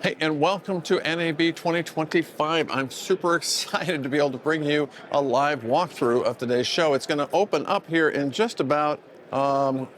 Hey, and welcome to NAB 2025. I'm super excited to be able to bring you a live walkthrough of today's show. It's going to open up here in just about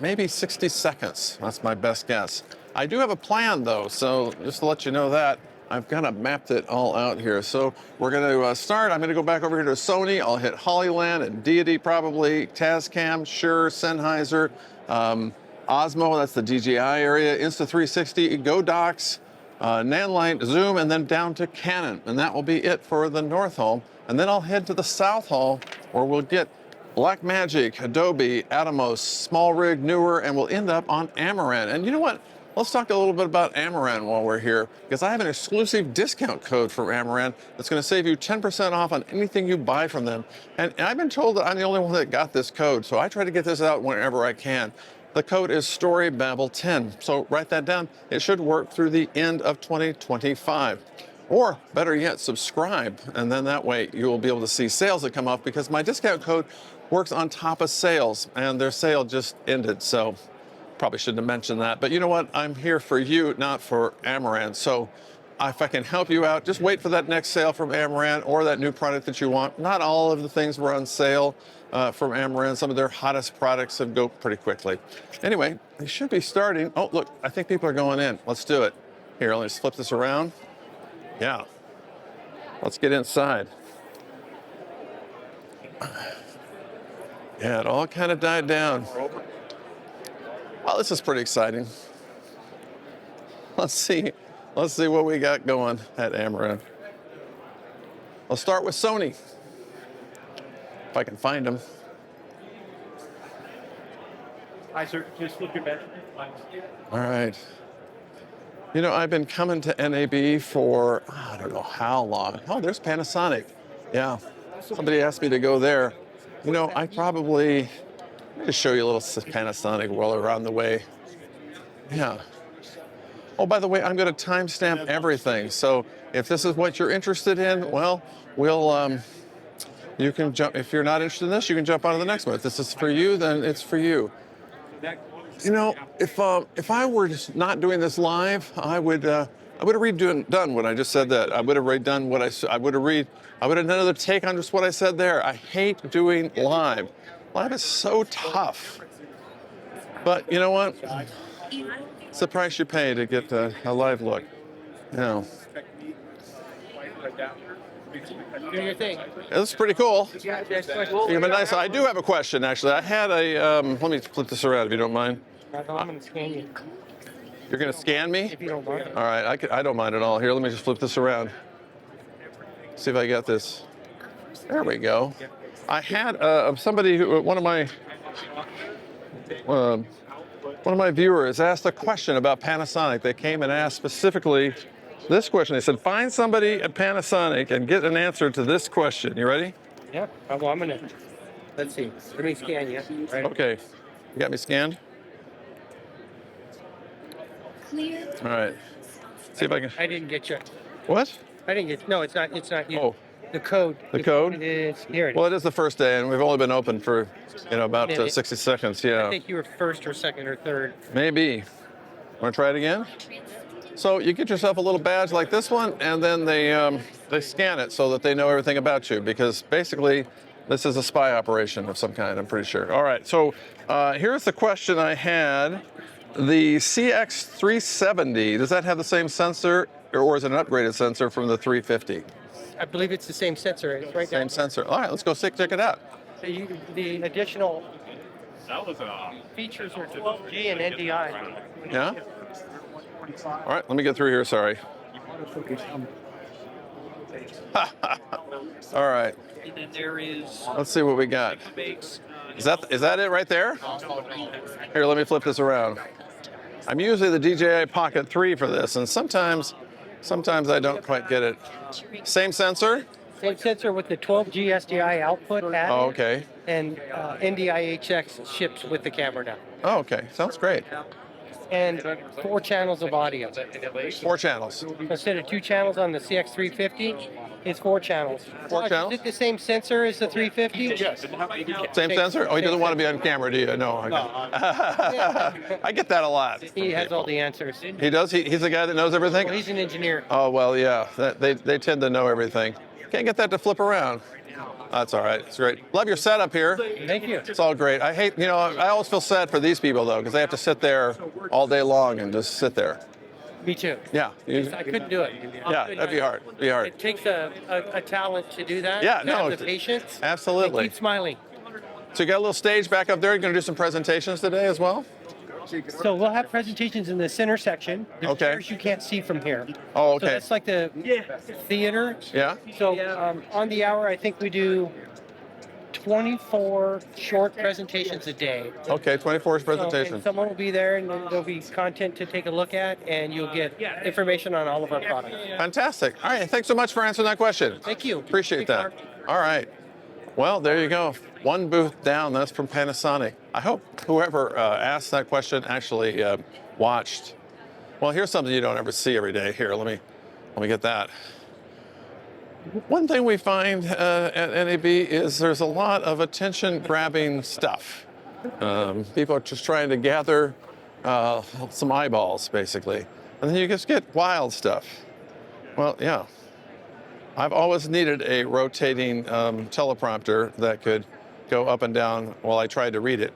maybe 60 seconds. That's my best guess. I do have a plan, though, so just to let you know that, I've kind of mapped it all out here. So we're going to start. I'm going to go back over here to Sony. I'll hit Hollyland and Deity probably, Tascam, Shure, Sennheiser, Osmo, that's the DJI area, Insta360, Godox, Nanlite, Zoom, and then down to Canon. And that will be it for the North Hall. And then I'll head to the South Hall where we'll get Blackmagic, Adobe, Atomos, SmallRig, Neewer, and we'll end up on Amaran. And you know what? Let's talk a little bit about Amaran while we're here, because I have an exclusive discount code for Amaran that's going to save you 10% off on anything you buy from them. And I've been told that I'm the only one that got this code, so I try to get this out whenever I can. The code is storybabble10, so write that down. It should work through the end of 2025. Or better yet, subscribe, and then that way you will be able to see sales that come up, because my discount code works on top of sales, and their sale just ended, so probably shouldn't have mentioned that. But you know what? I'm here for you, not for Amaran. So if I can help you out, just wait for that next sale from Amaran or that new product that you want. Not all of the things were on sale from Amaran. Some of their hottest products have go pretty quickly. Anyway, they should be starting. Oh, look, I think people are going in. Let's do it. Here, let's flip this around. Yeah. Let's get inside. Yeah, it all kind of died down. Well, this is pretty exciting. Let's see what we got going at Amaran. I'll start with Sony, if I can find them. Hi, sir. Just look your bed. All right. You know, I've been coming to NAB for, I don't know how long. Oh, there's Panasonic. Yeah. Somebody asked me to go there. You know, I probably, let me just show you a little Panasonic while we're on the way. Yeah. Oh, by the way, I'm going to timestamp everything. So if this is what you're interested in, well, you can jump. If you're not interested in this, you can jump on to the next one. If this is for you, then it's for you. You know, if I were just not doing this live, I would have redone what I just said. That I would have redone what I would have done another take on just what I said there. I hate doing live. Live is so tough. But you know what? It's the price you pay to get a live look. You know. Do your thing. This is pretty cool. But nice. I do have a question, actually. I had a, let me flip this around if you don't mind. I'm going to scan you. You're going to scan me? If you don't mind. All right, I don't mind at all. Here, let me just flip this around. See if I get this. There we go. I had somebody who, one of my viewers asked a question about Panasonic. They came and asked specifically this question. They said, find somebody at Panasonic and get an answer to this question. You ready? Yeah. Well, I'm going to, let's see. Let me scan you. Right. Okay. You got me scanned? All right. See if I can. I didn't get you. What? I didn't get, no, it's not you. Oh. The code. The code? Is, here it is. Well, it is the first day, and we've only been open for, about 60 seconds. Yeah. I think you were first or second or third. Maybe. Want to try it again? So you get yourself a little badge like this one, and then they scan it so that they know everything about you, because basically this is a spy operation of some kind, I'm pretty sure. All right, so here's the question I had. The CX370, does that have the same sensor, or is it an upgraded sensor from the 350? I believe it's the same sensor. It's right Same sensor. All right, let's go check it out. The additional features are 12G and NDI. Yeah? All right, let me get through here, sorry. All right. And then there is. Let's see what we got. Is that it right there? Here, let me flip this around. I'm using the DJI Pocket 3 for this, and sometimes I don't quite get it. Same sensor? Same sensor with the 12G SDI output added. Oh, okay. And NDI HX ships with the camera now. Oh, okay. Sounds great. and 4 channels of audio. 4 channels. Instead of 2 channels on the CX350, it's 4 channels. 4 channels? Is it the same sensor as the 350? Same sensor? Oh, he doesn't want to be on camera, do you? No. I get that a lot. He has all the answers. He does? He's the guy that knows everything? Well, he's an engineer. Oh, well, yeah. They tend to know everything. Can't get that to flip around. That's all right. It's great. Love your setup here. Thank you. It's all great. I hate, I always feel sad for these people, though, because they have to sit there all day long and just sit there. Me too. Yeah. I couldn't do it. Yeah, that'd be hard. It'd be hard. It takes a talent to do that. Yeah, to no. have the patience. Absolutely. And keep smiling. So you got a little stage back up there. You're going to do some presentations today as well? So we'll have presentations in the center section. There's Okay. chairs you can't see from here. Oh, okay. So that's like the theater. Yeah? So on the hour, I think we do 24 short presentations a day. Okay, 24 So, presentations. and someone will be there, and then there'll be content to take a look at, and you'll get information on all of our products. Fantastic. All right, thanks so much for answering that question. Thank you. Appreciate that. Thanks, All right. Well, there you go. One booth down. That's from Panasonic. I hope whoever asked that question actually watched. Well, here's something you don't ever see every day. Here, let me get that. One thing we find at NAB is there's a lot of attention-grabbing stuff. People are just trying to gather some eyeballs, basically. And then you just get wild stuff. Well, yeah. I've always needed a rotating teleprompter that could go up and down while I tried to read it.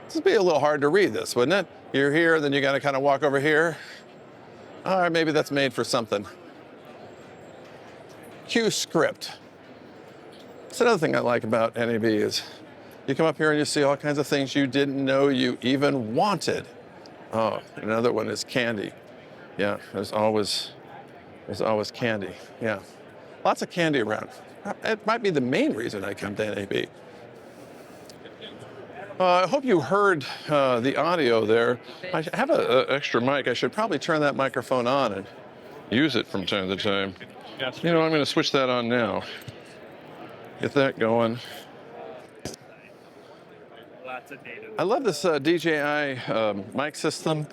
This would be a little hard to read this, wouldn't it? You're here, then you got to kind of walk over here. All right, maybe that's made for something. Cue script. That's another thing I like about NAB is you come up here and you see all kinds of things you didn't know you even wanted. Oh, another one is candy. Yeah, there's always candy. Yeah, lots of candy around. It might be the main reason I come to NAB. I hope you heard the audio there. I have an extra mic. I should probably turn that microphone on and use it from time to time. I'm going to switch that on now. Get that going. I love this DJI mic system.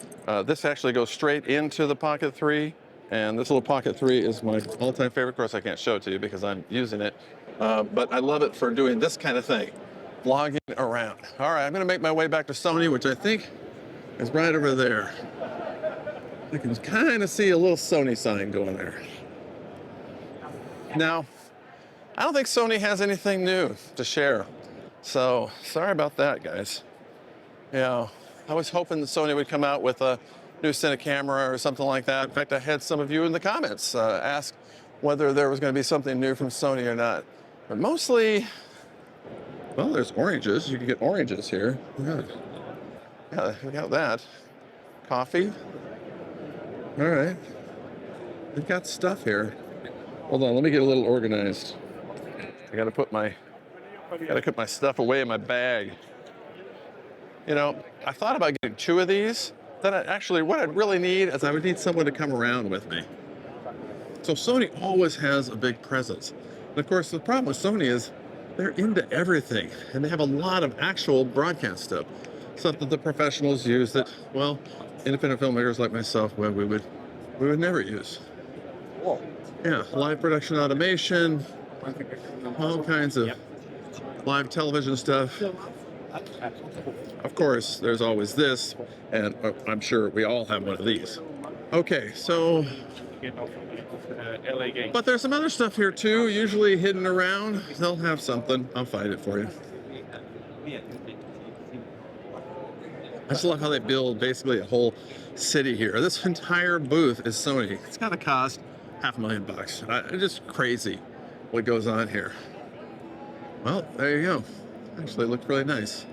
This actually goes straight into the Pocket 3. And this little Pocket 3 is my all-time favorite. Of course, I can't show it to you because I'm using it. But I love it for doing this kind of thing, vlogging around. All right, I'm going to make my way back to Sony, which I think is right over there. I can kind of see a little Sony sign going there. Now, I don't think Sony has anything new to share. So, sorry about that, guys. Yeah, I was hoping that Sony would come out with a new Cine camera or something like that. In fact, I had some of you in the comments ask whether there was going to be something new from Sony or not. But mostly, well, there's oranges. You can get oranges here. Yeah, we got that. Coffee. All right. We've got stuff here. Hold on, let me get a little organized. I gotta put my stuff away in my bag. I thought about getting 2 of these. Then what I'd really need is I would need someone to come around with me. So Sony always has a big presence. And of course, the problem with Sony is they're into everything. And they have a lot of actual broadcast stuff that the professionals use that, well, independent filmmakers like myself, we would never use. Yeah, live production automation, all kinds of live television stuff. Of course, there's always this, and I'm sure we all have one of these. Okay, so, but there's some other stuff here too, usually hidden around. They'll have something. I'll find it for you. I just love how they build basically a whole city here. This entire booth is Sony. It's got to cost $500,000. It's just crazy what goes on here. Well, there you go. Actually, it looked really nice.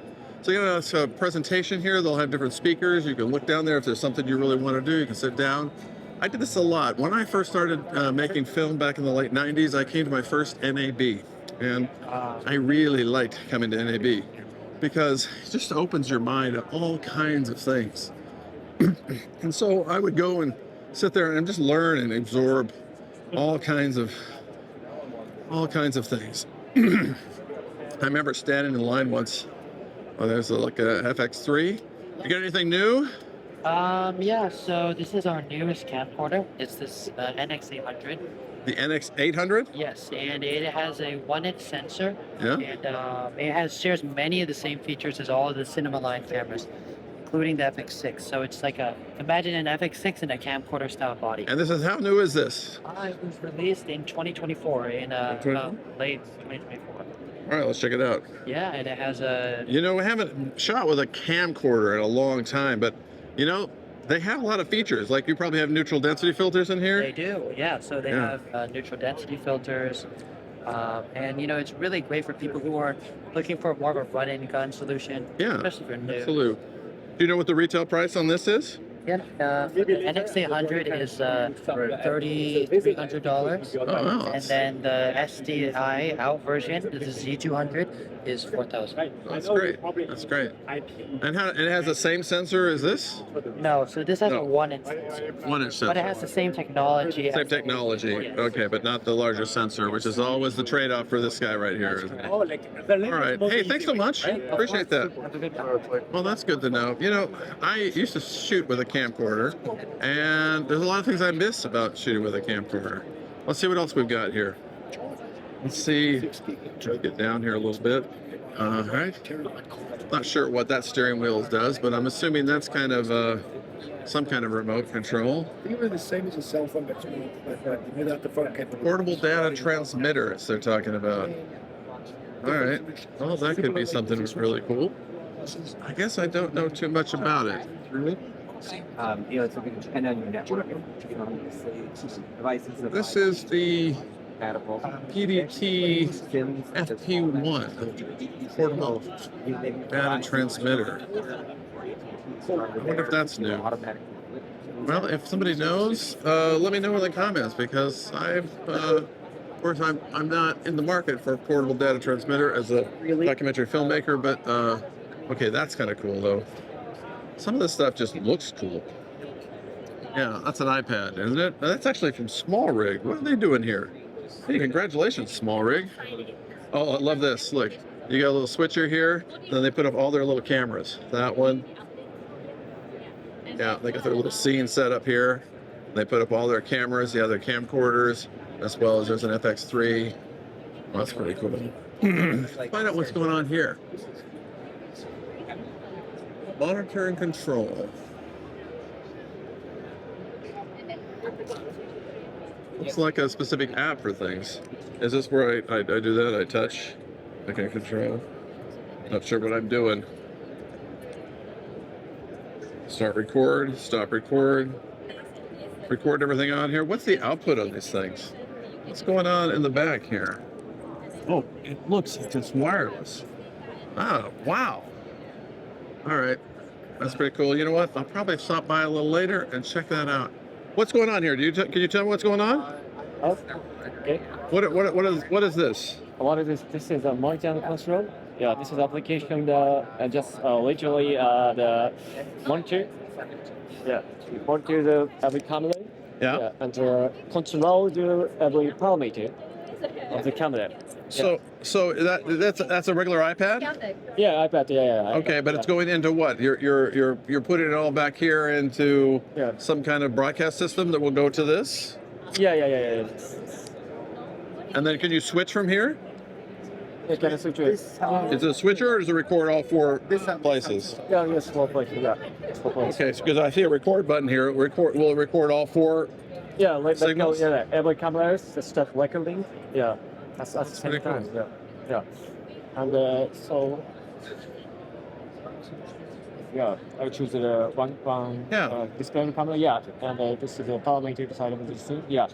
So, it's a presentation here. They'll have different speakers. You can look down there if there's something you really want to do. You can sit down. I did this a lot. When I first started making film back in the late 90s, I came to my first NAB. And I really liked coming to NAB because it just opens your mind to all kinds of things. And so I would go and sit there and just learn and absorb all kinds of things. I remember standing in line once. Oh, there's like a FX3. You got anything new? Yeah, so this is our newest camcorder. It's this NX800. The NX800? Yes, and it has a 1-inch sensor. Yeah. And it shares many of the same features as all of the cinema line cameras, including the FX6. So it's like imagine an FX6 in a camcorder style body. And this is, how new is this? It was released in 2024, late 2024. All right, let's check it out. Yeah, and it has a... You know, we haven't shot with a camcorder in a long time, but, you know, they have a lot of features. Like, you probably have neutral density filters in here? They do, yeah. So they have neutral density filters. And, you know, it's really great for people who are looking for more of a run-and gun solution. Yeah, Especially for new. absolutely. Do you know what the retail price on this is? Yeah, the NX800 is $3,300. Oh, wow. And then the SDI out version, the Z200, is $4,000. That's great. That's great. And it has the same sensor as this? No, so this has No. a 1-inch sensor. 1-inch sensor. But it has the same technology. Same technology. Yes. Okay, but not the larger sensor, which is always the trade-off for this guy right here, isn't it? All right. Hey, thanks so much. Appreciate that. Have a good one. Well, that's good to know. You know, I used to shoot with a camcorder, and there's a lot of things I miss about shooting with a camcorder. Let's see what else we've got here. Let's see. Try to get down here a little bit. All right. Not sure what that steering wheel does, but I'm assuming that's kind of some kind of remote control. They were the same as a cell phone, but without the phone capability. Portable data transmitters they're talking about. All right. Well, that could be something really cool. I guess I don't know too much about it. It's going to depend on your network. Devices This is the PDT FP1 portable data transmitter. I wonder if that's new. Well, if somebody knows, let me know in the comments, because of course, I'm not in the market for a portable data transmitter as a documentary filmmaker, but okay, that's kind of cool though. Some of this stuff just looks cool. Yeah, that's an iPad, isn't it? That's actually from SmallRig. What are they doing here? Hey, congratulations, SmallRig. Oh, I love this. Look, you got a little switcher here, then they put up all their little cameras. That one. Yeah, they got their little scene set up here. They put up all their cameras, the other camcorders, as well as there's an FX3. Oh, that's pretty cool. Find out what's going on here. Monitor and control. Looks like a specific app for things. Is this where I do that? I touch, I can control. Not sure what I'm doing. Start record, stop record. Record everything on here. What's the output on these things? What's going on in the back here? Oh, it looks like it's wireless. Oh, wow. All right, that's pretty cool. You know what? I'll probably stop by a little later and check that out. What's going on here? Can you tell me what's going on? Okay. What is this? What is this? This is a monitor control. Yeah, this is application just literally the monitor. Yeah, monitor the every camera. Yeah. And control the every parameter of the camera. So that's a regular iPad? Yeah, iPad. Yeah. Okay, but it's going into what? You're putting it all back here into some kind of broadcast system that will go to this? Yeah. And then can you switch from here? Yeah, can I switch it? Is it a switcher or does it record all four places? Yeah, yes, four places. Yeah, four places. Okay, because I see a record button here. Will it record all four? Yeah, like signals? every camera is the stuff recording. Yeah, at the same pretty time. cool. Yeah. And so. Yeah, I choose the one display camera. Yeah, and this is the parameter side of this thing. Yeah.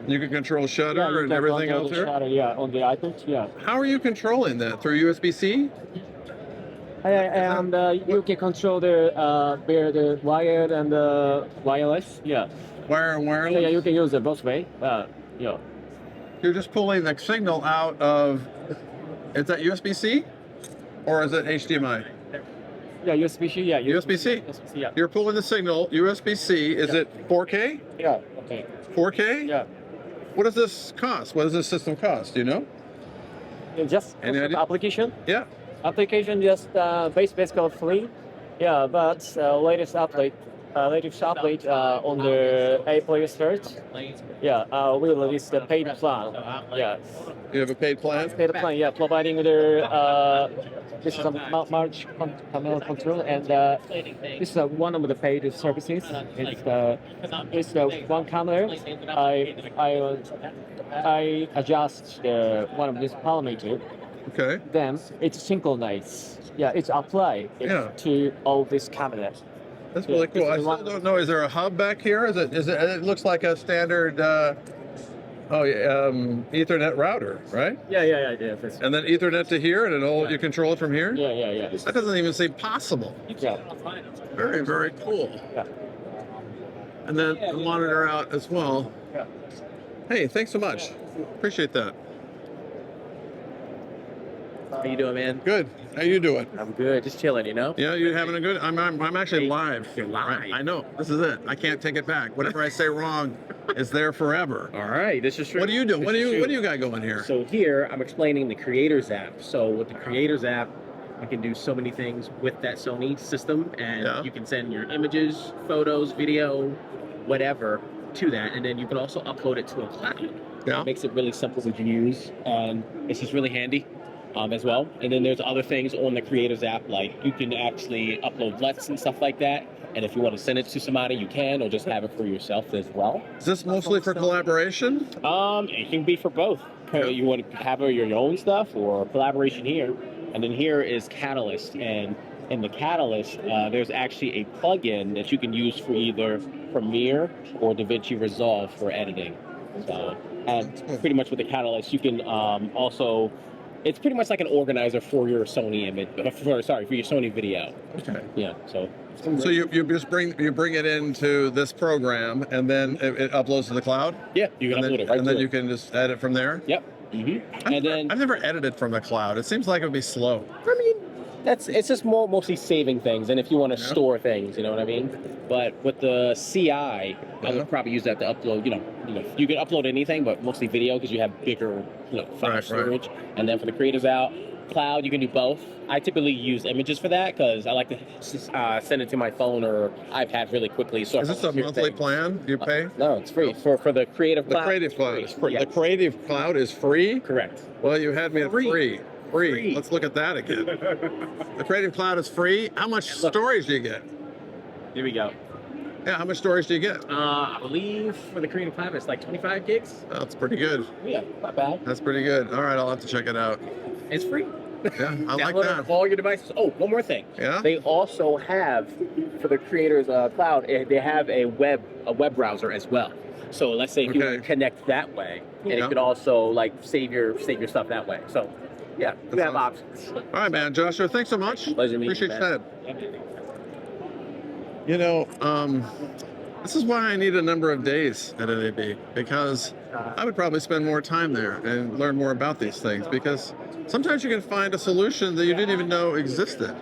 You can control shutter you and can everything control else the here? shutter, yeah, on the iPad. Yeah. How are you controlling that? Through USB-C? And you can control the where the wired and the wireless. Yeah. Wire and wireless? Yeah, you can use it both way. Yeah. You're just pulling the signal out of, is that USB-C? Or is it HDMI? Yeah, USB-C. Yeah. USB-C? USB-C. Yeah. You're pulling the signal, USB-C. Is it 4K? Yeah. Okay. 4K? Yeah. What does this cost? What does this system cost? Do you know? Just Any idea? application. Yeah. Application just basically free. Yeah, but latest update on the April 3rd. Yeah, we released the paid plan. Yeah, You have a paid plan? paid plan. Yeah, providing the this is a March camera control, and this is one of the paid services. It's the one camera. I adjust one of these parameters. Okay. Then it's synchronized. Yeah, it's applied Yeah. to all these cameras. That's really cool. this I is still one- don't know. Is there a hub back here? Is it? It looks like a standard. Ethernet router, right? Yeah. That's, And then Ethernet to here, and it all you control it from here. yeah. That doesn't even seem possible. Yeah. Very, very cool. Yeah. And then the monitor out as well. Yeah. Hey, thanks so much. Appreciate that. How you doing, man? Good. How you doing? I'm good. Just chilling, you know? Yeah, you having a good? I'm actually live. You're live. I know. This is it. I can't take it back. Whatever I say wrong is there forever. All right. This is true. What do you do? This What do is you true. What do you got going here? So here, I'm explaining the Creators app. So with the Creators app, you can do so many things with that Sony system, and Yeah. you can send your images, photos, video, whatever to that, and then you can also upload it to a cloud. Yeah. It makes it really simple to use, and it's just really handy as well. And then there's other things on the Creators app, like you can actually upload LUTs and stuff like that. And if you want to send it to somebody, you can, or just have it for yourself as well. Is this mostly for collaboration? It can be for both. You want to have your own stuff or collaboration here. And then here is Catalyst. And in the Catalyst, there's actually a plugin that you can use for either Premiere or DaVinci Resolve for editing. So, and pretty much with the Catalyst, you can also, it's pretty much like an organizer for your Sony image, for your Sony video. Okay. Yeah, so. So you just bring it into this program, and then it uploads to the cloud. Yeah, you can And then, upload it right and to then it. you can just edit from there. Yep. And then I've never edited from the cloud. It seems like it would be slow. I mean, it's just mostly saving things, and if you want to store things, you know what I mean. But with the CI, I would probably use that to upload. You know, you can upload anything, but mostly video because you have bigger, file Right. storage. And then for the creators out, cloud, you can do both. I typically use images for that because I like to send it to my phone or iPad really quickly. So Is this a monthly plan you pay? No, it's free for the creative The cloud. Creative Cloud is free. Yeah. The Creative Cloud is free? Correct. Well, you had me at Free. free. Free. Let's look at that again. The Creative Cloud is free. How much Look. storage do you get? Here we go. Yeah, how much storage do you get? I believe for the creative cloud, it's like 25 gigs. Oh, that's pretty good. Yeah, not bad. That's pretty good. All right, I'll have to check it out. It's free. Yeah, I like Download it on that. all your devices. Oh, one more thing. Yeah? They also have for the creators cloud. They have a web browser as well. So let's say if you Okay. want to connect that way, and Yeah. you could also like save your stuff that way. So yeah, you That's have awesome. options. All right, man. Joshua, thanks so much. Pleasure meeting Appreciate you, your man. time. You know, this is why I need a number of days at NAB, because I would probably spend more time there and learn more about these things, because sometimes you can find a solution that you didn't even know existed.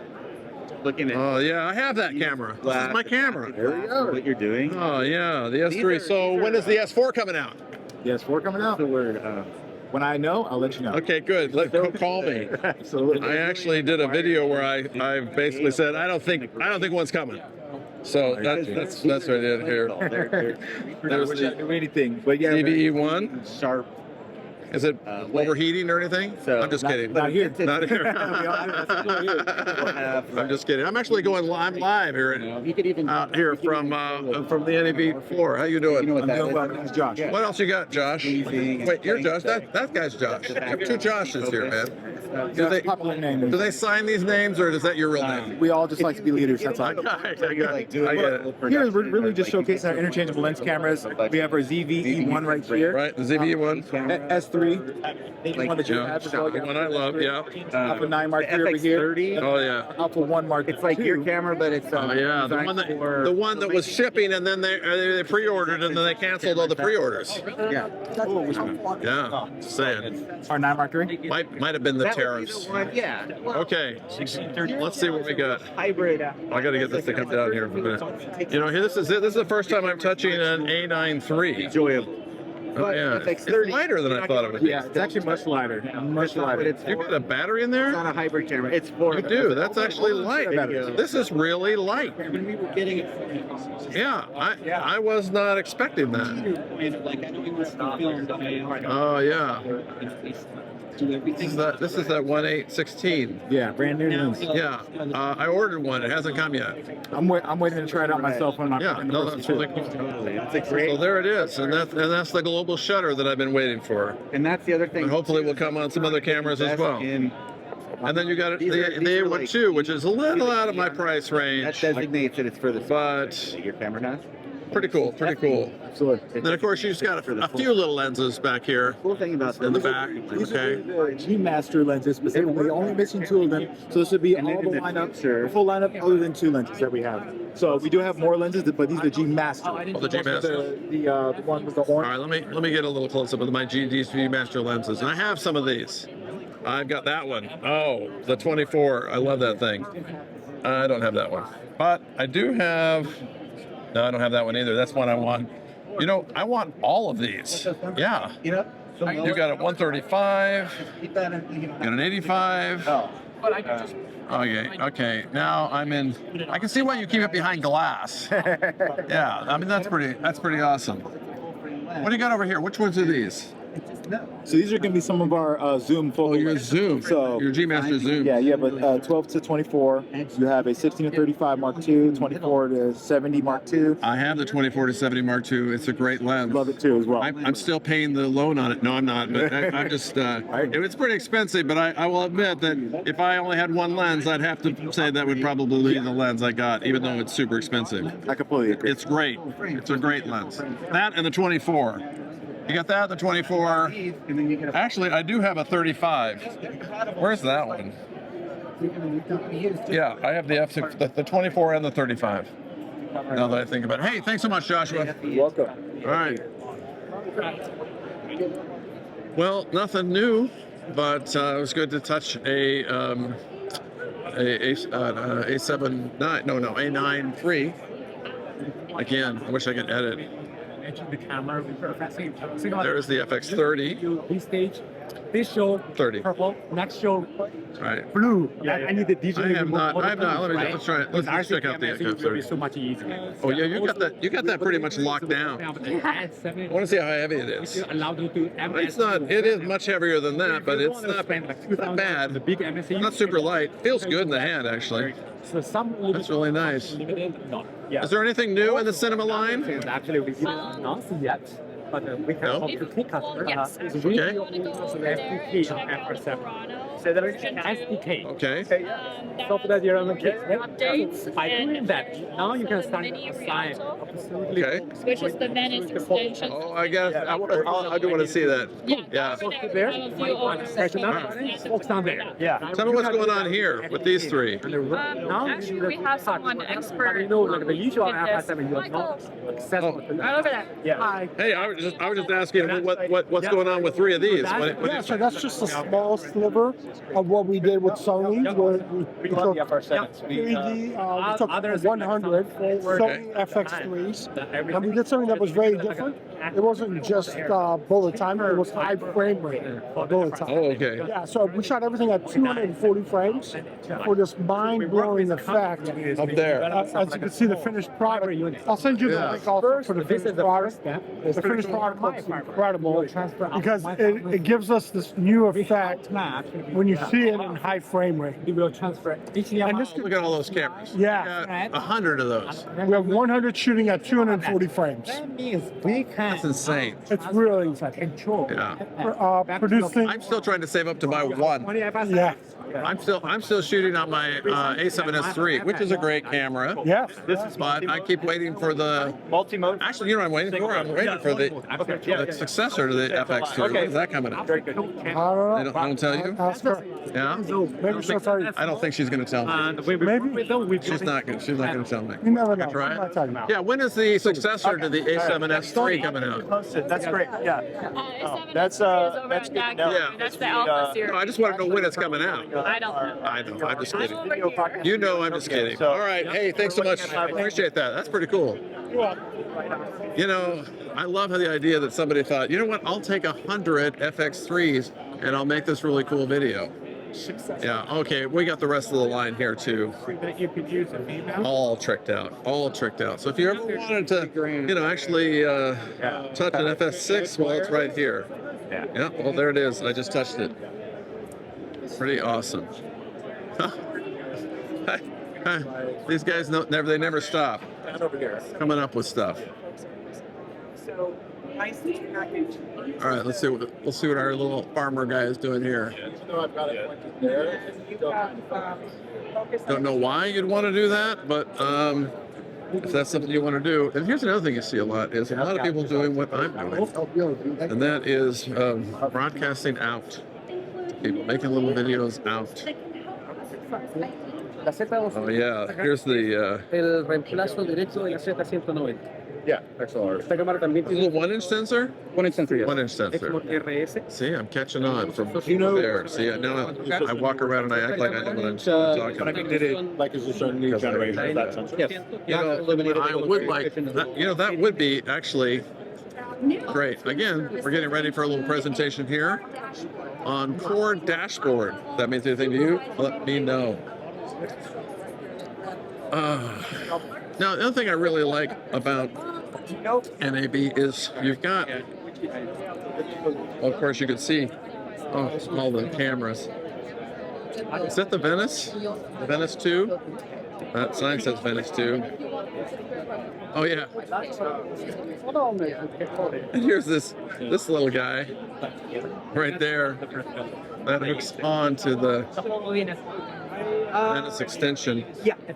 Looking at Oh, yeah, I have that camera. This is my camera. There we go. What you're doing. Oh, yeah, the S3. So when is the S4 coming out? Yes, we're coming out. The word. When I know, I'll let you know. Okay, good. Call me. Absolutely. I actually did a video where I basically said I don't think one's coming. So that's what I did here. There's Wish I the knew anything, but yeah. CVE1. Sharp. Is it overheating or anything? So- I'm just kidding. Not here. Not here. have, I'm just kidding. I'm actually going live. I'm live here, You could even here from the NAB floor. How you doing? You know what I'm that doing is? well. My name's Josh. What else you got, Josh? Wait, you're Josh. That guy's Josh. You have two Joshes here, man. Do they Popular name. sign these names, or is that your real name? We all just like to be leaders. That's all. I get it. Here, we're really just showcasing our interchangeable lens cameras. We have our ZVE1 right here. Right, the ZV one. S3. The one that you Yeah, have as well. the one I love. Yeah. Alpha 9 Mark III over here. FX30. Oh yeah. Alpha 1 Mark It's like your II. camera, but it's Oh yeah. The one that was shipping, and then they pre-ordered, and then they canceled all the pre-orders. Yeah. Yeah. Just saying. Our 9 Mark III. Might have been the tariffs. Yeah. Okay. Let's see what we got. Hybrid. I got to get this to come down here for a minute. You know, this is the first time I'm touching an A9 III. Enjoyable. Oh, yeah. It's FX30. lighter than I thought it would be. Yeah, it's actually much lighter. Much lighter. You got a battery in there? It's not a hybrid camera. It's for. You do. That's actually light. This is really light. When we were getting it, Yeah, I was not expecting that. like I know we must have filmed Oh yeah. do everything. This is that 1.816. Yeah, brand new lens. Yeah, I ordered one. It hasn't come yet. I'm waiting to try it out myself when I'm Yeah, in the no, process that's too. really cool. Totally. It's a great. So there it is, and that's the global shutter that I've been waiting for. And that's the other thing. And hopefully will come on some other cameras as well. In, And then you got the These are A12, which is a little out of my price that range, designates that it's for the but your camera has. pretty cool, pretty cool. Absolutely. Then of course you just got a few little lenses back here Cool thing about in the back. These are Okay. the G Master lenses specifically, only missing 2 of them. So this would be And all then the in the lineup, future- the full lineup other than 2 lenses that we have. So we do have more lenses, but these are G Master. Oh, the G Master. The one with the All orange. right, let me get a little close up of my GD Master lenses, and I have some of these. I've got that one. Oh, the 24. I love that thing. I don't have that one, but I do have. No, I don't have that one either. That's one I want. You know, I want all of these. Yeah. You got a 135. Got an 85. Okay. Now I'm in. I can see why you keep it behind glass. Yeah. I mean that's pretty awesome. What do you got over here? Which ones are these? So these are going to be some of our Zoom Oh, focal your lenses. Zoom. So Your G Master Zoom. yeah, you have a 12 to 24. You have a 16 to 35 Mark II, 24 to 70 Mark II. I have the 24 to 70 Mark II. It's a great lens. Love it too as well. I'm still paying the loan on it. No, I'm not. But I'm just. It's pretty expensive, but I will admit that if I only had one lens, I'd have to say that would probably be the lens I got, even though it's super expensive. I completely agree. It's great. It's a great lens. That and the 24. You got that, the 24. Actually, I do have a 35. Where's that one? Yeah, I have the F6, the 24 and the 35. Now that I think about it. Hey, thanks so much, Joshua. You're welcome. All right. Well, nothing new, but it was good to touch A7 A9 III. Again, I wish I could edit. The camera with There's the FX30. This stage, this show 30. purple, next show Right. blue. I need the DJ. I have not. Let's try it. Let's check out the FX30. So much easier. Oh yeah, you got that pretty much locked down. I want to see how heavy it is. Allow you to It's not. It is much heavier than that, but it's not bad. The big MSC. It's not super light. Feels good in the hand actually. So some That's really nice. limited, not. Yeah. Is there anything new in the cinema line? Actually, we didn't announce it yet, but we can No? talk to key customers. Yes. It's really also SDK on F7. So there is SDK. Okay. Software development kit. Updates By doing and that, now you can start mini assign Rialto, absolutely. Okay. which is the Venice extension. Oh, I guess I do want to see that. Yeah. There, Focus focus on there. Yeah. Tell me what's going on here with these three. Now Actually, we have someone expert. You know, like the usual Did this. F7, you are not accessible to Right that. over there. Yeah. Hi. Hey, I was just asking what's going on with three of these. Yeah, so that's just a small sliver of what we did with Sony, where we took 3D, we took 100 Sony FX3s, and we did something that was very different. It wasn't just bullet time, it was high frame rate bullet time. Oh, okay. Yeah, so we shot everything at 240 frames for this mind-blowing effect. Up there. As you can see, the finished product. I'll send you the link also for the finished product. The finished product looks incredible because it gives us this new effect when you see it in high frame rate. You will transfer And this Look at all those cameras. Yeah. 100 of those. We have 100 shooting at 240 frames. That means we can That's insane. It's really insane. control. Yeah. Producing, I'm still trying to save up to buy one. yeah, I'm still shooting on my A7S III, which is a great camera. yeah. But I keep waiting for the Multi-mode. Actually, you know what I'm waiting for? I'm waiting for the successor to the FX3. When is that coming out? Very good. I don't They know. don't tell you? Ask her. Yeah. Maybe she'll tell you. I don't think she's going to tell me. Maybe. She's not going to tell me. You never know. Try I'm not telling you. it. Yeah. When is the successor to the A7S III coming out? That's great. Yeah. That's good to know. Yeah. That's the Alpha series. No, I just want to know when it's coming out. I don't know. I know, I'm just kidding. You know I'm just kidding. All right, hey, thanks so much. I appreciate that. That's pretty cool. You know, I love the idea that somebody thought, you know what, I'll take 100 FX3s and I'll make this really cool video. Yeah, okay, we got the rest of the line here too. All tricked out, all tricked out. So if you ever wanted to, you know, actually touch an FS6, well, it's right here. Yeah, well, there it is. I just touched it. Pretty awesome. These guys they never stop coming up with stuff. All right, we'll see what our little farmer guy is doing here. Don't know why you'd want to do that, but if that's something you want to do. And here's another thing you see a lot is a lot of people doing what I'm doing, and that is broadcasting out to people, making little videos out. Oh yeah, here's the El reemplazo directo de la Z190. Yeah, XLR. Esta cámara también tiene little 1-inch sensor. 1-inch sensor. 1-inch sensor. RS. See, I'm catching on from there. See, now I walk around and I act like I know what I'm talking But I think did it like it's just a new generation of that sensor. Yes. You know, I would like that, you know, that would be actually great. Again, we're getting ready for a little presentation here on Core Dashboard. That means anything to you? Let me know. Now, the other thing I really like about NAB is you've got, well, of course, you can see all the cameras. Is that the Venice? The Venice 2? That sign says Venice 2. Oh, yeah. And here's this little guy right there that hooks on to the Venice extension. Yeah. I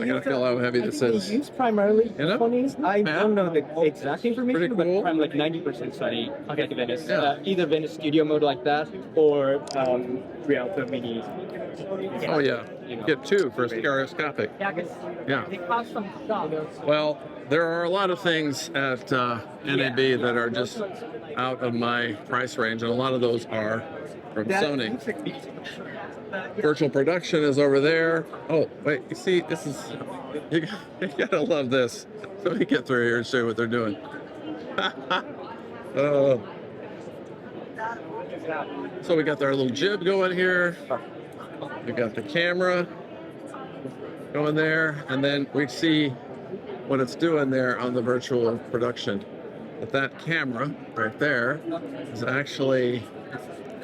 gotta feel how heavy this is. They use primarily You know? Sony's. I Yeah. don't know the exact information, Pretty cool. but I'm like 90% Sony. Okay, Venice. Yeah. Either Venice Studio mode like that, or Rialto Mini. Oh yeah, you get 2 for stereoscopic. Yeah. Well, there are a lot of things at NAB that are just out of my price range, and a lot of those are from Sony. Virtual production is over there. Oh, wait, you see, this is, you gotta love this. Let me get through here and show you what they're doing. Oh. So we got our little jib going here. We got the camera going there, and then we see what it's doing there on the virtual production. That camera right there is actually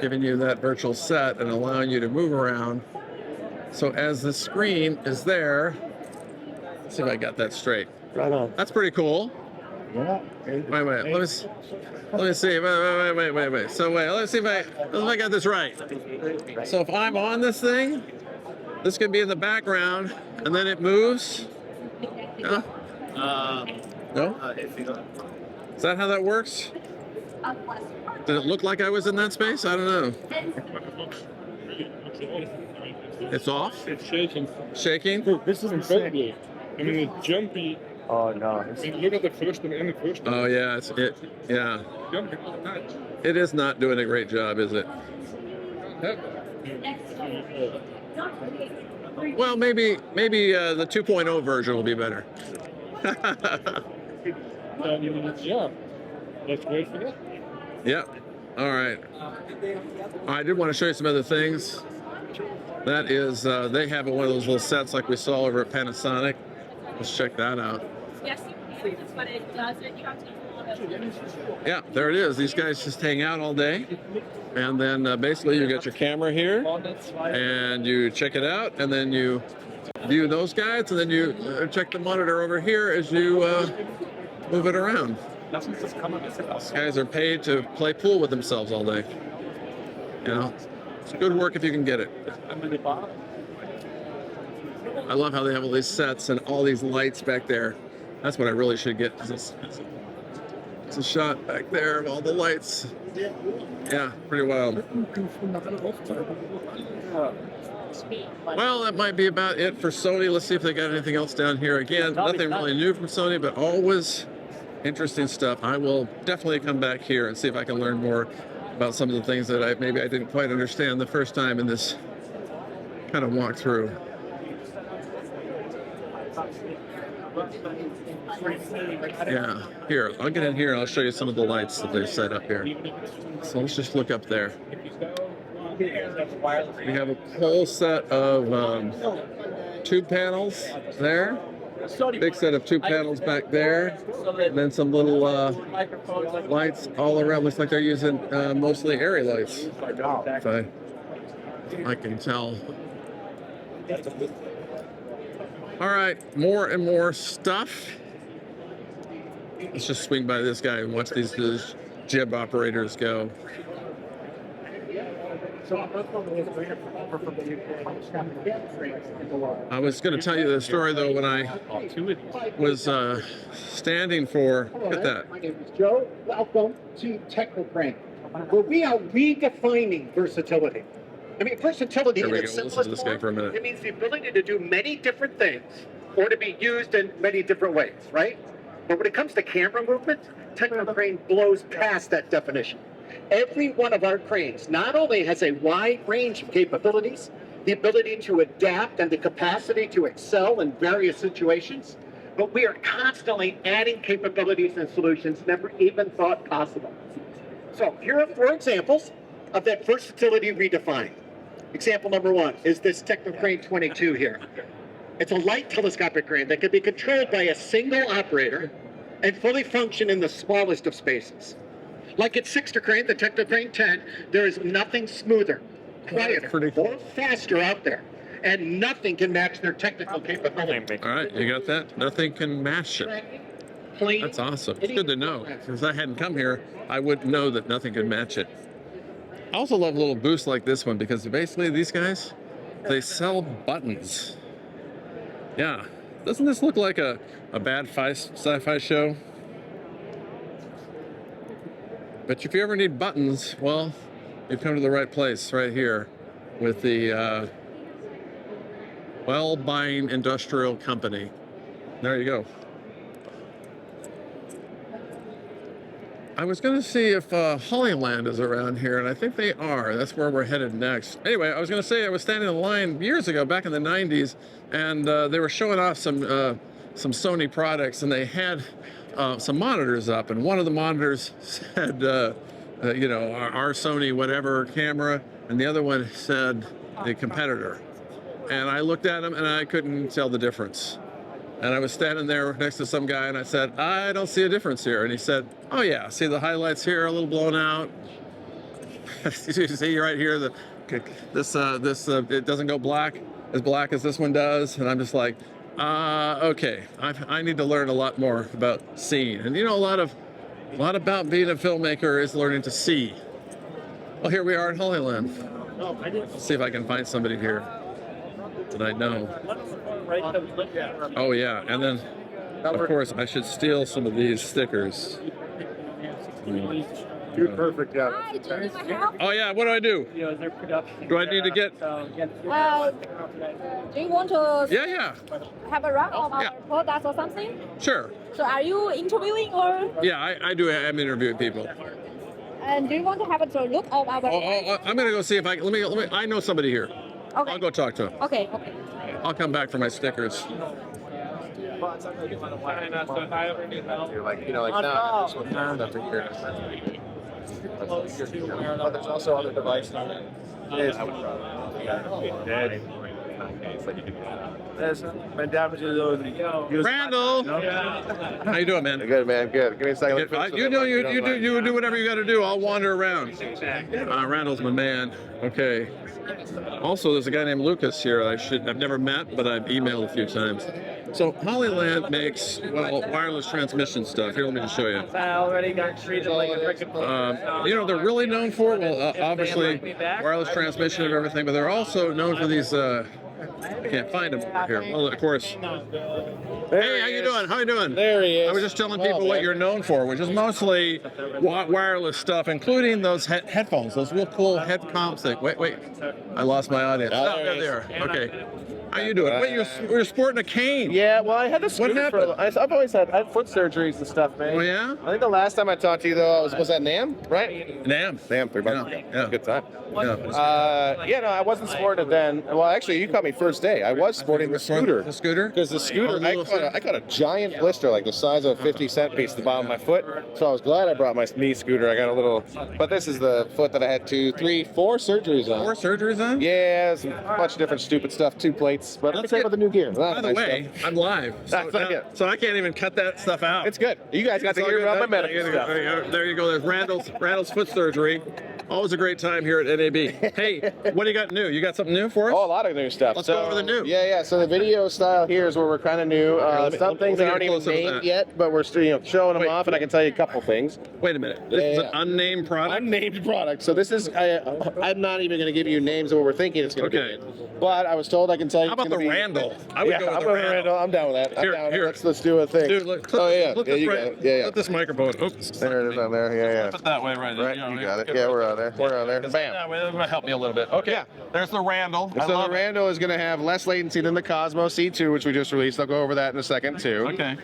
giving you that virtual set and allowing you to move around. So as the screen is there, let's see if I got that straight. Right on. That's pretty cool. Yeah. Wait, let me see. Wait. So let me see if I got this right. So if I'm on this thing, this can be in the background, and then it moves. Yeah? No? Is that how that works? Did it look like I was in that space? I don't know. It's off? It's shaking. Shaking? Dude, this is incredible. I mean, it's jumpy. Oh no. I mean, look at the first one and the first one. Oh yeah, yeah. Jumpy. It is not doing a great job, is it? Well, maybe the 2.0 version will be better. Yeah. Let's wait for that. Yeah. All right. I did want to show you some other things. That is, they have one of those little sets like we saw over at Panasonic. Let's check that out. Yes, you can see what it does. You have to Yeah, there it is. These guys just hang out all day. And then basically you got your camera here and you check it out, and then you view those guys, and then you check the monitor over here as you move it around. These guys are paid to play pool with themselves all day. You know, it's good work if you can get it. I love how they have all these sets and all these lights back there. That's what I really should get. It's a shot back there of all the lights. Yeah, pretty wild. Well, that might be about it for Sony. Let's see if they got anything else down here. Again, nothing really new from Sony, but always interesting stuff. I will definitely come back here and see if I can learn more about some of the things that maybe I didn't quite understand the first time in this kind of walk through. Yeah, here, I'll get in here and I'll show you some of the lights that they've set up here. So let's just look up there. We have a whole set of tube panels there. Big set of tube panels back there. And then some little lights all around. Looks like they're using mostly area lights. If I can tell. All right, more and more stuff. Let's just swing by this guy and watch these jib operators go. I was going to tell you the story though when I was standing for. Look at that. My name is Joe. Welcome to Technocrane, where we are redefining versatility. I mean, versatility in its simplest form, it means the ability to do many different things or to be used in many different ways, right? But when it comes to camera movement, Technocrane blows past that definition. Every one of our cranes not only has a wide range of capabilities, the ability to adapt and the capacity to excel in various situations, but we are constantly adding capabilities and solutions never even thought possible. So here are 4 examples of that versatility redefined. Example number 1 is this Technocrane 22 here. It's a light telescopic crane that can be controlled by a single operator and fully function in the smallest of spaces. Like its sister crane, the Technocrane 10, there is nothing smoother, quieter, or faster out there, and nothing can match their technical capability. All right, you got that? Nothing can match it. That's awesome. It's good to know. If I hadn't come here, I wouldn't know that nothing could match it. I also love little booths like this one because basically these guys, they sell buttons. Yeah. Doesn't this look like a bad sci-fi show? But if you ever need buttons, well, you've come to the right place right here with the Well-Buying Industrial Company. There you go. I was going to see if Hollyland is around here, and I think they are. That's where we're headed next. Anyway, I was going to say I was standing in line years ago, back in the 90s, and they were showing off some Sony products, and they had some monitors up, and one of the monitors said, you know, our Sony whatever camera, and the other one said the competitor. And I looked at them, and I couldn't tell the difference. And I was standing there next to some guy, and I said, I don't see a difference here. And he said, oh yeah, see the highlights here, a little blown out. You see right here, this it doesn't go black as this one does. And I'm just like, okay, I need to learn a lot more about seeing. And you know, a lot about being a filmmaker is learning to see. Well, here we are at Hollyland. Let's see if I can find somebody here that I know. Oh yeah, and then of course I should steal some of these stickers. Dude, perfect, yeah. Hi, do you need my help? Oh yeah, what do I do? Do I need to get? Do you want to Yeah. have a run of our products or something? Sure. So are you interviewing or? Yeah, I do. I'm interviewing people. And do you want to have a look of our? I'm gonna go see if I can. Let me. I know somebody here. Okay. I'll go talk to him. Okay. I'll come back for my stickers. You're like, you know, like no. this one stuff in here. But there's also other devices. Randall, how you doing, man? Good, man. Good. Give me a second. You know, you do whatever you got to do. I'll wander around. Randall's my man. Okay. Also, there's a guy named Lucas here. I've never met, but I've emailed a few times. So Hollyland makes wireless transmission stuff. Here, let me just show you. I already got treated like a freaking. You know, they're really known for obviously wireless transmission and everything, but they're also known for these. I can't find him here. Well, of course. Hey, how you doing? How you doing? There he is. I was just telling people what you're known for, which is mostly wireless stuff, including those headphones, those real cool head comps. Wait, I lost my audience. Oh, there they are. Okay. How you doing? Wait, you're sporting a cane. Yeah, well, I had the scooter happened? I've always had foot surgeries and stuff, man. Oh, yeah? I think the last time I talked to you, though, was that NAM, right? NAM. 3 months ago. Yeah. Good time. Yeah. No, I wasn't sporting it then. Well, actually, you caught me first day. I was sporting the scooter. The scooter? Because the scooter, I caught a giant blister, like the size of a 50-cent piece at the bottom of my foot. So I was glad I brought my knee scooter. I got a little, but this is the foot that I had 2, 3, 4 surgeries on. 4 surgeries on? Yeah, a bunch of different stupid stuff, 2 plates. But let's say about the new gear. By the way, I'm live. So I can't even cut that stuff out. It's good. You guys got to hear about my medical stuff. There you go. There's Randall's foot surgery. Always a great time here at NAB. Hey, what do you got new? You got something new for us? Oh, a lot of new stuff. Let's go over the new. Yeah. So the video style here is where we're kind of new. Some things aren't even named yet, but we're still showing them off, and I can tell you a couple things. Wait a minute. This is an unnamed product? Unnamed product. So this is, I'm not even going to give you names of what we're thinking it's going to be. But I was told I can tell you. How about the Randall? I would go with the Randall. I'm down with that. Here. Let's do a thing. Dude, look. You got it. Yeah. Put this microphone. Oops. There it is on there. Yeah. Put that way right there. Right, you got it. Yeah, we're on there. Bam. Yeah, well, that help me a little bit. Okay. Yeah. There's the Randall. So the Randall is going to have less latency than the Cosmo C2, which we just released. I'll go over that in a second too. Okay.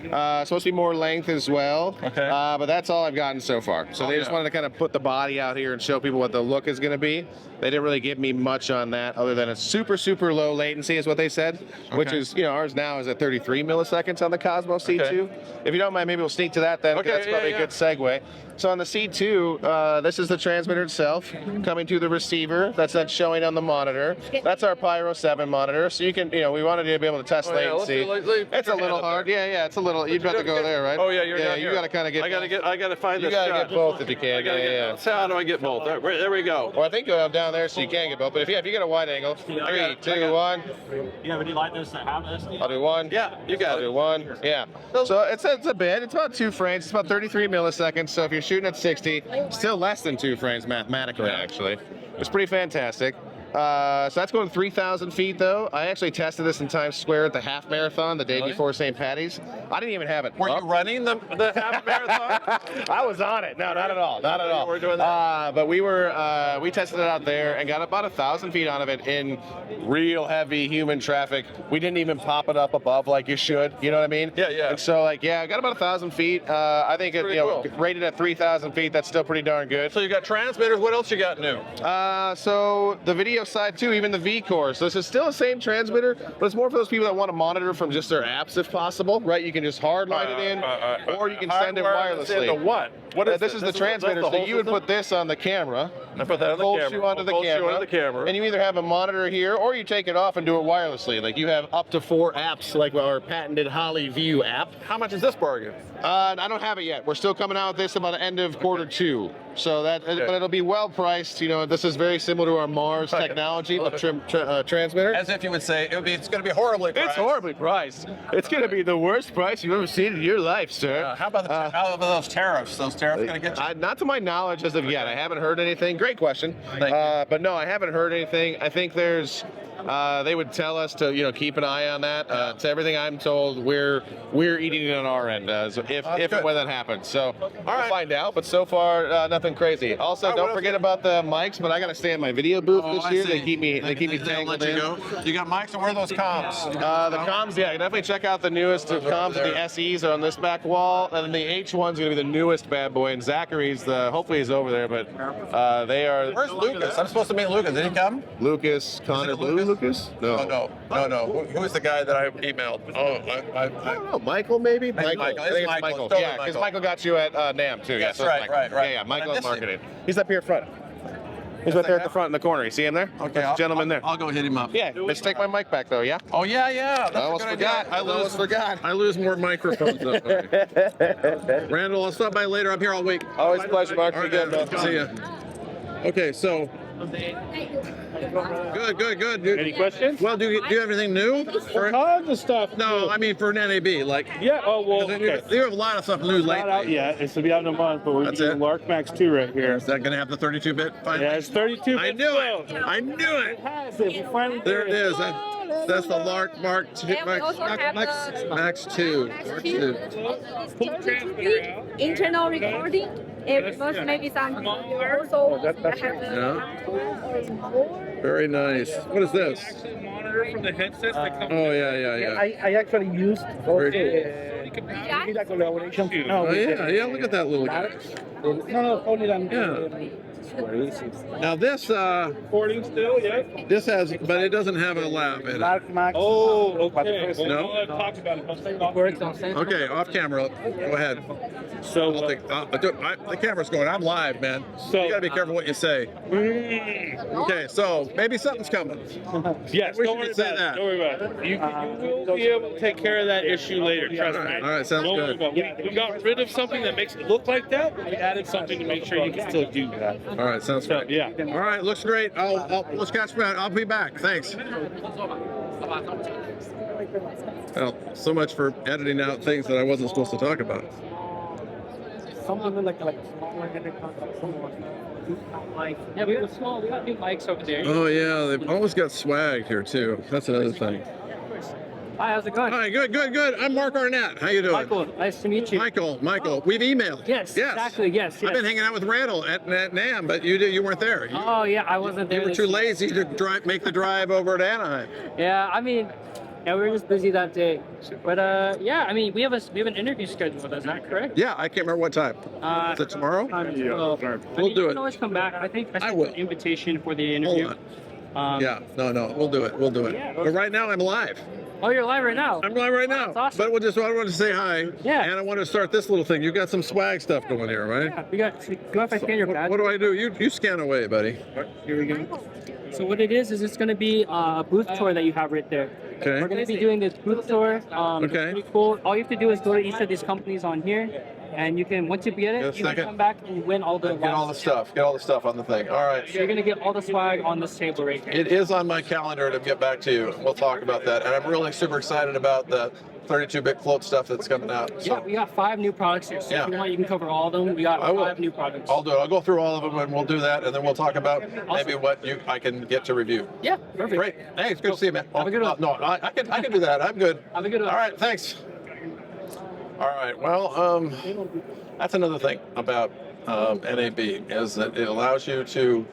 Supposed to be more length as well. Okay. But that's all I've gotten so far. So they just wanted to kind of put the body out here and show people what the look is going to be. They didn't really give me much on that, other than a super, super low latency is what they said, which is, ours now is at 33 milliseconds on the Cosmo C2. Okay. If you don't mind, maybe we'll sneak to that then. Okay, that's probably a good segue. So on the C2, this is the transmitter itself coming to the receiver. That's showing on the monitor. That's our Pyro 7 monitor. So you can, we wanted to be able to test latency. It's a little hard. Yeah, it's a little. You've got to go there, right? Oh yeah, you're you got to kind of get. I got to find this. You got to get both if you can. Yeah. So how do I get both? There we go. Well, I think go down there so you can get both. But if you get a wide angle, 3, 2, 1. You have any lightness that have this? I'll do 1. Yeah, you got it. I'll do 1. Yeah. So it's a bit. It's about 2 frames. It's about 33 milliseconds. So if you're shooting at 60, still less than 2 frames mathematically, actually. It's pretty fantastic. So that's going 3,000 feet, though. I actually tested this in Times Square at the half marathon the day before St. Patty's. I didn't even have it. Were you running the half marathon? I was on it. No, not at all. Not at all. We're doing that. But we tested it out there and got about 1,000 feet out of it in real heavy human traffic. We didn't even pop it up above like you should. You know what I mean? Yeah. And so, I got about 1,000 feet. I think rated at 3,000 feet, that's still pretty darn good. So you got transmitters. What else you got new? So the video side too, even the V-Core. So this is still the same transmitter, but it's more for those people that want to monitor from just their apps if possible, right? You can just hardline it in, or you can send it wirelessly. Into what? What is this? Is the transmitter. So you would put this on the camera. I put that on the camera. You onto the camera. And you either have a monitor here, or you take it off and do it wirelessly. Like you have up to 4 apps, like our patented Hollyview app. How much is this bargain? I don't have it yet. We're still coming out with this about the end of Q2. So but it'll be well priced. This is very similar to our Mars technology transmitter. As if you would say it's going to be horribly priced. It's horribly priced. It's going to be the worst price you've ever seen in your life, sir. How about those tariffs? Those tariffs going to get you? Not to my knowledge as of yet. I haven't heard anything. Great question. But no, I haven't heard anything. I think there's. They would tell us to keep an eye on that. To everything I'm told, we're eating it on our end if and when that happens. So we'll find out. But so far, nothing crazy. Also, don't forget about the mics. But I got to stay in my video booth this year. They keep me tangled in. You got mics, and where are those comms? The comms, yeah, definitely check out the newest comms. The SEs are on this back wall, and the H1's going to be the newest bad boy. And Zachary's hopefully he's over there, but they are. Where's Lucas? I'm supposed to meet Lucas. Did he come? Lucas, Kondor Blue. Lucas? No. Who's the guy that I emailed? I don't know. Michael, maybe? Michael. I think it's Michael. Yeah, because Michael got you at NAM, too. Yes, right. Yeah, Michael marketing. He's up here front. He's right there at the front in the corner. You see him there? Okay. There's a gentleman there. I'll go hit him up. Yeah, let's take my mic back, though, yeah? Oh, yeah. That's I almost forgot. I lose more microphones that way. Randall, I'll stop by later. I'm here all week. Always a pleasure, Mark. All right, man. See ya. Okay, so... Good. Any questions? Well, do you have anything new? Tons of stuff. No, I mean for NAB, like. Yeah. Oh well. Okay. You have a lot of stuff new lately. Not out yet. It's to be out in a month, but we're using Lark Max 2 right here. Is that going to have the 32-bit? Yeah, it's 32. I knew it. It has it. We finally there it is. That's the Lark Max 2. Internal recording. It must maybe some also have Yeah. Very nice. What is this? Monitor from the headsets that come. Oh yeah. I actually used Very collaboration. Oh yeah. Look at that little guy. No, Hollyland. Yeah. Now this Recording still, yeah? this has, but it doesn't have a lap in it. Oh, okay. Well, No? we'll talk about it. Okay, off camera. Go ahead. So, The camera's going. I'm live, man. So you gotta be careful what you say. Okay, so maybe something's coming. yes, We don't worry should say about that. it. Don't worry about it. You will be able to take care of that issue later. Trust me. All right, sounds Don't worry good. about it. We got rid of something that makes it look like that. We added something to make sure you can still do that. All right, sounds So, good. yeah. All right, looks great. Let's catch me out. I'll be back. Thanks. Well, so much for editing out things that I wasn't supposed to talk about. Something like yeah, we got new mics over there. Oh yeah, they've always got swag here too. That's another thing. Hi, how's it going? Hi, good. I'm Mark Arnett. How you doing? Michael, nice to meet you. Michael, we've emailed. Yes, exactly. Yes. I've been hanging out with Randall at NAM, but you weren't there. Oh yeah, I wasn't there. You were too lazy to make the drive over to Anaheim. Yeah, I mean, we were just busy that day. But yeah, I mean, we have an interview scheduled with us. Is that correct? Yeah, I can't remember what time. Is it tomorrow? We'll We'll do You it. can always come back. I think I sent will. an invitation for the interview. Hold on. Yeah, no, we'll do it. Yeah. But right now I'm live. Oh, you're live right now. I'm live right now. That's awesome. But I wanted to say hi. Yeah. And I want to start this little thing. You got some swag stuff going here, right? Yeah, we got. Go if I scan your badge. What do I do? You scan away, buddy. Here we go. So what it is it's going to be a booth tour that you have right there. Okay. We're going to be doing this booth tour. It's pretty cool. All you have to do is go to each of these companies on here, and you can, once you get it, you can come back and win all the Get all the stuff on the thing. All right. So you're going to get all the swag on this table right here. It is on my calendar to get back to you. We'll talk about that. And I'm really super excited about the 32-bit float stuff that's coming out. So. Yeah, we got 5 new products here. So Yeah. if you want, you can cover all of them. We got 5 new products. I'll do it. I'll go through all of them and we'll do that, and then we'll talk about maybe what I can get to review. Yeah, perfect. Great. Hey, it's good to see you, man. Have a good one. No, I can do that. I'm good. Have a good one. All right, thanks. All right. Well, that's another thing about NAB is that it allows you to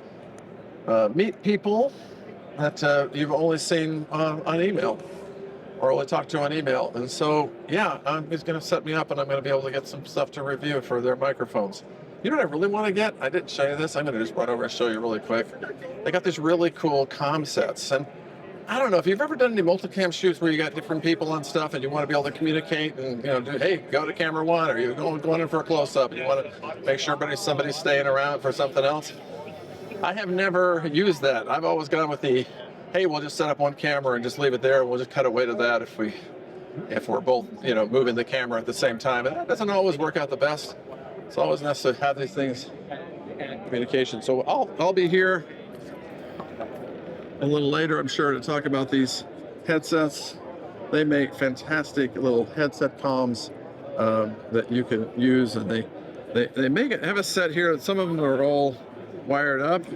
meet people that you've only seen on email or only talked to on email. And so, yeah, he's going to set me up and I'm going to be able to get some stuff to review for their microphones. You know what I really want to get? I didn't show you this. I'm going to just run over and show you really quick. They got these really cool comm sets. And I don't know if you've ever done any multicam shoots where you got different people on stuff and you want to be able to communicate and, hey, go to camera 1, or you're going in for a close-up and you want to make sure somebody's staying around for something else. I have never used that. I've always gone with the, hey, we'll just set up one camera and just leave it there, and we'll just cut away to that if we're both, moving the camera at the same time. And that doesn't always work out the best. It's always nice to have these things communication. So I'll be here a little later, I'm sure, to talk about these headsets. They make fantastic little headset comms that you can use, and they have a set here. Some of them are all wired up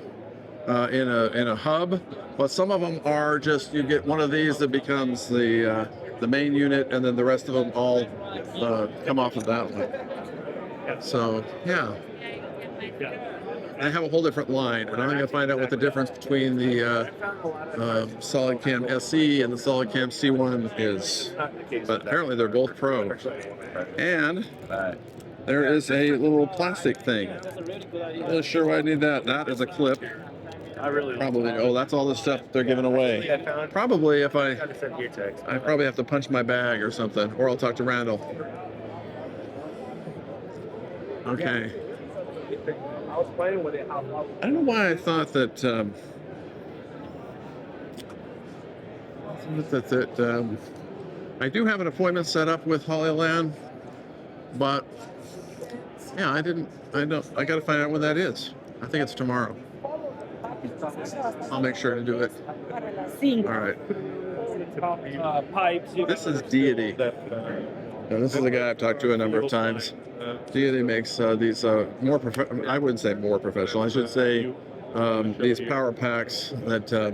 in a hub, but some of them are just, you get one of these that becomes the main unit, and then the rest of them all come off of that one. So yeah, I have a whole different line, and I'm going to find out what the difference between the SolidCam SE and the SolidCam C1 is. But apparently they're both pro. And there is a little plastic thing. I'm not sure why I need that. That is a clip. Probably. Oh, that's all the stuff they're giving away. Probably if I probably have to punch my bag or something, or I'll talk to Randall. Okay. I don't know why I thought that I do have an appointment set up with Hollyland, but yeah, I got to find out when that is. I think it's tomorrow. I'll make sure to do it. All right. This is Deity. And this is a guy I've talked to a number of times. Deity makes these more I wouldn't say more professional. I should say these power packs that are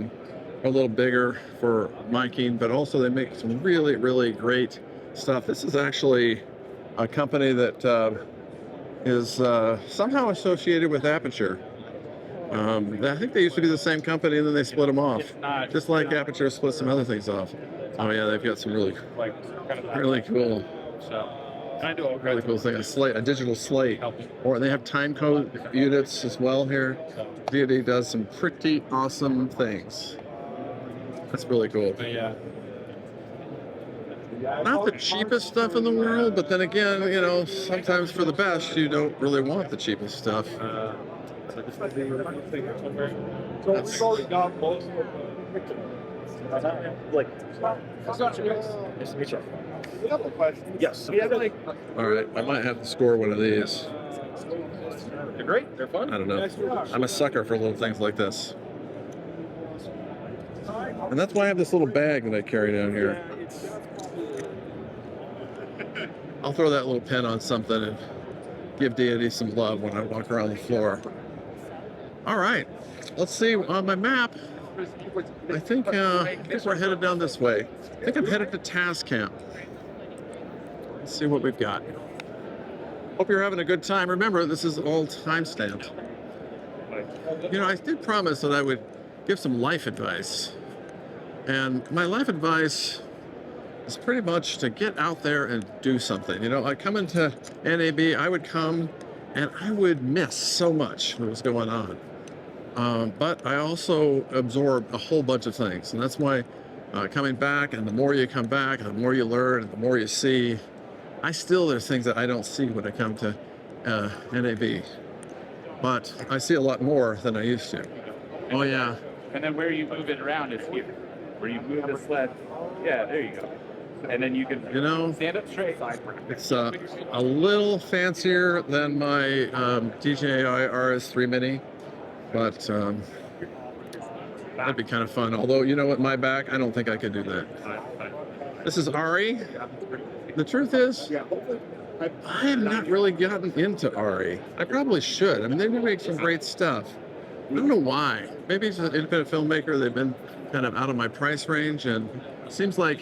a little bigger for miking, but also they make some really, really great stuff. This is actually a company that is somehow associated with Aputure. I think they used to be the same company, and then they split them off. Just like Aputure split some other things off. Oh yeah, they've got some really cool. Really cool thing, a digital slate. Or they have time code units as well here. Deity does some pretty awesome things. That's really cool. Not the cheapest stuff in the world, but then again, you know, sometimes for the best, you don't really want the cheapest stuff. So we've already got most of Yes. All right, I might have to score one of these. They're great. They're fun. I don't know. I'm a sucker for little things like this. And that's why I have this little bag that I carry down here. I'll throw that little pin on something and give Deity some love when I walk around the floor. All right, let's see on my map. I think we're headed down this way. I think I'm headed to Tascam. Let's see what we've got. Hope you're having a good time. Remember, this is all time-stamped. You know, I did promise that I would give some life advice. And my life advice is pretty much to get out there and do something. You know, I come into NAB, I would come and I would miss so much what was going on. But I also absorb a whole bunch of things. And that's why coming back, and the more you come back, the more you learn, and the more you see, there's things that I don't see when I come to NAB. But I see a lot more than I used to. Oh, yeah. And then where you move it around is here. Where you move the sled. Yeah, there you go. And then you can stand up straight. It's a little fancier than my DJI RS3 Mini, but that'd be kind of fun. Although, you know what, my back, I don't think I could do that. This is Ari. The truth is, I have not really gotten into Ari. I probably should. I mean, they do make some great stuff. I don't know why. Maybe it's an independent filmmaker. They've been kind of out of my price range, and it seems like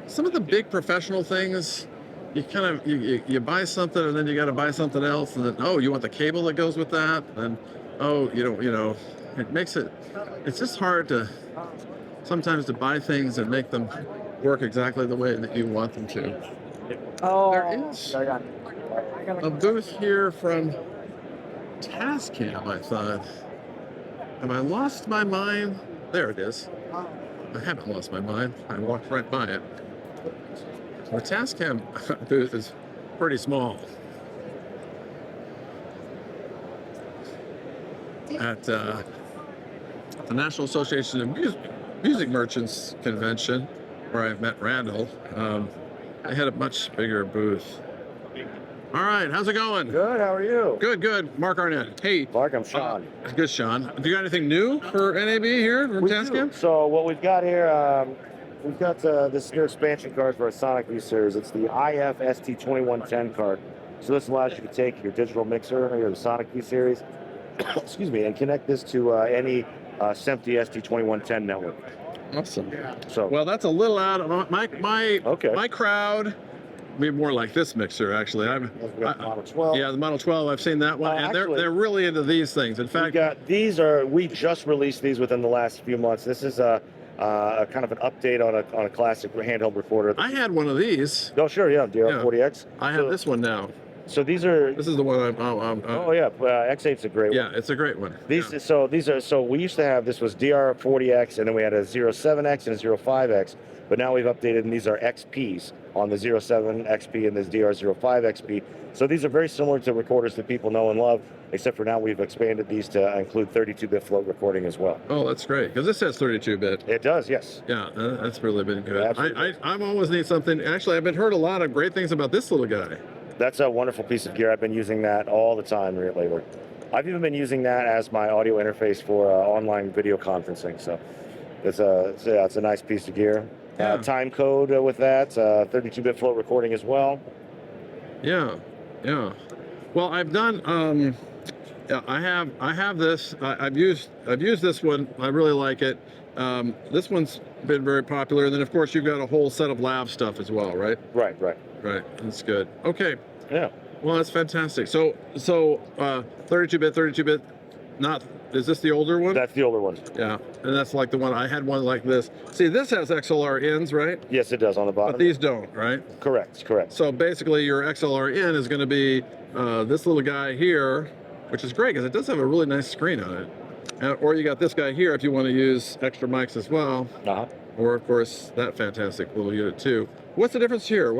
some of the big professional things, you kind of you buy something and then you got to buy something else, and then you want the cable that goes with that, and it makes it's just hard to sometimes to buy things and make them work exactly the way that you want them to. There is a booth here from Tascam, I thought. Have I lost my mind? There it is. I haven't lost my mind. I walked right by it. The Tascam booth is pretty small. At the National Association of Music Merchants Convention, where I met Randall, they had a much bigger booth. All right, how's it going? Good, how are you? Good, good. Mark Arnett. Hey. Mark, I'm Sean. Good, Sean. Do you got anything new for NAB here from Tascam? So what we've got here, we've got this new expansion card for our Sonic V series. It's the IF ST2110 card. So this allows you to take your digital mixer or your Sonic V series, excuse me, and connect this to any SMPTE ST2110 network. Awesome. So well, that's a little out of my crowd. Be more like this mixer, actually. Model 12. Yeah, the Model 12. I've seen that one, and they're really into these things. In fact, we just released these within the last few months. This is a kind of an update on a classic handheld recorder. I had one of these. Oh, sure, yeah, DR40X. I have this one now. So these are. This is the one I'm. Oh yeah, X8's a great one. Yeah, it's a great one. So we used to have this was DR40X, and then we had a 07X and a 05X. But now we've updated, and these are XPs on the 07 XP and this DR05 XP. So these are very similar to recorders that people know and love, except for now we've expanded these to include 32-bit float recording as well. Oh, that's great, because this says 32-bit. It does, yes. Yeah, that's really been good. Absolutely. I'm always need something. Actually, I've heard a lot of great things about this little guy. That's a wonderful piece of gear. I've been using that all the time lately. I've even been using that as my audio interface for online video conferencing. So it's a nice piece of gear. Yeah. Time code with that, 32-bit float recording as well. Yeah. Well, I've done. I have this. I've used this one. I really like it. This one's been very popular, and then of course you've got a whole set of lab stuff as well, right? Right. That's good. Okay. Yeah. Well, that's fantastic. So 32-bit, not, is this the older one? That's the older one. Yeah, and that's like the one, I had one like this. See, this has XLR ins, right? Yes, it does on the bottom. But these don't, right? Correct, correct. So basically your XLR in is going to be this little guy here, which is great because it does have a really nice screen on it. Or you got this guy here if you want to use extra mics as well. Uh-huh. Or of course that fantastic little unit too. What's the difference here?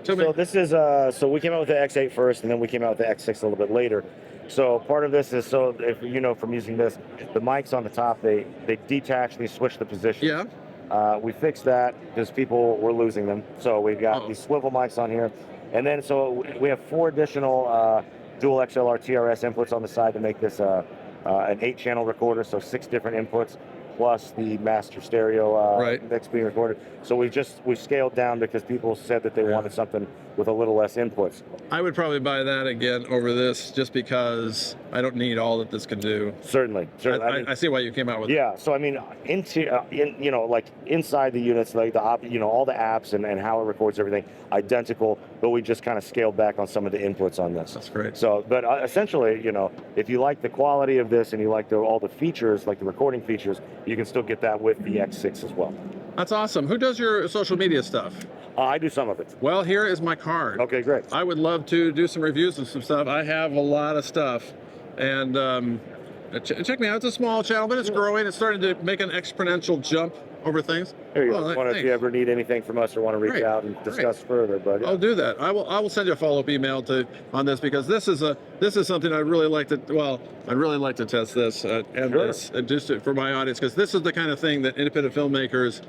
Tell me. So this is so we came out with the X8 first, and then we came out with the X6 a little bit later. So part of this is, so if you know from using this, the mics on the top, they detach, they switch the position. Yeah. We fixed that because people were losing them. So we've got these swivel mics on here, and then so we have 4 additional dual XLR TRS inputs on the side to make this an 8-channel recorder, so 6 different inputs plus the master stereo mix being recorded. So we've scaled down because people said that they wanted something with a little less inputs. I would probably buy that again over this just because I don't need all that this can do. Certainly. I see why you came out with it. Yeah, so I mean, like inside the units, like all the apps and how it records everything, identical, but we just kind of scaled back on some of the inputs on this. That's great. So, but essentially, if you like the quality of this and you like all the features, like the recording features, you can still get that with the X6 as well. That's awesome. Who does your social media stuff? I do some of it. Well, here is my card. Okay, great. I would love to do some reviews of some stuff. I have a lot of stuff, and check me out. It's a small channel, but it's growing. It's starting to make an exponential jump over things. There you go. If you ever need anything from us or want to reach out and discuss further, but I'll do that. I will send you a follow-up email on this because this is something I'd really like to. Well, I'd really like to test this this just for my audience because this is the kind of thing that independent filmmakers.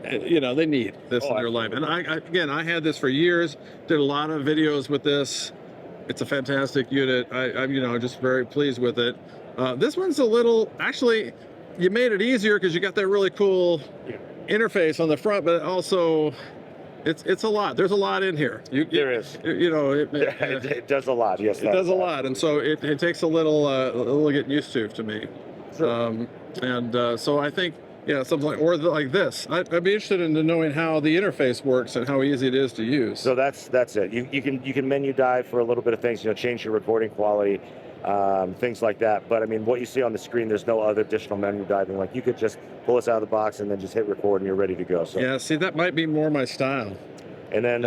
They need this in their life. And I had this for years, did a lot of videos with this. It's a fantastic unit. I'm just very pleased with it. This one's a little, actually, you made it easier because you got that really cool interface on the front, but also it's a lot. There's a lot in here. There is. It does a lot, yes. It does a lot, and so it takes a little getting used to me. Sure. So I think, something like this. I'd be interested in knowing how the interface works and how easy it is to use. So that's it. You can menu dive for a little bit of things, change your recording quality, things like that. But I mean, what you see on the screen, there's no other additional menu diving. Like you could just pull this out of the box and then just hit record and you're ready to go. So yeah, see, that might be more my style. And then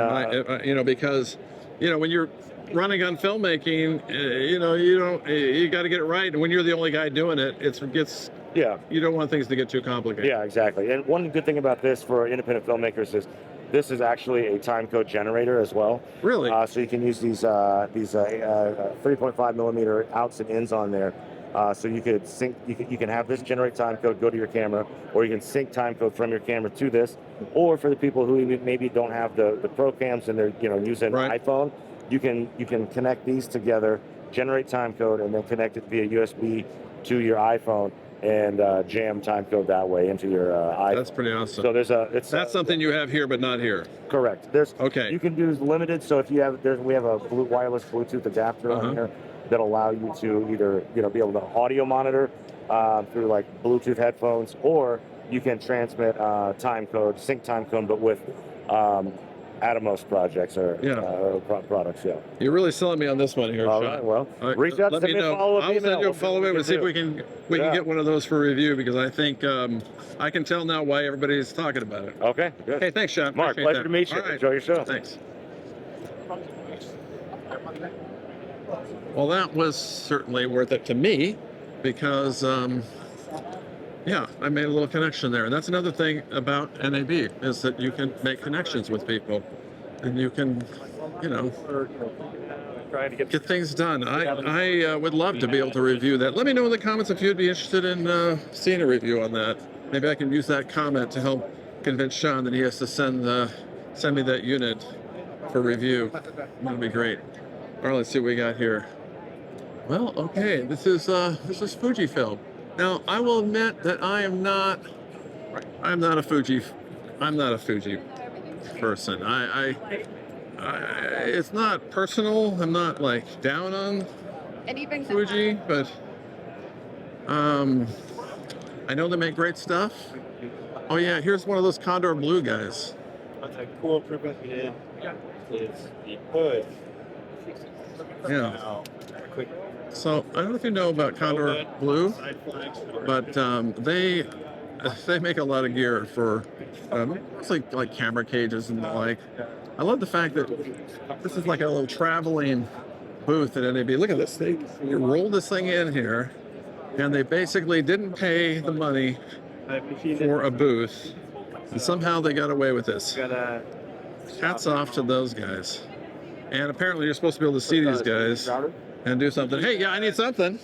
because when you're running on filmmaking, you got to get it right. And when you're the only guy doing it, you don't want things to get too complicated. Yeah, exactly. And one good thing about this for independent filmmakers is this is actually a time code generator as well. Really? So you can use these 3.5 millimeter outs and ins on there. So you could sync. You can have this generate time code, go to your camera, or you can sync time code from your camera to this. Or for the people who maybe don't have the pro cams and they're using an iPhone, you can connect these together, generate time code, and then connect it via USB to your iPhone and jam time code that way into your iPhone. That's pretty awesome. So that's something you have here but not here. Correct. You can do limited. So if you have we have a wireless Bluetooth adapter on here that allow you to either be able to audio monitor through like Bluetooth headphones, or you can transmit time code, sync time code, but with Atomos projects or products. Yeah. You're really selling me on this one here. All right. Well, reach out to me. I'll send you a follow-up and see if we can get one of those for review because I think I can tell now why everybody's talking about it. Okay. Good. Hey, thanks, Sean. Mark, pleasure to meet you. All right. Enjoy your show. Thanks. Well, that was certainly worth it to me because, I made a little connection there. And that's another thing about NAB is that you can make connections with people and you can, get things done. I would love to be able to review that. Let me know in the comments if you'd be interested in seeing a review on that. Maybe I can use that comment to help convince Sean that he has to send me that unit for review. That'd be great. All right, let's see what we got here. Well, okay, this is Fujifilm. Now, I will admit that I'm not a Fuji person. It's not personal. I'm not like down on Fuji, but I know they make great stuff. Oh yeah, here's one of those Kondor Blue guys. What's a cool improvement we did is the hood Yeah. So I don't know if you know about Kondor Blue, but they make a lot of gear for it's like camera cages and the like. I love the fact that this is like a little traveling booth at NAB. Look at this. They rolled this thing in here, and they basically didn't pay the money for a booth, and somehow they got away with this. Hats off to those guys. And apparently you're supposed to be able to see these guys and do something. Hey, yeah, I need something.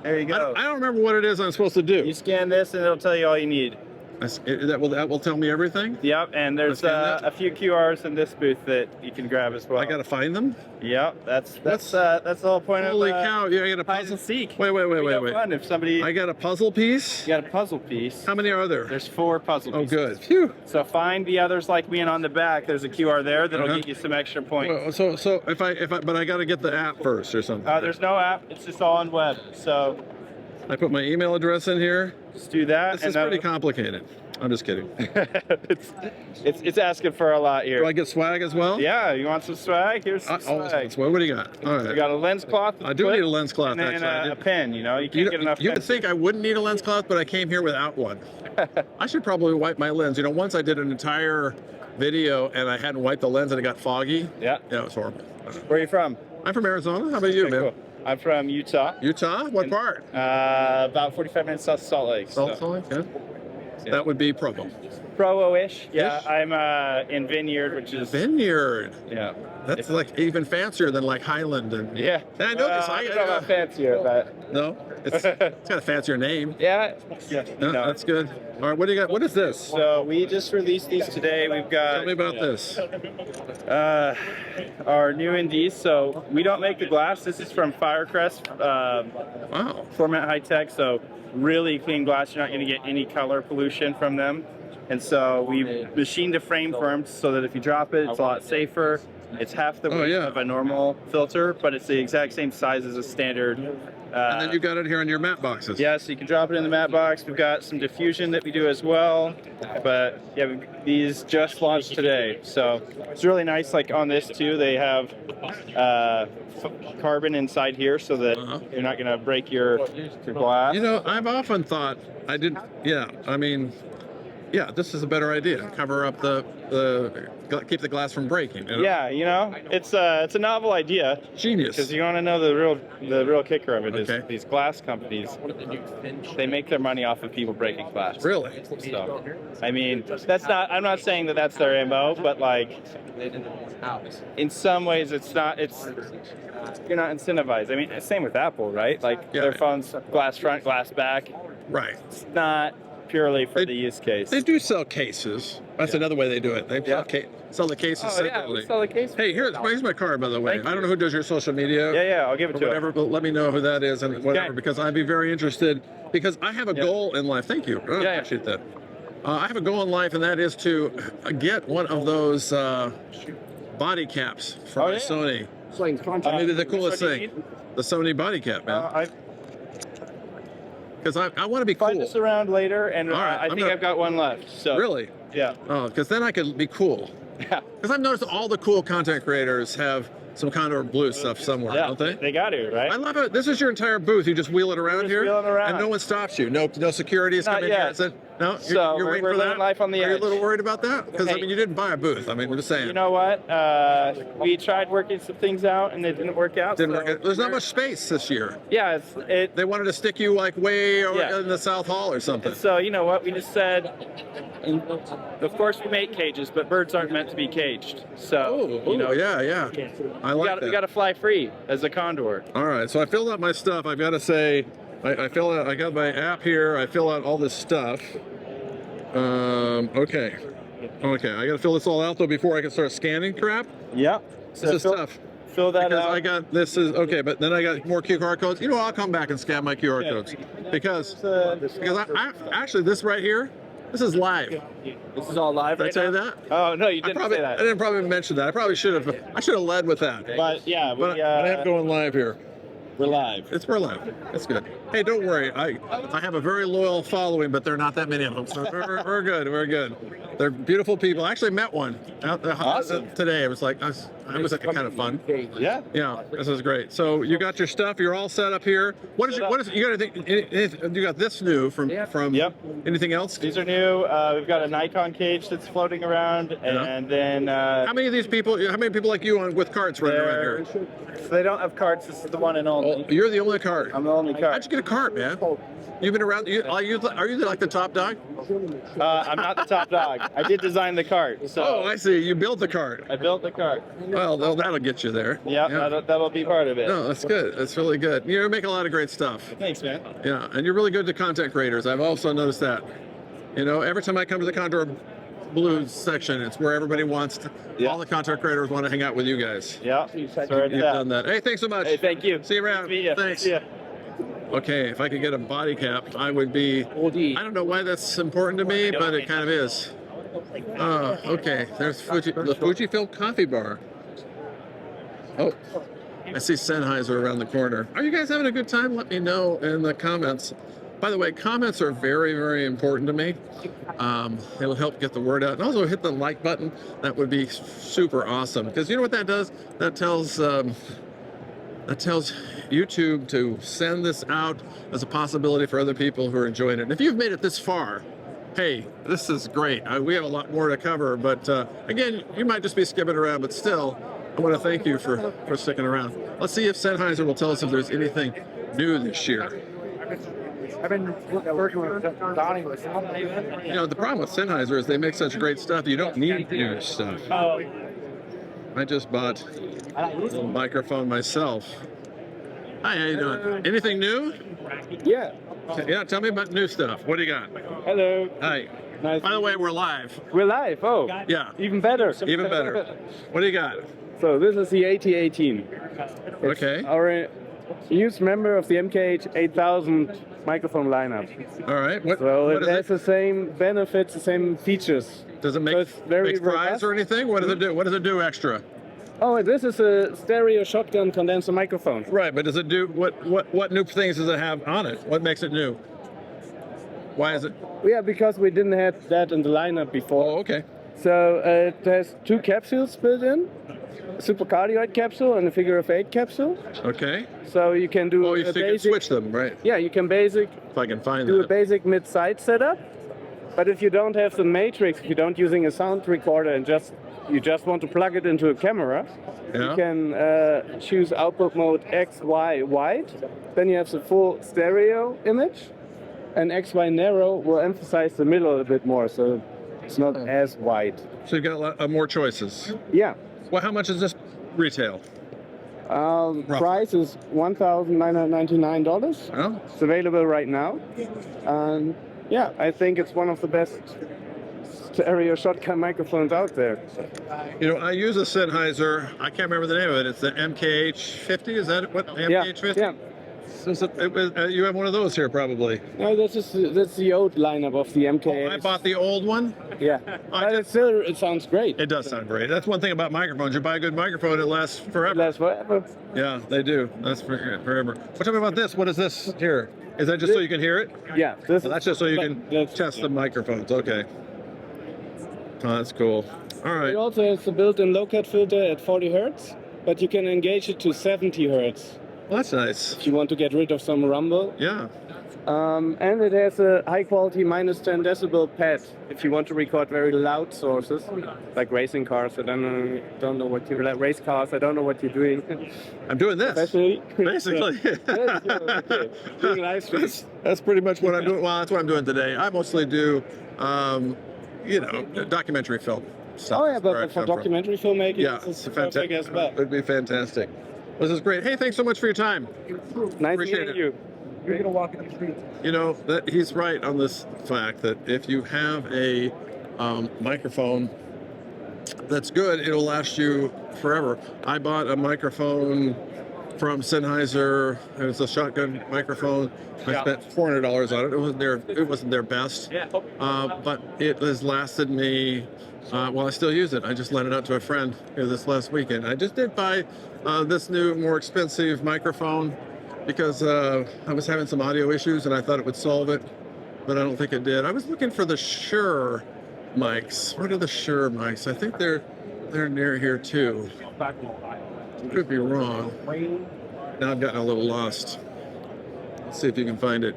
There you go. I don't remember what it is I'm supposed to do. You scan this and it'll tell you all you need. That will tell me everything? Yep, and there's a few QRs in this booth that you can grab as well. I gotta find them? Yep, that's the whole point Holy of cow, yeah, I got a puzzle. hide and seek. Wait. Fun if somebody... I got a puzzle piece? You got a puzzle piece. How many are there? There's 4 puzzle pieces. Oh, good. Phew. So find the others like me, and on the back there's a QR there that'll get you some extra points. Well, so if I but I gotta get the app first or something. There's no app, it's just all on web. So I put my email address in here. Just do that. This is pretty complicated. I'm just kidding. it's asking for a lot here. Do I get swag as well? Yeah, you want some swag? Here's some swag. What do you got? All right. You got a lens cloth. I do need a lens cloth, and then actually. a pen. You know, you can't get enough. You would pens. think I wouldn't need a lens cloth, but I came here without one. I should probably wipe my lens. You know, once I did an entire video and I hadn't wiped the lens and it got foggy. Yeah. Yeah, it was horrible. Where are you from? I'm from Arizona. How about you, man? Cool. I'm from Utah. Utah? What part? About 45 minutes south of Salt Lake. Salt Lake, yeah. That would be Provo. Provo-ish. Yeah, I'm in Vineyard, which is... Vineyard. Yeah. That's like even fancier than like Highland. And yeah. And I know this. I don't know about fancier, but... No? It's got a fancier name. Yeah. No, that's good. All right, what do you got? What is this? So we just released these today. We've got... Tell me about this. Our new NDs. So we don't make the glass. This is from Firecrest. Wow. Format High Tech. So really clean glass. You're not going to get any color pollution from them. And so we machined a frame for them so that if you drop it, it's a lot safer. It's half the weight of a normal filter, but it's the exact same size as a standard. And then you got it here on your matte boxes. Yeah, so you can drop it in the matte box. We've got some diffusion that we do as well. But yeah, these just launched today. So it's really nice. Like on this too, they have carbon inside here so that you're not going to break your glass. You know, I've often thought, yeah, this is a better idea. Cover up keep the glass from breaking. You know? Yeah, you know, it's a novel idea. Genius. Because you want to know the real kicker of it is these glass companies, they make their money off of people breaking glass. Really? So, I mean, I'm not saying that that's their MO, but like, in some ways you're not incentivized. I mean, same with Apple, right? Like their phones, glass front, glass back. Right. It's not purely for the use case. They do sell cases. That's another way they do it. They sell the cases separately. Yeah, sell the case. Hey, here's my card, by the way. I don't know who does your social media. Yeah, I'll give it to whatever, but let me know who that is and whatever, because I'd be very interested, because I have a goal in life. Thank you. I appreciate that. I have a goal in life, and that is to get one of those body caps from Sony. Maybe the coolest thing. The Sony body cap, man. Because I want to be cool. Find this around later, and right, I think I've got one left. So really? Yeah. Oh, because then I could be cool. Yeah. Because I've noticed all the cool content creators have some Kondor Blue stuff somewhere, don't they? They got to, right? I love it. This is your entire booth. You just wheel it around here, and no one stops you. No security is coming here. No, you're waiting for that. Life on the edge. Are you a little worried about that? Because I mean, you didn't buy a booth. I mean, I'm just saying. You know what? We tried working some things out, and it didn't work out. There's not much space this year. Yeah, they wanted to stick you like way over in the South Hall or something. And so you know what? We just said, of course we make cages, but birds aren't meant to be caged. So yeah. I like that. We got to fly free as a condor. All right, so I filled out my stuff. I've got to say, I got my app here. I fill out all this stuff. Okay, I got to fill this all out though before I can start scanning crap. Yeah. This is tough. Fill that out. I got but then I got more QR codes. You know, I'll come back and scan my QR codes because I actually this right here. This is live. This is all live. Did I tell you that? Oh no, you didn't say that. I didn't probably mention that. I probably should have. I should have led with that. But yeah, but I am going live here. We're live. We're live. That's good. Hey, don't worry. I have a very loyal following, but there are not that many of them. So we're good. We're good. They're beautiful people. I actually met one out there today. It was like, it was kind of fun. Yeah. Yeah, this is great. So you got your stuff. You're all set up here. What is you got anything? You got this new from anything else? These are new. We've got a Nikon cage that's floating around, and then how many of these people? How many people like you with carts running around here? So they don't have carts. This is the one and only. Oh, you're the only cart. I'm the only cart. How'd you get a cart, man? You've been around. Are you like the top dog? I'm not the top dog. I did design the cart. So oh, I see. You built the cart. I built the cart. Well, that'll get you there. Yeah, that'll be part of it. No, that's good. That's really good. You make a lot of great stuff. Thanks, man. Yeah, and you're really good to content creators. I've also noticed that. You know, every time I come to the Kondor Blue section, it's where everybody wants to. All the content creators want to hang out with you guys. Yeah, you've done that. Hey, thanks so much. Hey, thank you. See you around. Thanks. See ya. Okay, if I could get a body cap, I would be. I don't know why that's important to me, but it kind of is. Okay, there's the Fujifilm coffee bar. Oh, I see Sennheiser around the corner. Are you guys having a good time? Let me know in the comments. By the way, comments are very, very important to me. It'll help get the word out. And also hit the like button. That would be super awesome. Because you know what that does? That tells YouTube to send this out as a possibility for other people who are enjoying it. And if you've made it this far, hey, this is great. We have a lot more to cover, but again, you might just be skipping around, but still, I want to thank you for sticking around. Let's see if Sennheiser will tell us if there's anything new this year. I've been working with Donnie. You know, the problem with Sennheiser is they make such great stuff, you don't need new stuff. I just bought a microphone myself. Hi, how you doing? Anything new? Yeah. Yeah, tell me about new stuff. What do you got? Hello. Hi. Nice. By the way, we're live. We're live. Oh. Yeah. Even better. Even better. What do you got? So this is the AT18. Okay. Our used member of the MKH 8000 microphone lineup. All right. So it has the same benefits, the same features. Does it make fries or anything? What does it do? What does it do extra? Oh, this is a stereo shotgun condenser microphone. Right, but does it do what new things does it have on it? What makes it new? Why is it? Yeah, because we didn't have that in the lineup before. Oh, okay. So it has two capsules built in, a supercardioid capsule and a figure of 8 capsule. Okay. So you can do you can switch them, right? Yeah, you can if I can find do a basic mid-side setup. But if you don't have the matrix, if you don't using a sound recorder and you just want to plug it into a camera, you can choose output mode X, Y, wide. Then you have the full stereo image, and X, Y narrow will emphasize the middle a bit more, so it's not as wide. So you've got a lot more choices. Yeah. Well, how much is this retail? Price is $1,999. Oh. It's available right now. Yeah, I think it's one of the best stereo shotgun microphones out there. You know, I use a Sennheiser. I can't remember the name of it. It's the MKH50. Is that what? MKH50? Yeah. You have one of those here, probably. No, that's the old lineup of the MKH. Oh, I bought the old one. Yeah, but it sounds great. It does sound great. That's one thing about microphones. You buy a good microphone, it lasts forever. It lasts forever. Yeah, they do. That's forever. Well, tell me about this. What is this here? Is that just so you can hear it? Yeah. That's just so you can test the microphones. Okay. Oh, that's cool. All right. It also has a built-in low-cut filter at 40 Hertz, but you can engage it to 70 Hertz. Well, that's nice. If you want to get rid of some rumble. Yeah. And it has a high-quality -10 decibel pad if you want to record very loud sources, like racing cars. I don't know what you like. Race cars. I don't know what you're doing. I'm doing this. Especially. Basically. Doing live streams. That's pretty much what I'm doing. Well, that's what I'm doing today. I mostly do, documentary film stuff. Oh yeah, but for documentary filmmaking, it's fantastic as well. It'd be fantastic. This is great. Hey, thanks so much for your time. Nice Appreciate meeting you. You're gonna walk in the street. You know, that he's right on this fact that if you have a microphone that's good, it'll last you forever. I bought a microphone from Sennheiser. It was a shotgun microphone. I spent $400 on it. It wasn't their best, but it has lasted me. Well, I still use it. I just lent it out to a friend here this last weekend. I just did buy this new, more expensive microphone because I was having some audio issues and I thought it would solve it, but I don't think it did. I was looking for the Shure mics. What are the Shure mics? I think they're near here too. Could be wrong. Now I've gotten a little lost. Let's see if you can find it.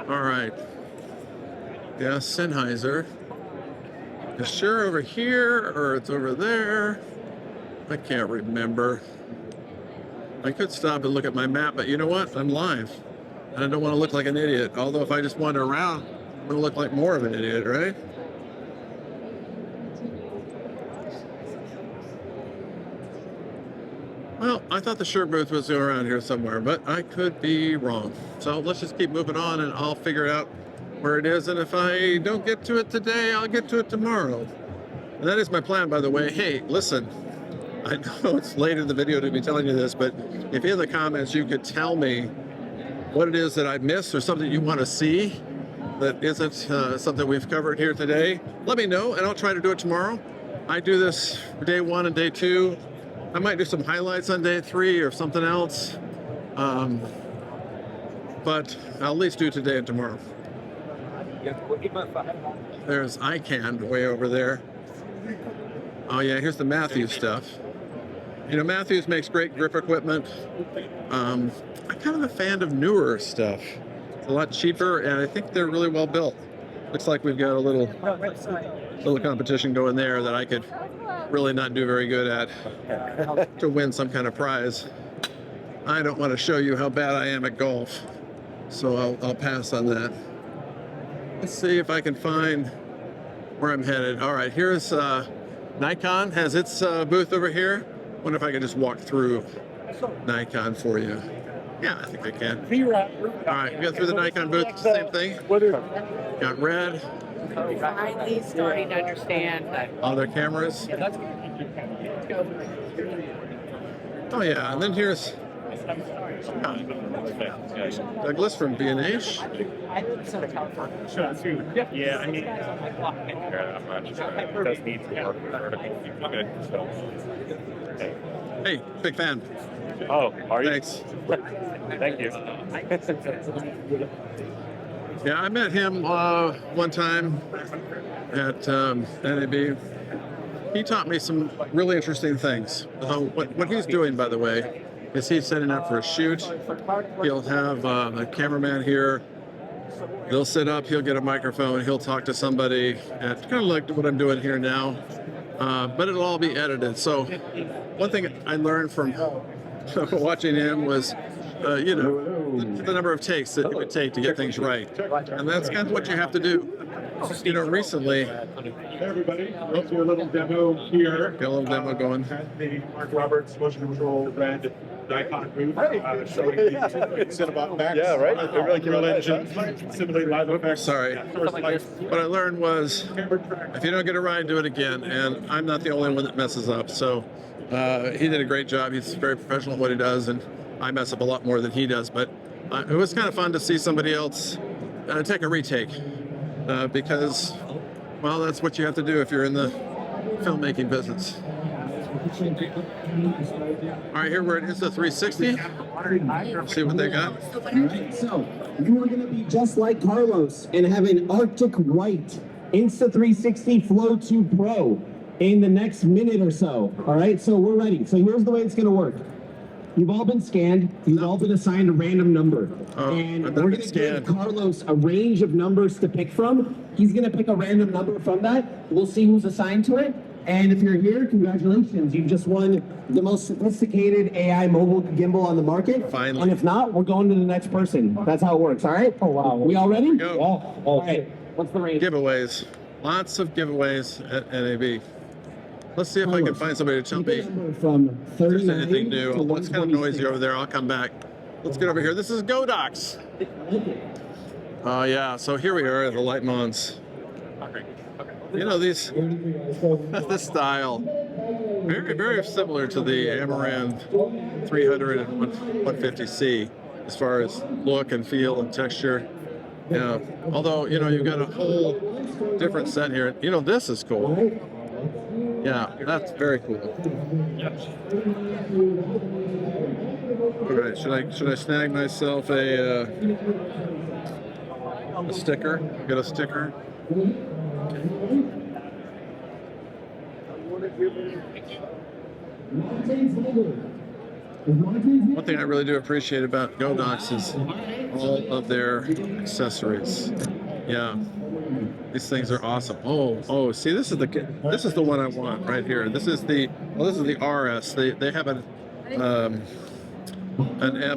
All right. Yeah, Sennheiser. Is Shure over here or it's over there? I can't remember. I could stop and look at my map, but you know what? I'm live. And I don't want to look like an idiot. Although if I just wander around, I'm going to look like more of an idiot, right? Well, I thought the Shure booth was around here somewhere, but I could be wrong. So let's just keep moving on and I'll figure out where it is. And if I don't get to it today, I'll get to it tomorrow. And that is my plan, by the way. Hey, listen, I know it's late in the video to be telling you this, but if in the comments you could tell me what it is that I missed or something you want to see that isn't something we've covered here today, let me know and I'll try to do it tomorrow. I do this for day 1 and day 2. I might do some highlights on day 3 or something else, but I'll at least do today and tomorrow. There's ICANN way over there. Oh yeah, here's the Matthews stuff. You know, Matthews makes great grip equipment. I'm kind of a fan of Neewer stuff. It's a lot cheaper, and I think they're really well built. Looks like we've got a little competition going there that I could really not do very good at to win some kind of prize. I don't want to show you how bad I am at golf, so I'll pass on that. Let's see if I can find where I'm headed. All right, here's Nikon has its booth over here. Wonder if I can just walk through Nikon for you. Yeah, I think I can. All right, we got through the Nikon booth. It's the same thing. Got red. Finally starting to understand that. All their cameras. Oh yeah, and then here's Douglas from B&H. Yeah, I mean, I'm not sure. It does need to work with vertical. Good. So, hey, big fan. Oh, are you? Thanks. Thank you. Yeah, I met him one time at NAB. He taught me some really interesting things. What he's doing, by the way, is he's setting up for a shoot. He'll have a cameraman here. They'll sit up, he'll get a microphone, he'll talk to somebody, and kind of like what I'm doing here now, but it'll all be edited. So one thing I learned from watching him was, you know, the number of takes that it would take to get things right. And that's kind of what you have to do. You know, recently, Hey everybody, let's do a little demo here. Got a little demo going. At the Mark Roberts motion control red Nikon booth, showing the Cinema Max. Yeah, right. Real engine, simulate live effects. Sorry. What I learned was, if you don't get it right, do it again. And I'm not the only one that messes up. So he did a great job. He's very professional at what he does, and I mess up a lot more than he does. But it was kind of fun to see somebody else take a retake. Because, well, that's what you have to do if you're in the filmmaking business. All right, here we're at Insta 360. See what they got. So, you are going to be just like Carlos and have an Arctic White Insta 360 Flow 2 Pro in the next minute or so. All right, so we're ready. So here's the way it's going to work. You've all been scanned. You've all been assigned a random number. And we're going to give Carlos a range of numbers to pick from. He's going to pick a random number from that. We'll see who's assigned to it. And if you're here, congratulations. You've just won the most sophisticated AI mobile gimbal on the market. Finally. And if not, we're going to the next person. That's how it works. All right? Oh, wow. We all ready? Go. Yeah. All right. What's the range? Giveaways. Lots of giveaways at NAB. Let's see if I can find somebody to tell me if there's anything new. Oh, it's kind of noisy over there. I'll come back. Let's get over here. This is Godox. Oh, yeah. So here we are at the Lightmons. You know, this style, very, very similar to the Amaran 300 and 150C as far as look and feel and texture. Yeah. Although, you know, you've got a whole different set here. You know, this is cool. Yeah, that's very cool. All right, should I snag myself a A sticker. Get a sticker. One thing I really do appreciate about Godox is all of their accessories. Yeah, these things are awesome. Oh, see, this is the one I want right here. This is the RS. They have an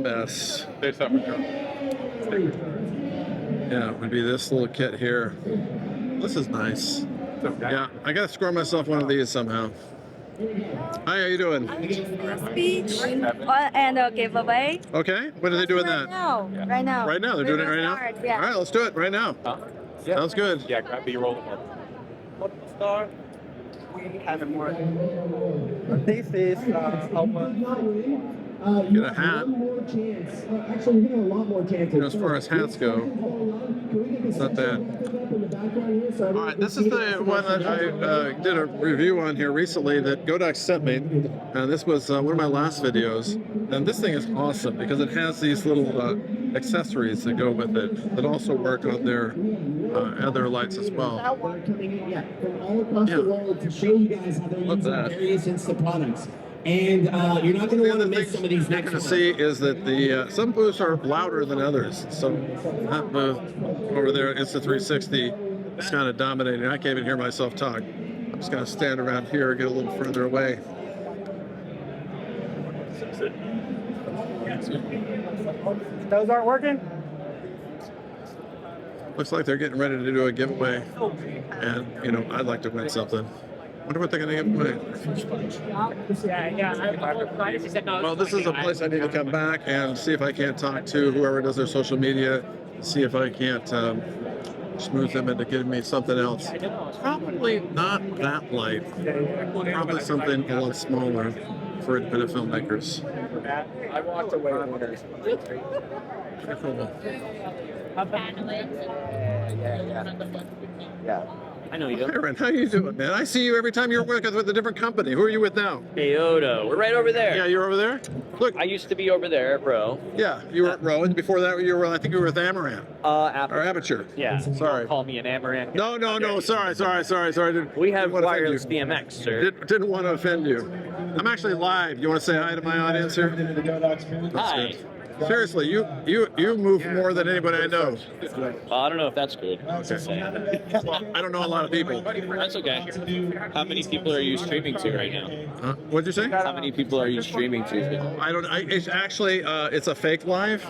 MS. Yeah, it would be this little kit here. This is nice. Yeah, I gotta score myself one of these somehow. Hi, how you doing? Speech and a giveaway. Okay, when are they doing that? Right now. Right now, they're doing it right now? Yeah. All right, let's do it right now. Sounds good. Yeah, grab the roll. Star. We have it more. This is how much? Get a hat. Actually, we're getting a lot more chances. As far as hats go, it's not bad. All right, this is the one that I did a review on here recently that Godox sent me. This was one of my last videos. And this thing is awesome because it has these little accessories that go with it that also work on their other lights as well. From all across the world to show you guys how they're using various Insta products. And you're not going to want to miss some of these next ones. See is that the some booths are louder than others. So that booth over there, Insta360, is kind of dominating. I can't even hear myself talk. I'm just going to stand around here and get a little further away. Those aren't working? Looks like they're getting ready to do a giveaway. And, you know, I'd like to win something. Wonder what they're going to give away. Well, this is a place I need to come back and see if I can't talk to whoever does their social media, see if I can't smooth them into giving me something else. Probably not that light. Probably something a lot smaller for independent filmmakers. I walked away. Yeah. I know you. Aaron, how you doing, man? I see you every time you're working with a different company. Who are you with now? Toyota. We're right over there. Yeah, you're over there? Look. I used to be over there at Row. Yeah, you were at Row, and before that you were, I think you were with Amaran. Or Aputure. Yeah. Sorry. Don't call me an Amaran. No. Sorry. We have wireless BMX, sir. Didn't want to offend you. I'm actually live. You want to say hi to my audience here? Hi. Seriously, you move more than anybody I know. I don't know if that's good. Well, I don't know a lot of people. That's okay. How many people are you streaming to right now? What'd you say? How many people are you streaming to? I don't. It's actually it's a fake live.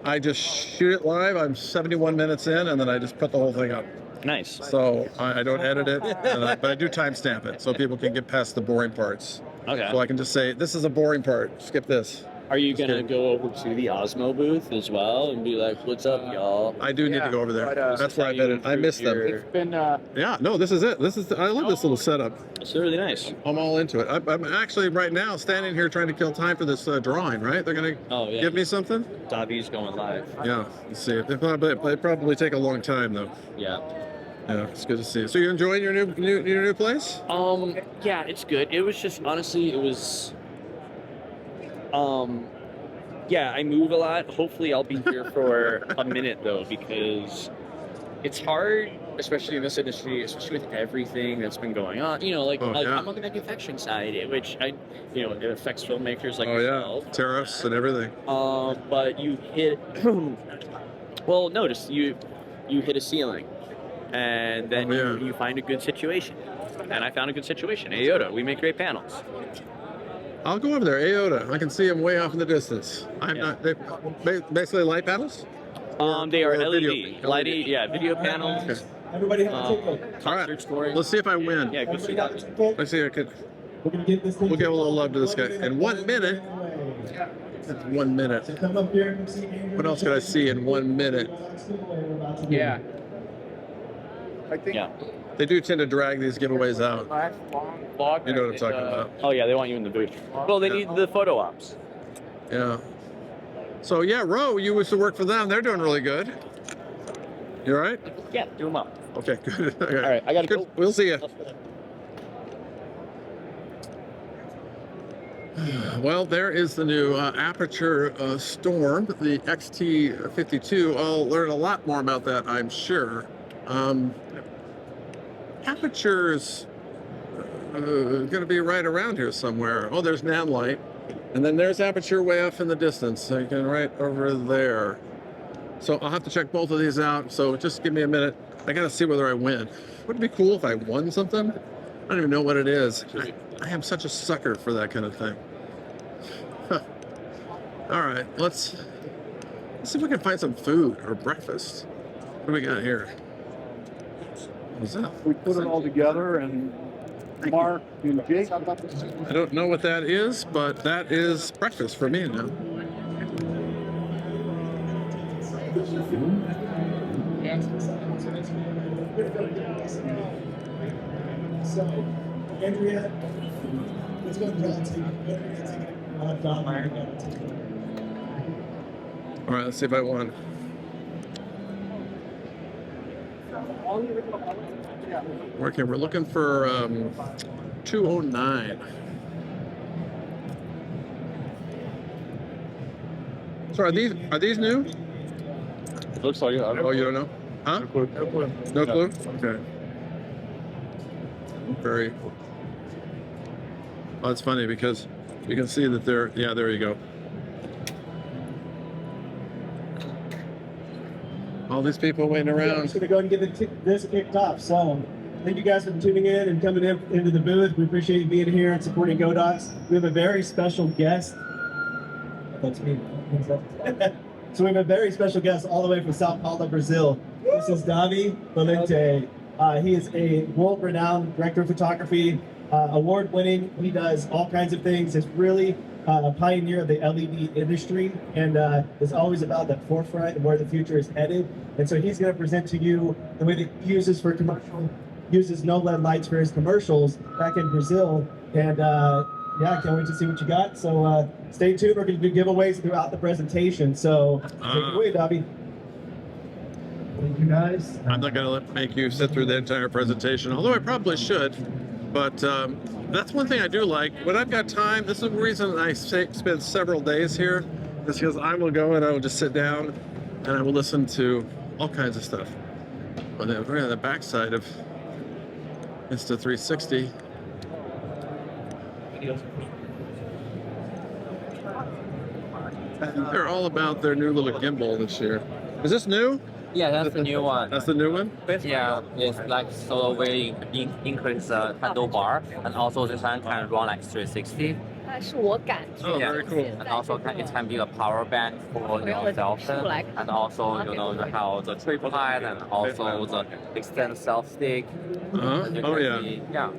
I just shoot it live. I'm 71 minutes in, and then I just put the whole thing up. Nice. So I don't edit it, but I do timestamp it so people can get past the boring parts. Okay. So I can just say, this is a boring part. Skip this. Are you going to go over to the Osmo booth as well and be like, what's up, y'all? I do need to go over there. That's where I've been. I missed them. It's been, yeah, no, this is it. I love this little setup. It's really nice. I'm all into it. I'm actually right now standing here trying to kill time for this drawing, right? They're going to give me something? Davi's going live. Yeah, let's see. They probably take a long time, though. Yeah. Yeah, it's good to see you. So you enjoying your new place? Yeah, it's good. It was just, honestly, it was... Yeah, I move a lot. Hopefully I'll be here for a minute, though, because it's hard, especially in this industry, especially with everything that's been going on. You know, like I'm on the manufacturing side, which it affects filmmakers like yourself. Tariffs and everything. But you hit, well, notice you hit a ceiling, and then you find a good situation. And I found a good situation. Toyota, we make great panels. I'll go over there. Toyota. I can see them way off in the distance. I'm not. They basically light panels. They are LED video. lighting. Yeah, video panels. Okay. Everybody All right. Let's see if I win. Yeah, go see that. Let's see if I could. We'll give a little love to this guy. In 1 minute. That's 1 minute. What else could I see in 1 minute? Yeah. I think. Yeah. They do tend to drag these giveaways out. You know what I'm talking about. Oh yeah, they want you in the booth. Well, they need the photo ops. Yeah. So yeah, Row, you used to work for them. They're doing really good. You all right? Yeah, do them up. Okay, good. Okay. All right, I gotta go. We'll see you. Well, there is the new Aputure Storm, the XT52. I'll learn a lot more about that, I'm sure. Aputure's going to be right around here somewhere. Oh, there's Nanlite. And then there's Aputure way off in the distance. So you can right over there. So I'll have to check both of these out. So just give me a minute. I got to see whether I win. Wouldn't it be cool if I won something? I don't even know what it is. I am such a sucker for that kind of thing. Huh. All right, let's see if we can find some food or breakfast. What do we got here? What's that? We put it all together and Mark and Jake. I don't know what that is, but that is breakfast for me now. So, Andrea, let's go draw to All right, let's see if I won. Okay, we're looking for 209. So are these new? It looks like it. Oh, you don't know? Huh? No clue. No clue. No clue? Okay. Very. Well, it's funny because you can see that they're, yeah, there you go. All these people waiting around. I'm just going to go ahead and get this kicked off. So, thank you guys for tuning in and coming into the booth. We appreciate you being here and supporting Godox. We have a very special guest. That's me. So we have a very special guest all the way from Sao Paulo, Brazil. This is Davi Valente. He is a world-renowned director of photography, award-winning. He does all kinds of things. He's really a pioneer of the LED industry and is always about the forefront and where the future is headed. And so he's going to present to you the way that he uses for commercial, uses no LED lights for his commercials back in Brazil. And yeah, I can't wait to see what you got. So stay tuned. We're going to do giveaways throughout the presentation. So take it away, Davi. Thank you, guys. I'm not going to make you sit through the entire presentation, although I probably should. But that's one thing I do like. When I've got time, this is the reason I spend several days here, is because I will go and I will just sit down and I will listen to all kinds of stuff. On the backside of Insta360. They're all about their new little gimbal this year. Is this new? Yeah, that's the new one. That's the new one? Yeah, it's like so we increase the handlebar, and also this one can run like 360. Oh, very cool. And also it can be a power bank for your cell phone, and also you have the tripod and also the extend self stick. Oh yeah. Yeah.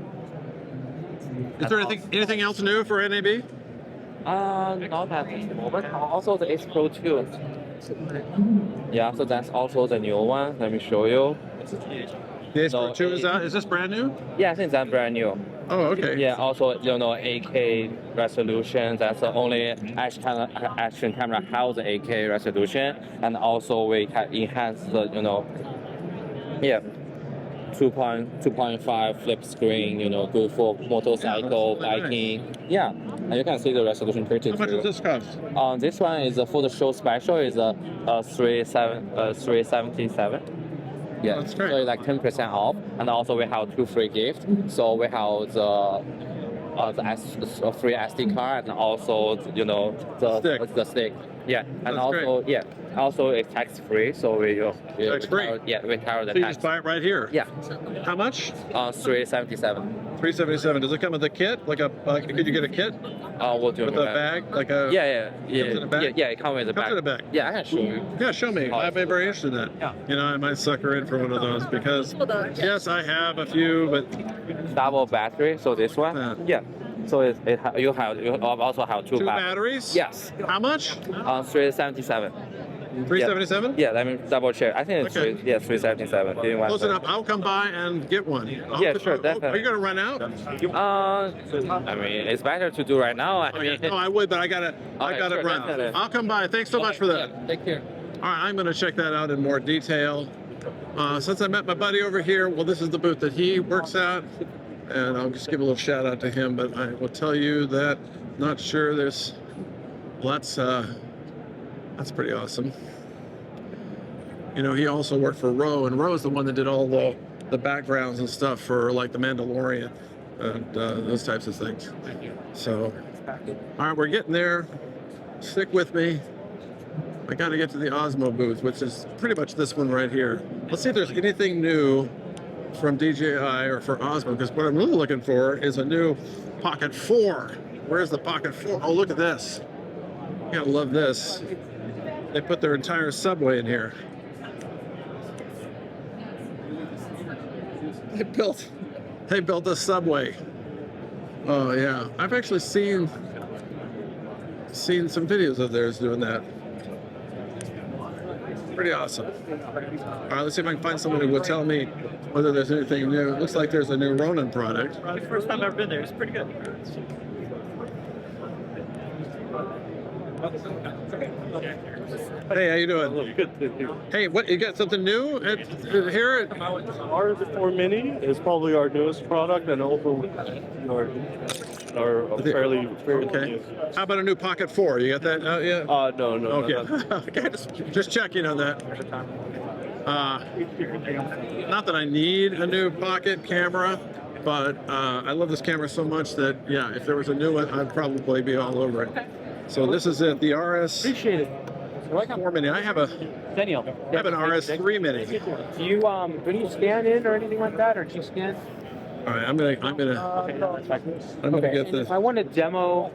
Is there anything else new for NAB? Not at the moment. Also the X Pro 2. Yeah, so that's also the new one. Let me show you. The X Pro 2 is out? Is this brand new? Yeah, I think that's brand new. Oh, okay. Yeah, also 8K resolution. That's the only action camera has the 8K resolution, and also we can enhance the 2.5 flip screen. Good for motorcycle, biking. Yeah, and you can see the resolution pretty good. How much does this cost? This one is for the show special is 377. Yeah, that's great. So it's like 10% off, and also we have 2 free gifts. So we have the free SD card and also the stick. Yeah, and that's also great. also it's tax free. So we tax free. We cover the so you tax. just buy it right here. Yeah. How much? 377. 377. Does it come with a kit? Like could you get a kit? We'll do it with a bag, like a. Yeah. Comes in a bag? Yeah, it comes with a bag. Comes in a bag. Yeah, I can show you. Yeah, show me. I'd be very interested in that. Yeah. I might sucker in for one of those because yes, I have a few, but double battery. So this one. Yeah. So you also have two batteries. Yes. How much? 377. 377? Yeah, let me double check. I think it's 377. Close enough. I'll come by and get one. Sure, definitely. Are you gonna run out? I mean, it's better to do right now. I mean, no, I would, but I gotta run. Definitely. I'll come by. Thanks so much for that. Yeah, take care. All right, I'm gonna check that out in more detail. Since I met my buddy over here, well, this is the booth that he works at, and I'll just give a little shout out to him. But I will tell you that not sure. There's lots. That's pretty awesome. You know, he also worked for Rowe, and Rowe's the one that did all the backgrounds and stuff for like The Mandalorian and those types of things. So, all right, we're getting there. Stick with me. I got to get to the Osmo booth, which is pretty much this one right here. Let's see if there's anything new from DJI or for Osmo, because what I'm really looking for is a new Pocket 4. Where's the Pocket 4? Oh, look at this. You gotta love this. They put their entire subway in here. They built a subway. Oh yeah, I've actually seen some videos of theirs doing that. Pretty awesome. All right, let's see if I can find someone who will tell me whether there's anything new. It looks like there's a new Ronin product. First time I've ever been there. It's pretty good. Hey, how you doing? Good. Hey, what, you got something new here? Our 4 Mini is probably our newest product, and also our fairly okay. How about a new Pocket 4? You got that out yet? No. Okay. Okay, just checking on that. Not that I need a new pocket camera, but I love this camera so much that, yeah, if there was a new one, I'd probably be all over it. So this is it, the RS. Appreciate it. 4 Mini. I have an RS3 Mini. Do you scan in or anything like that, or do you scan? All right, I'm gonna get And this. if I want to demo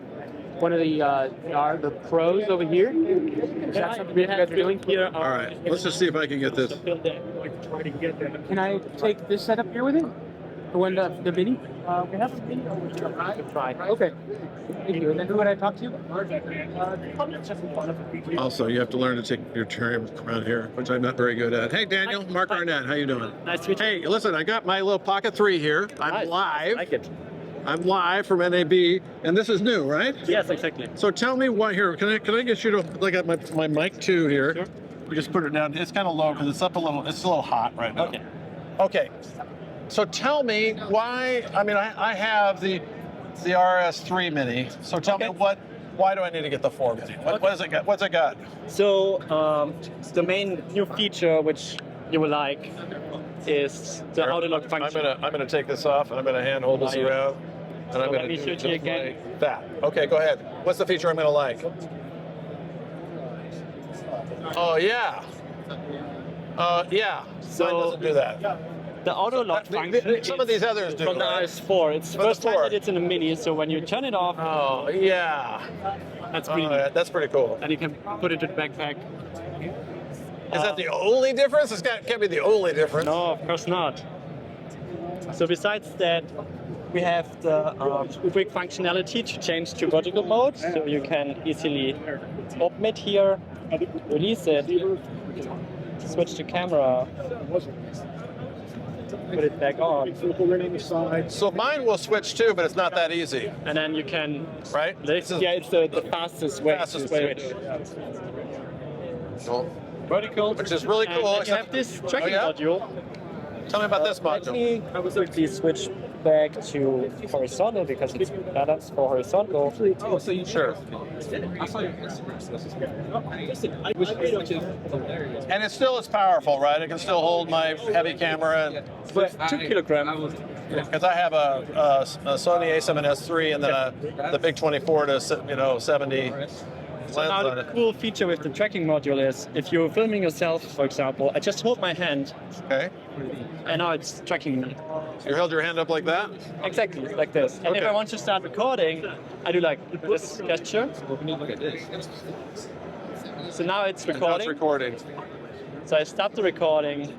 one of the pros over here, is that something you guys are doing here? All right, let's just see if I can get this. Can I take this setup here with it? The one, the Mini? We have the Mini. Try. Okay. Thank you. And then who would I talk to? Also, you have to learn to take your turn around here, which I'm not very good at. Hey, Daniel, Mark Arnett, how you doing? Nice to meet you. Hey, listen, I got my little Pocket 3 here. I'm live. I like it. I'm live from NAB, and this is new, right? Yes, exactly. So tell me what here. Can I get you to look at my mic 2 here? Sure. We just put it down. It's kind of low because it's up a little. It's a little hot right now. Okay. Okay. So tell me why. I mean, I have the RS3 Mini. So tell me why do I need to get the 4 Mini? What does it got? What's it got? So the main new feature which you will like is the auto lock function. I'm gonna take this off and I'm gonna hand hold this around, and I'm gonna do show you again. that. Okay, go ahead. What's the feature I'm gonna like? Oh yeah. Yeah. So mine doesn't do that. The auto lock function. Some of these others do. From the right? RS4. It's the first time that it's in a Mini. So when you turn it off. Oh yeah. That's pretty. That's pretty cool. And you can put it in the backpack. Is that the only difference? It can't be the only difference. No, of course not. So besides that, we have the quick functionality to change to vertical mode. So you can easily open it here, release it, switch to camera, put it back on. So mine will switch too, but it's not that easy. And then you can, right? Yeah, it's the fastest way to switch. Cool. Vertical, which is really cool. And you have this tracking module. Tell me about this module. I would quickly switch back to horizontal because it's balanced for horizontal. Oh, so you sure? And it still is powerful, right? It can still hold my heavy camera. But 2 kilograms. Because I have a Sony a7S III and then the big 24 to 70. So now the cool feature with the tracking module is if you're filming yourself, for example, I just hold my hand. Okay. And now it's tracking me. So you held your hand up like that? Exactly, like this. And if I want to start recording, I do like this gesture. So now it's recording. Now it's recording. So I stop the recording.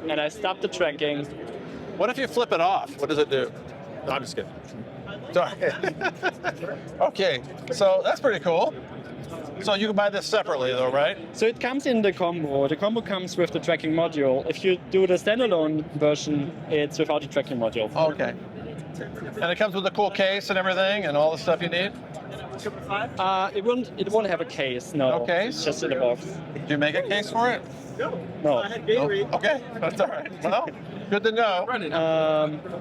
And I stop the tracking. What if you flip it off? What does it do? No, I'm just kidding. Sorry. Okay, so that's pretty cool. So you can buy this separately though, right? So it comes in the combo. The combo comes with the tracking module. If you do the standalone version, it's without the tracking module. Okay. And it comes with a cool case and everything and all the stuff you need? It won't have a case, no. No case? It's just in the box. Do you make a case for it? No. No. Okay, that's all right. Well, Good to know.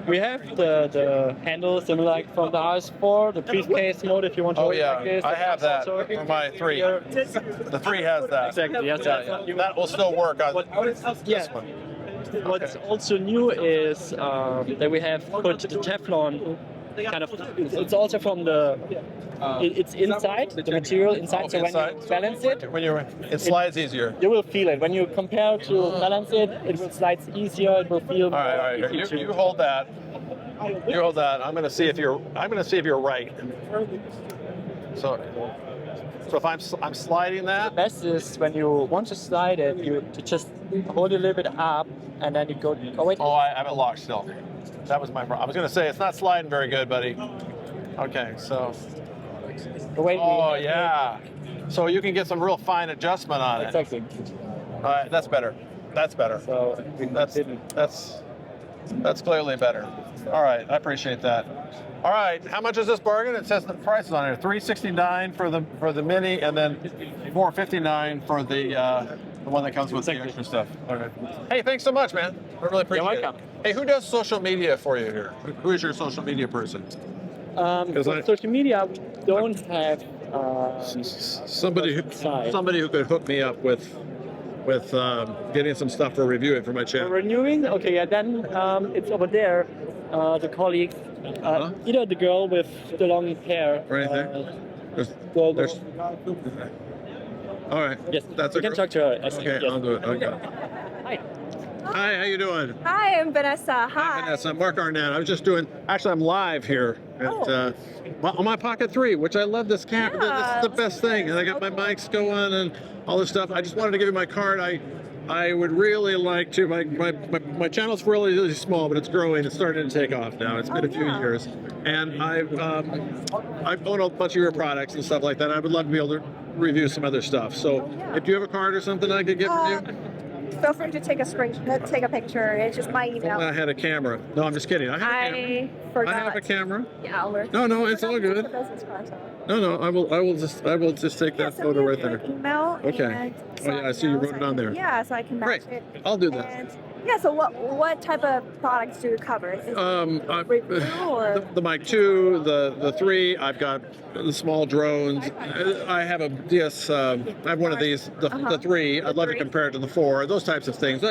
We have the handle similar like from the RS4, the briefcase mode if you want to hold it like this. I have that for my 3. The 3 has that. Exactly, yes. That will still work on this one. What's also new is that we have put the Teflon kind of, it's also from the, it's inside, the material inside, so when you balance it, it slides easier. You will feel it. When you compare to balance it, it will slide easier, it will feel All right. You hold that. You hold that. I'm gonna see if you're right. So if I'm sliding that? The best is when you want to slide it, you just hold it a little bit up and then you go. Oh wait. Oh, I have it locked still. That was my problem. I was gonna say it's not sliding very good, buddy. Okay, so. Oh yeah. So you can get some real fine adjustment on it. Exactly. All right, that's better. That's better. So that's clearly better. All right, I appreciate that. All right, how much is this bargain? It says the prices on here: $369 for the mini, and then $459 for the one that comes with the extra stuff. Okay. Hey, thanks so much, man. I really appreciate it. Hey, who does social media for you here? Who is your social media person? Social media, we don't have somebody who could hook me up with getting some stuff for reviewing for my channel. Renewing? Okay, yeah, then it's over there. The colleague, either the girl with the long hair. Right there. All right. Yes, that's you can talk to her. Okay, yes. I'll do it. Okay. Hi, how you doing? Hi, I'm Vanessa. Hi. Vanessa, I'm Mark Arnett. I was just doing, actually I'm live here at, on my Pocket 3, which I love this camera. This is the best thing. And I got my mics going and all this stuff. I just wanted to give you my card. I would really like to, my channel's really small, but it's growing. It's starting to take off now. It's been a few years. And I've owned a bunch of your products and stuff like that. I would love to be able to review some other stuff. So if you have a card or something I could get from you? Feel free to take a take a picture. It's just my email. I had a camera. No, I'm just kidding. I forgot. I have a camera. Yeah, No, it's all good. No, I will just take that photo right there. Email. Okay. Oh yeah, I see you wrote it on there. Yeah, so I can match it. I'll do that. And, yeah. So what type of products do you cover? Is it the Mic 2, the 3. I've got the small drones. I have a DS. I have one of these. The 3. I'd love to compare it to the 4. Those types of things.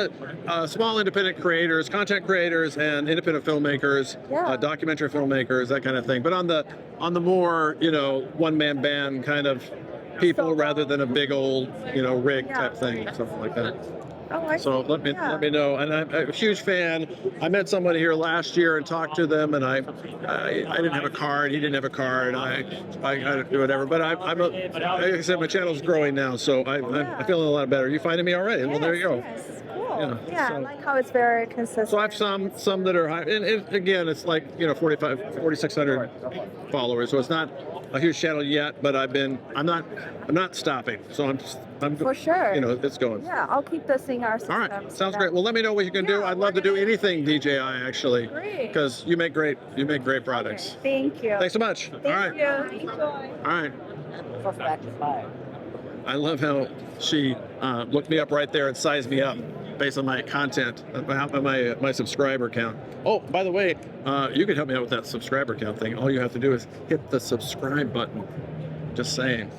Small independent creators, content creators, and independent filmmakers, documentary filmmakers, that kind of thing. But on the more one-man band kind of people rather than a big old rig type thing, something like that. So let me know. And I'm a huge fan. I met somebody here last year and talked to them, and I didn't have a card. He didn't have a card. I do whatever. But like I said, my channel's growing now, so I'm feeling a lot better. You finding me all right? Well, there you go. Cool. Yeah, I like how it's very consistent. So I have some that are high, and again, it's like 4,600 followers. So it's not a huge channel yet, but I'm not stopping. So I'm for sure. It's going. Yeah, I'll keep this in our system. All right, sounds great. Well, let me know what you can do. I'd love to do anything DJI actually, because you make great products. Okay, thank you. Thanks so much. Thank you. All right. I love how she looked me up right there and sized me up based on my content, my subscriber count. Oh, by the way, you can help me out with that subscriber count thing. All you have to do is hit the subscribe button. Just saying.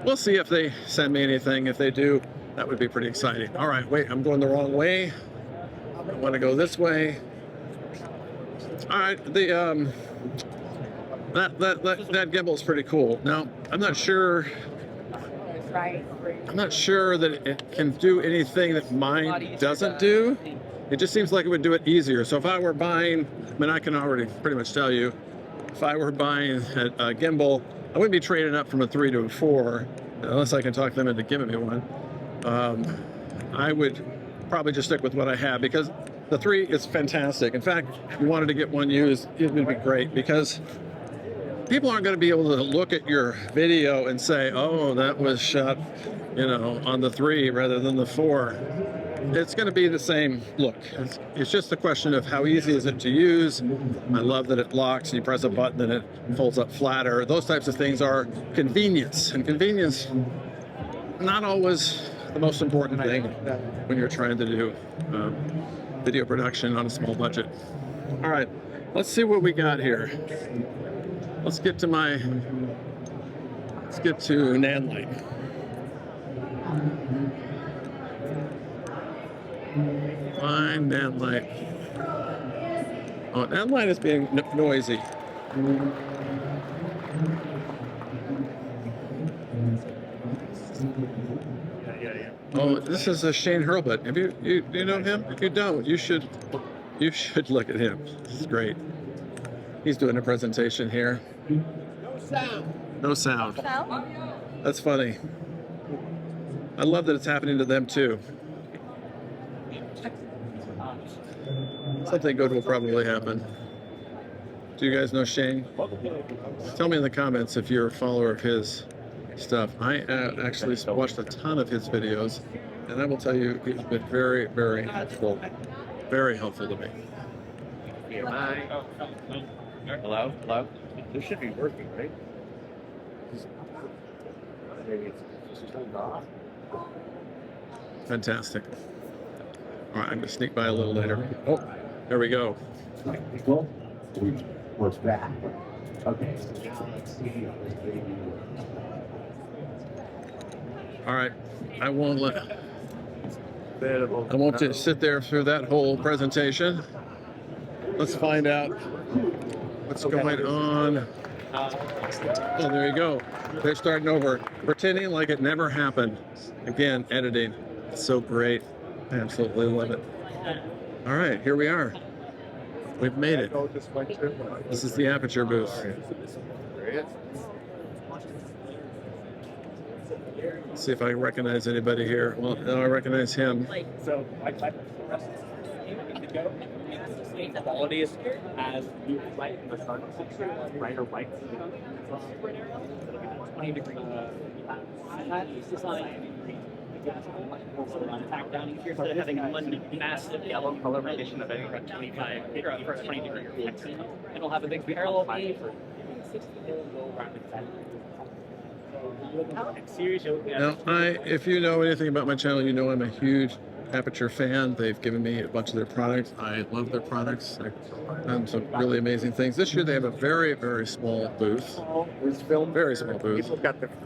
We'll see if they send me anything. If they do, that would be pretty exciting. All right, wait, I'm going the wrong way. I want to go this way. All right, that gimbal's pretty cool. Now, I'm not sure that it can do anything that mine doesn't do. It just seems like it would do it easier. So if I were buying, I can already pretty much tell you, if I were buying a gimbal, I wouldn't be trading up from a 3 to a 4, unless I can talk them into giving me one. I would probably just stick with what I have, because the 3 is fantastic. In fact, if you wanted to get one used, it would be great, because people aren't going to be able to look at your video and say, oh, that was shot, on the 3 rather than the 4. It's going to be the same look. It's just a question of how easy is it to use. I love that it locks, you press a button and it folds up flatter. Those types of things are convenience, and convenience not always the most important thing when you're trying to do video production on a small budget. All right, let's see what we got here. Let's get to NAND light. Fine NAND light. Oh, NAND light is being noisy. Oh, this is a Shane Hurlbut. Have you know him? If you don't, you should look at him. This is great. He's doing a presentation here. No sound. No sound. That's funny. I love that it's happening to them too. Something good will probably happen. Do you guys know Shane? Tell me in the comments if you're a follower of his stuff. I actually watched a ton of his videos, and I will tell you, he's been very, very helpful. Very helpful to me. Hello? Hello? This should be working, right? Fantastic. All right, I'm gonna sneak by a little later. Oh, there we go. What's that? Okay. All right, I won't just sit there through that whole presentation. Let's find out what's going on. Oh, there you go. They're starting over, pretending like it never happened. Again, editing. It's so great. I absolutely love it. All right, here we are. We've made it. This is the Aputure booth. Let's see if I recognize anybody here. Well, no, I recognize him. So, quality is as you light in the sun, brighter white. 20 degree. Down here, so having one massive yellow color rendition of any 25 for a 20 degree reflector. And it'll have a big parallel beam for 60 Now, if you know anything about my channel, you know I'm a huge Aputure fan. They've given me a bunch of their products. I love their products. I've done some really amazing things. This year they have a very, very small booth. Very small booth.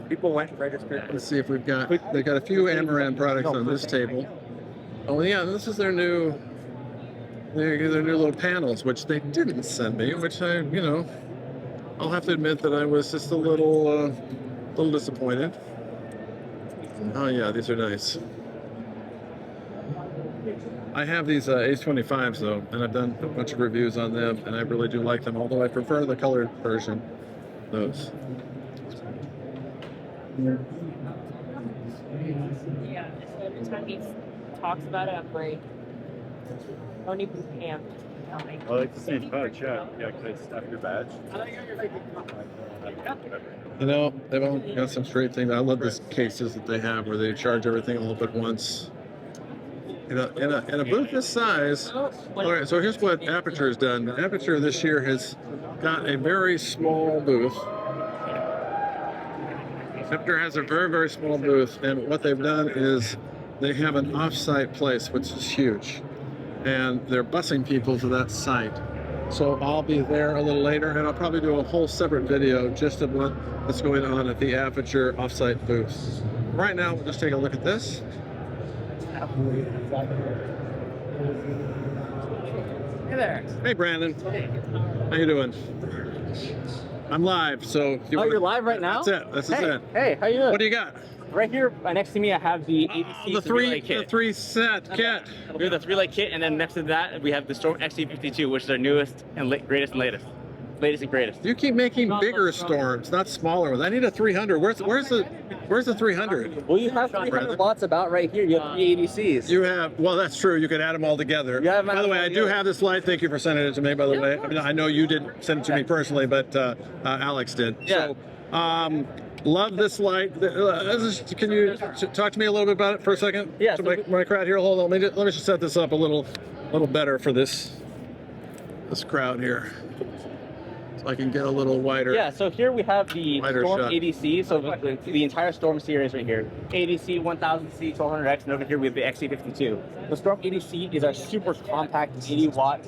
People went right. Let's see if we've got. They got a few Amaran products on this table. Oh yeah, this is their new little panels, which they didn't send me. Which I'll have to admit that I was just a little disappointed. Oh yeah, these are nice. I have these H25s though, and I've done a bunch of reviews on them, and I really do like them, although I prefer the colored version. Those. Yeah, so every time he talks about it, I'm like, don't even camp. I like to see badge, yeah. Yeah, can I snap your badge? They've all got some great things. I love these cases that they have where they charge everything all up at once. In a booth this size. All right, so here's what Aputure has done. Aputure this year has got a very small booth. Aputure has a very, very small booth, and what they've done is they have an off-site place, which is huge, and they're busing people to that site. So I'll be there a little later, and I'll probably do a whole separate video just of what's going on at the Aputure off-site booth. Right now, we'll just take a look at this. Hey there. Hey, Brandon. How you doing? I'm live, so... You're live right now? That's it. Hey, how you doing? What do you got? Right here, next to me, I have the ABC the three set kit. We have the 3-light kit, and then next to that, we have the Storm XT52, which is our newest and greatest and latest. Latest and greatest. You keep making bigger storms, not smaller ones. I need a 300. Where's the 300? Well, you have 300 watts about right here. You have 3 ADCs. You have, well, that's true. You could add them all together. By the way, I do have this light. Thank you for sending it to me, by the way. I mean, I know you didn't send it to me personally, but Alex did. Yeah. So, love this light. Can you talk to me a little bit about it for a second? Yeah. So my crowd here, hold on. Let me just set this up a little better for this crowd here. so I can get a little wider. Yeah, so here we have the Wider Storm shot. ADC, so the entire Storm series right here. ADC 1000C, 1200X, and over here we have the XC52. The Storm ADC is our super compact 80-watt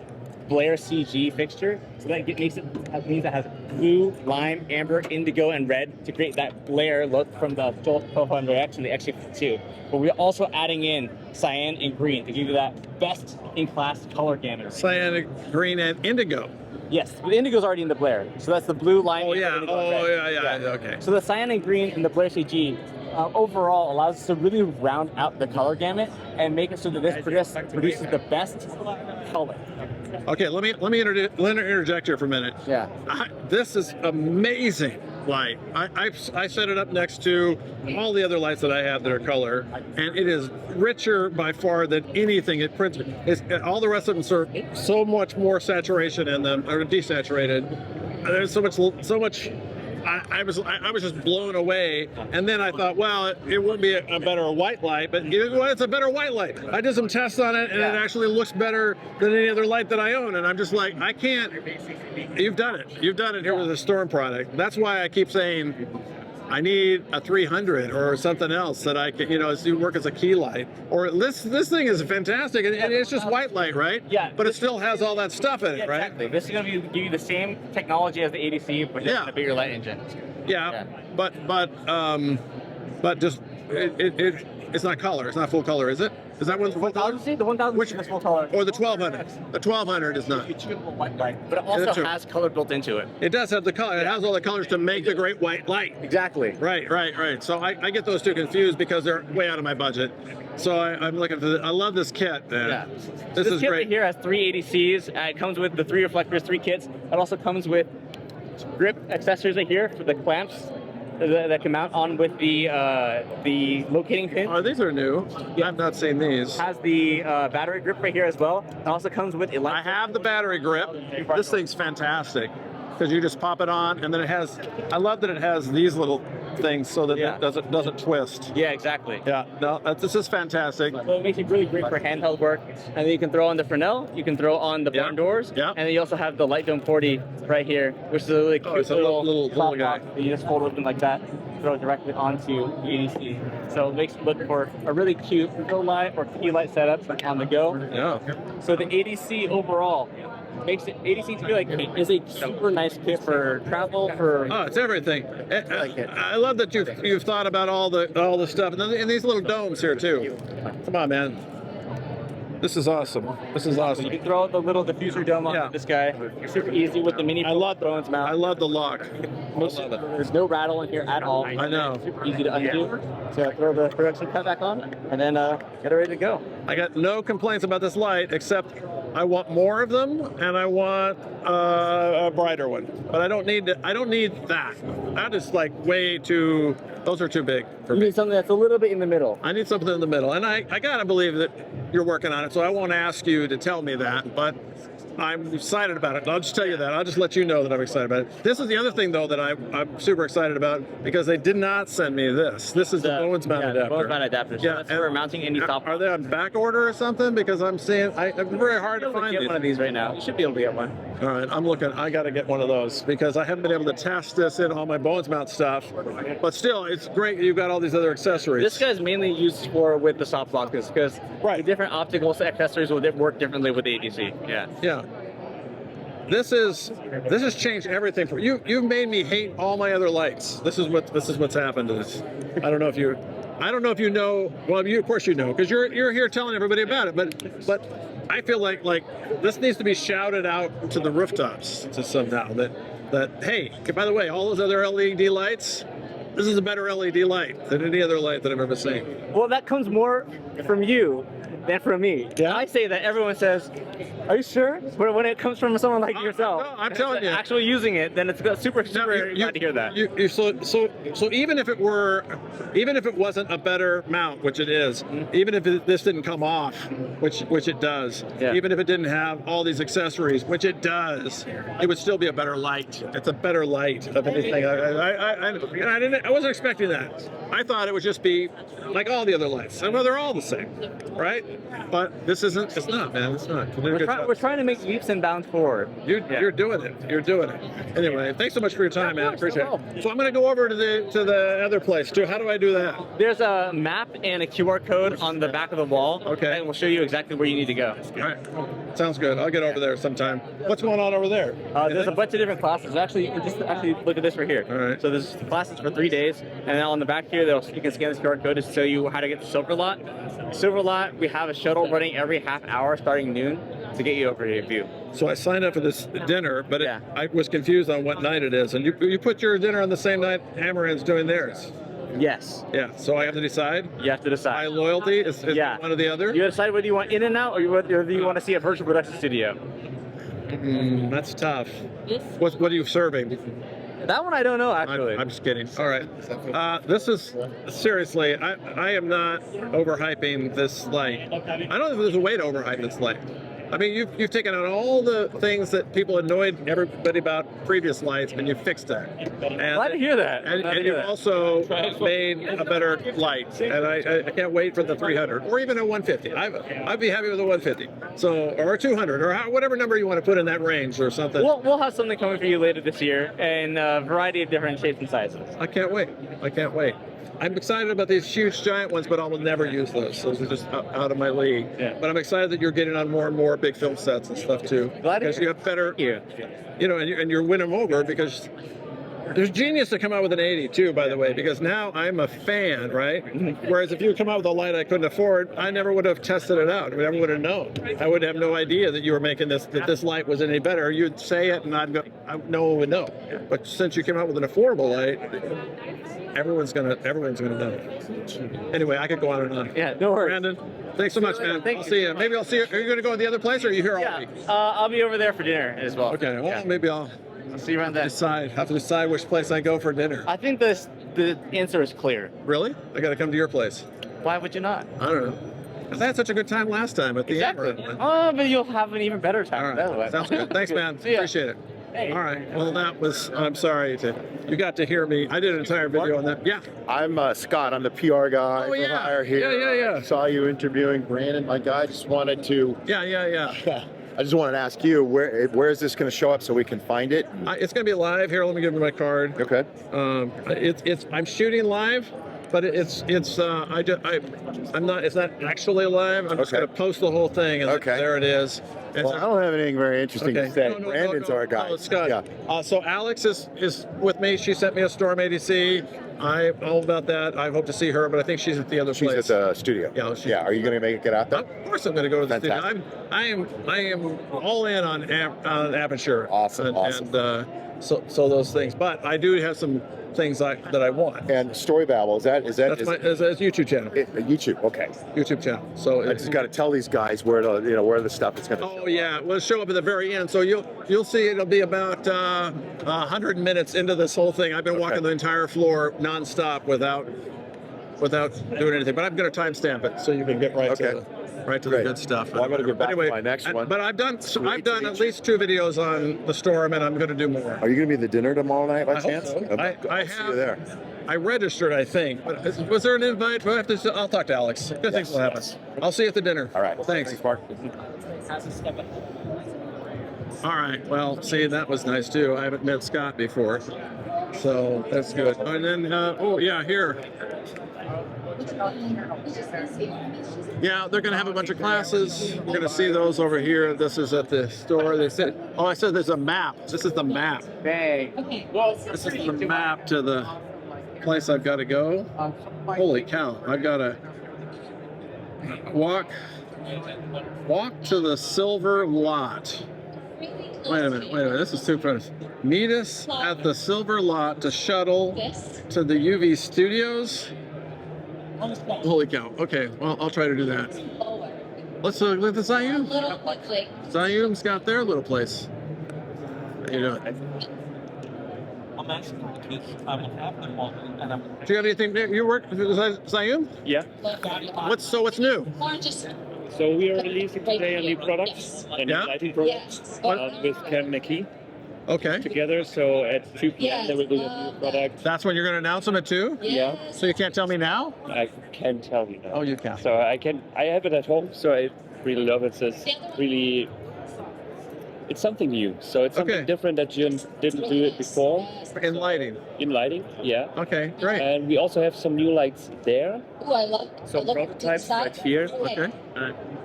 Blair CG fixture. So that means it has blue, lime, amber, indigo, and red to create that Blair look from the 1200X and the XC52. But we're also adding in cyan and green to give you that best-in-class color gamut. Cyan, green, and indigo. Yes, the indigo's already in the Blair. So that's the blue, lime, Oh, yeah. indigo, Oh, red. yeah. Okay. So the cyan and green in the Blair CG overall allows us to really round out the color gamut and make it so that this produces the best color. Okay, let me interject here for a minute. Yeah. This is amazing light. I set it up next to all the other lights that I have that are color, and it is richer by far than anything it prints. All the rest of them serve so much more saturation in them, or desaturated. There's so much. I was just blown away, and then I thought, well, it wouldn't be a better white light, but it's a better white light. I did some tests on it, and it actually looks better than any other light that I own, and I'm just like, I can't. You've done it here with the Storm product. That's why I keep saying I need a 300 or something else that I can, work as a key light. Or this thing is fantastic, and it's just white light, right? Yeah. But it still has all that stuff in it, right? Exactly. This is going to give you the same technology as the ADC, but just in a bigger light engine. Yeah. But just it's not color. It's not full color, is it? Is that one's full color? The 1000 is full color. Or the 1200. The 1200 is not. But it also has color built into it. It does have the color. It has all the colors to make the great white light. Exactly. Right. So I get those two confused because they're way out of my budget. So I'm looking for I love this kit, man. Yeah. This is kit great. Right here has 3 ADCs. It comes with the 3 reflectors, 3 kits. It also comes with grip accessories right here for the clamps that can mount on with the locating pin. Oh, these are new. Yeah. I've not seen these. Has the battery grip right here as well. It also comes with I have the battery grip. This thing's fantastic because you just pop it on, and then it has. I love that it has these little things so that it doesn't twist. Yeah, exactly. Yeah, no, this is fantastic. So it makes it really great for handheld work. And then you can throw on the Fresnel, you can throw on the barn doors, and then you also have the Light Dome 40 right here, which is a really cute little guy. You just fold open like that, throw it directly onto the ADC. So it makes it look for a really cute go light or key light setup on the go. Yeah. So the ADC overall makes it ADC to be like is a super nice kit for travel for. Oh, it's everything. I love that you've thought about all the stuff and these little domes here too. Come on, man. This is awesome. This is awesome. You can throw the little diffuser dome on this guy. Super easy with the mini. I love drones mount. I love the lock. There's no rattle in here at all. I know. Super easy to undo. So throw the production cut back on, and then get it ready to go. I got no complaints about this light except I want more of them, and I want a brighter one. But I don't need that. That is like way too. Those are too big for me. You need something that's a little bit in the middle. I need something in the middle, and I gotta believe that you're working on it. So I won't ask you to tell me that, but I'm excited about it. I'll just tell you that. I'll just let you know that I'm excited about it. This is the other thing, though, that I'm super excited about because they did not send me this. This is the Bowens mount adapter. Bowens mount adapter. So that's for mounting any top. Are they on back order or something? Because I'm seeing, it's very hard to find one of these right now. You should be able to get one. All right, I'm looking. I got to get one of those because I haven't been able to test this in all my Bowens mount stuff. But still, it's great you've got all these other accessories. This guy's mainly used with the soft blockers because the different optical accessories will work differently with the ADC. Yeah. Yeah. This has changed everything for you. You've made me hate all my other lights. This is what's happened to this. I don't know if you know. Well, of course you know because you're here telling everybody about it. But I feel like this needs to be shouted out to the rooftops to somehow that hey, by the way, all those other LED lights. This is a better LED light than any other light that I've ever seen. Well, that comes more from you than from me. Yeah. I say that everyone says, "Are you sure?" But when it comes from someone like yourself, no, I'm telling you, actually using it, then it's super glad to hear that. So even if it wasn't a better mount, which it is, even if this didn't come off, which it does, even if it didn't have all these accessories, which it does, it would still be a better light. It's a better light of anything. I wasn't expecting that. I thought it would just be like all the other lights. Well, they're all the same, right? right? But this isn't. It's not, man. It's not. We're trying to make leaps and bounds forward. You're doing it. You're doing it. Anyway, thanks so much for your time, man. Appreciate it. So I'm going to go over to the other place too. How do I do that? There's a map and a QR code on the back of the wall. Okay. And we'll show you exactly where you need to go. All right. Sounds good. I'll get over there sometime. What's going on over there? There's a bunch of different classes. Actually, just look at this right here. All right. So there's classes for 3 days, and then on the back here, you can scan this QR code to show you how to get to Silver Lot. Silver Lot, we have a shuttle running every half hour starting noon to get you over here to view. So I signed up for this dinner, but I was confused on what night it is. And you put your dinner on the same night Amaran's doing theirs. Yes. Yeah. So I have to decide. You have to decide. My loyalty is one or the other. You decide whether you want in and out or whether you want to see a virtual production studio. That's tough. What are you serving? That one I don't know, actually. I'm just kidding. All right. This is, seriously, I am not overhyping this light. I don't know if there's a way to overhype this light. I mean, you've taken out all the things that people annoyed everybody about previous lights, and you fixed that. And, Glad to hear that. And you've also made a better light, and I can't wait for the 300 or even a 150. I'd be happy with a 150, so or a 200 or whatever number you want to put in that range or something. We'll have something coming for you later this year in a variety of different shapes and sizes. I can't wait. I can't wait. I'm excited about these huge giant ones, but I will never use those. Those are just out of my league. Yeah. But I'm excited that you're getting on more and more big film sets and stuff too. Glad to because you have better, you know, and you're winning them over because there's genius to come out with an 80 too, by the way, because now I'm a fan, right? Whereas if you come out with a light I couldn't afford, I never would have tested it out. I never would have known. I would have no idea that you were making this, that this light was any better. You'd say it and no one would know. But since you came out with an affordable light, everyone's gonna know. Anyway, I could go on and on. Yeah, no worries. Brandon, thanks so much, man. I'll see you. Maybe I'll see you. Are you gonna go to the other place, or are you here all week? I'll be over there for dinner as well. Okay. Well, maybe I'll see you around there. Have to decide which place I go for dinner. I think the answer is clear. Really? I got to come to your place. Why would you not? I don't know. Because I had such a good time last time at the Amaran one. Oh, but you'll have an even better time. All right. Sounds good. Thanks, man. Appreciate it. Hey. All right. Well, that was. I'm sorry you got to hear me. I did an entire video on that. Yeah. I'm Scott. I'm the PR guy for Hire here. Yeah. Saw you interviewing Brandon, my guy. Just wanted to. Yeah. I just wanted to ask you, where is this going to show up so we can find it? It's going to be live. Here, let me give you my card. Okay. I'm shooting live, but it's not actually live. I'm just going to post the whole thing, and there it is. Well, I don't have anything very interesting to say. No, Brandon's our guy. No, Scott. Yeah. So Alex is with me. She sent me a Storm ADC. I'm all about that. I hope to see her, but I think she's at the other place. She's at the studio. Yeah. Are you going to make it out there? Of course, I'm going to go to the studio. I am all in on Aputure. Awesome. And so those things. But I do have some things that I want. And storybabble is that? That's my YouTube channel. YouTube. Okay. YouTube channel. So I just got to tell these guys where the stuff is going to. Oh yeah, we'll show up at the very end. So you'll see it'll be about 100 minutes into this whole thing. I've been walking the entire floor nonstop without doing anything. But I'm going to timestamp it so you can get right to the good stuff. Well, I'm going to get back to my next one. But I've done at least 2 videos on the Storm, and I'm going to do more. Are you going to be at the dinner tomorrow night by chance? Hope so. I'll see you there. I registered, I think. But was there an invite? I'll talk to Alex. Good things will happen. I'll see you at the dinner. All right. Thanks. Mark. All right. Well, see, that was nice too. I haven't met Scott before, so that's good. And then, here. Yeah, they're going to have a bunch of classes. We're going to see those over here. This is at the store. They said, I said there's a map. This is the map. Okay. This is the map to the place I've got to go. Holy cow. I've got to walk to the silver lot. Wait a minute. This is too fast. Meet us at the silver lot to shuttle to the UV studios. Holy cow. Okay, well, I'll try to do that. Let's look at the ZHIYUN. ZHIYUN's got their little place. How you doing? I'm asking because I'm half the model and I'm. Do you have anything? You work with ZHIYUN? Yeah. What's new? So we are releasing today a new product, a new lighting product with Cam McKee. Okay. together. So at 2 p.m. there will be a new product. That's when you're going to announce them at 2? Yeah. So you can't tell me now? I can tell you now. Oh, you can. So I have it at home, so I really love it. So it's really, it's something new. So it's something different that you didn't do it before. In lighting. In lighting, yeah. Okay, great. And we also have some new lights there. Ooh, I love Some prototypes right here. Okay.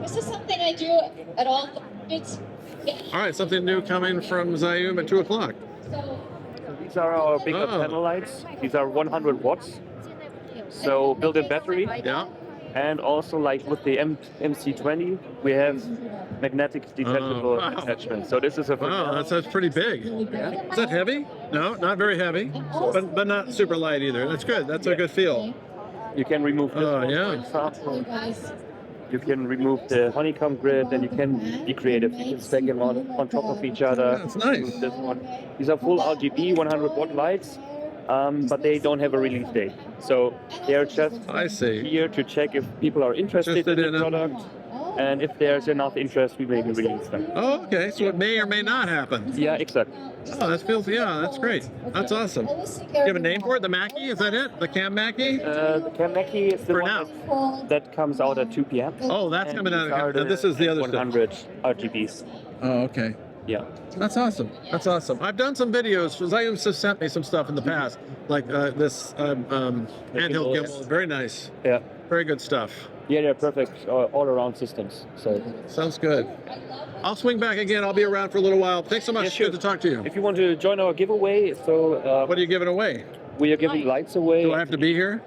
This is something I do at all. It's All right, something new coming from ZHIYUN at 2 o'clock. These are our bigger panel lights. These are 100 watts. So built-in battery. Yeah. And also like with the MC20, we have magnetic detachable attachment. So this is a Wow, that's pretty big. Is that heavy? No, not very heavy, but not super light either. That's good. That's a good feel. You can remove this one, for example. You can remove the honeycomb grid, and you can be creative. You can stack them on top of each other. That's nice. This one. These are full RGB 100 watt lights, but they don't have a release date. So they're just here to check if people are interested in the product. And if there's enough interest, we maybe release them. Oh, okay. So it may or may not happen. Yeah, exactly. Oh, that feels, that's great. That's awesome. Do you have a name for it? The Mackie? Is that it? The Cam Mackie? The Cam Mackie is the one that comes out at 2 p.m. Oh, that's coming out. And this is the other 100 RGBs. Oh, okay. Yeah. That's awesome. That's awesome. I've done some videos. ZHIYUN has sent me some stuff in the past, like this handheld gimbal. Very nice. Yeah. Very good stuff. Yeah, they're perfect all-around systems. So sounds good. I'll swing back again. I'll be around for a little while. Thanks so much. Good to talk to you. If you want to join our giveaway, so what are you giving away? We are giving lights away. Do I have to be here?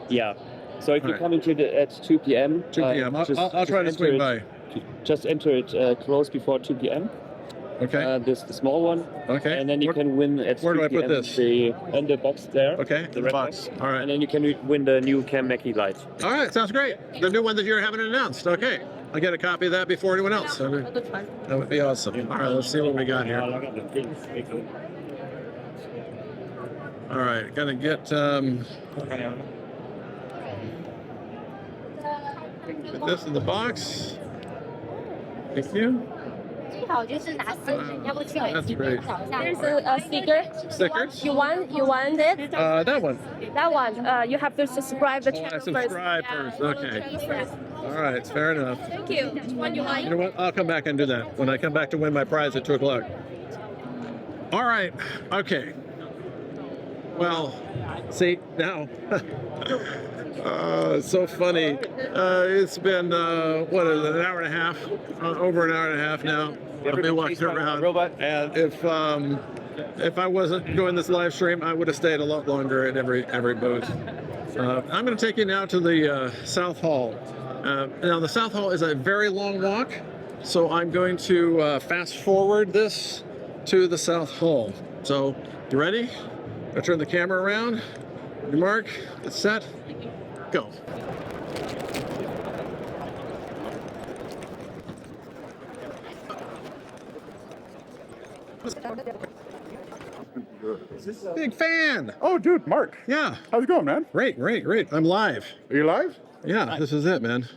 Yeah. So if you come into at 2 p.m. 2 p.m. I'll try to swing by. Just enter it close before 2 p.m. Okay. This is the small one. Okay. And then you can win at 3 Where do I put p.m. this? In the box there. Okay. The red box. All right. And then you can win the new Cam Mackie light. All right. Sounds great. The new one that you're having announced. Okay. I'll get a copy of that before anyone else. That would be awesome. All right. Let's see what we got here. All right. Gonna get put this in the box. Thank you. That's great. There's a sticker. Stickers? You want it? That one. That one. You have to subscribe the channel Subscribe first. Okay. All right. Fair enough. Thank you. Which one you like? You know what? I'll come back and do that when I come back to win my prize at 2 o'clock. All right. Okay. Well, see now. It's so funny. It's been what is it, an hour and a half? Over an hour and a half now. I've been walking around. And if I wasn't doing this live stream, I would have stayed a lot longer at every booth. I'm going to take you now to the South Hall. Now the South Hall is a very long walk, so I'm going to fast forward this to the South Hall. So you ready? I'll turn the camera around. Your mark. It's set. Go. Big fan. Oh, dude, Mark. Yeah. How's it going, man? Great. I'm live. Are you live? Yeah, this is it, man.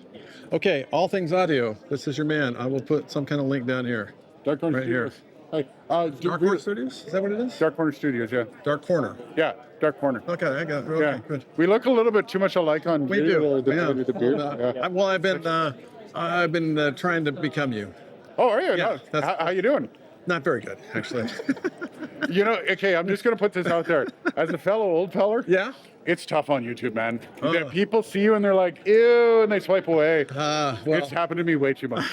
Okay, all things audio. This is your man. I will put some kind of link down here. Dark Corner Studios. Hey, Dark Corner Studios? Is that what it is? Dark Corner Studios, yeah. Dark Corner. Yeah, Dark Corner. Okay, I got it. Okay, yeah. Good. We look a little bit too much alike on We video. do. The beard. Yeah. Well, I've been trying to become you. Oh, are you? Yeah, No. How you doing? Not very good, actually. You know, okay, I'm just going to put this out there. As a fellow old feller, yeah, it's tough on YouTube, man. People see you and they're like, ew, and they swipe away. It's happened to me way too much.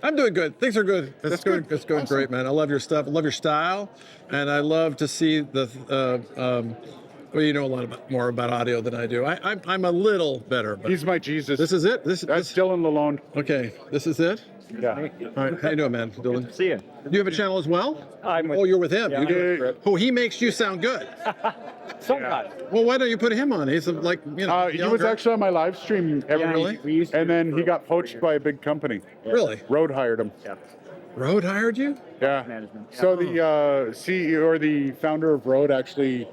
I'm doing good. Things are good. It's going awesome. great, man. I love your stuff. I love your style. And I love to see the, well, you know a lot more about audio than I do. I'm a little better. But He's my Jesus. This is it? That's Dylan Lalonde. Okay, this is it? Yeah. All right, how you doing, man, Dylan? See you. You have a channel as well? Oh, you're with him. Yeah, You do. Oh, he makes you sound good. Sometimes. Well, why don't you put him on? He's like, you know. He was actually on my live stream every week, and then he got poached by a big company. Really? Rode hired him. Yeah. Rode hired you? Yeah. So the CEO or the founder of Rode actually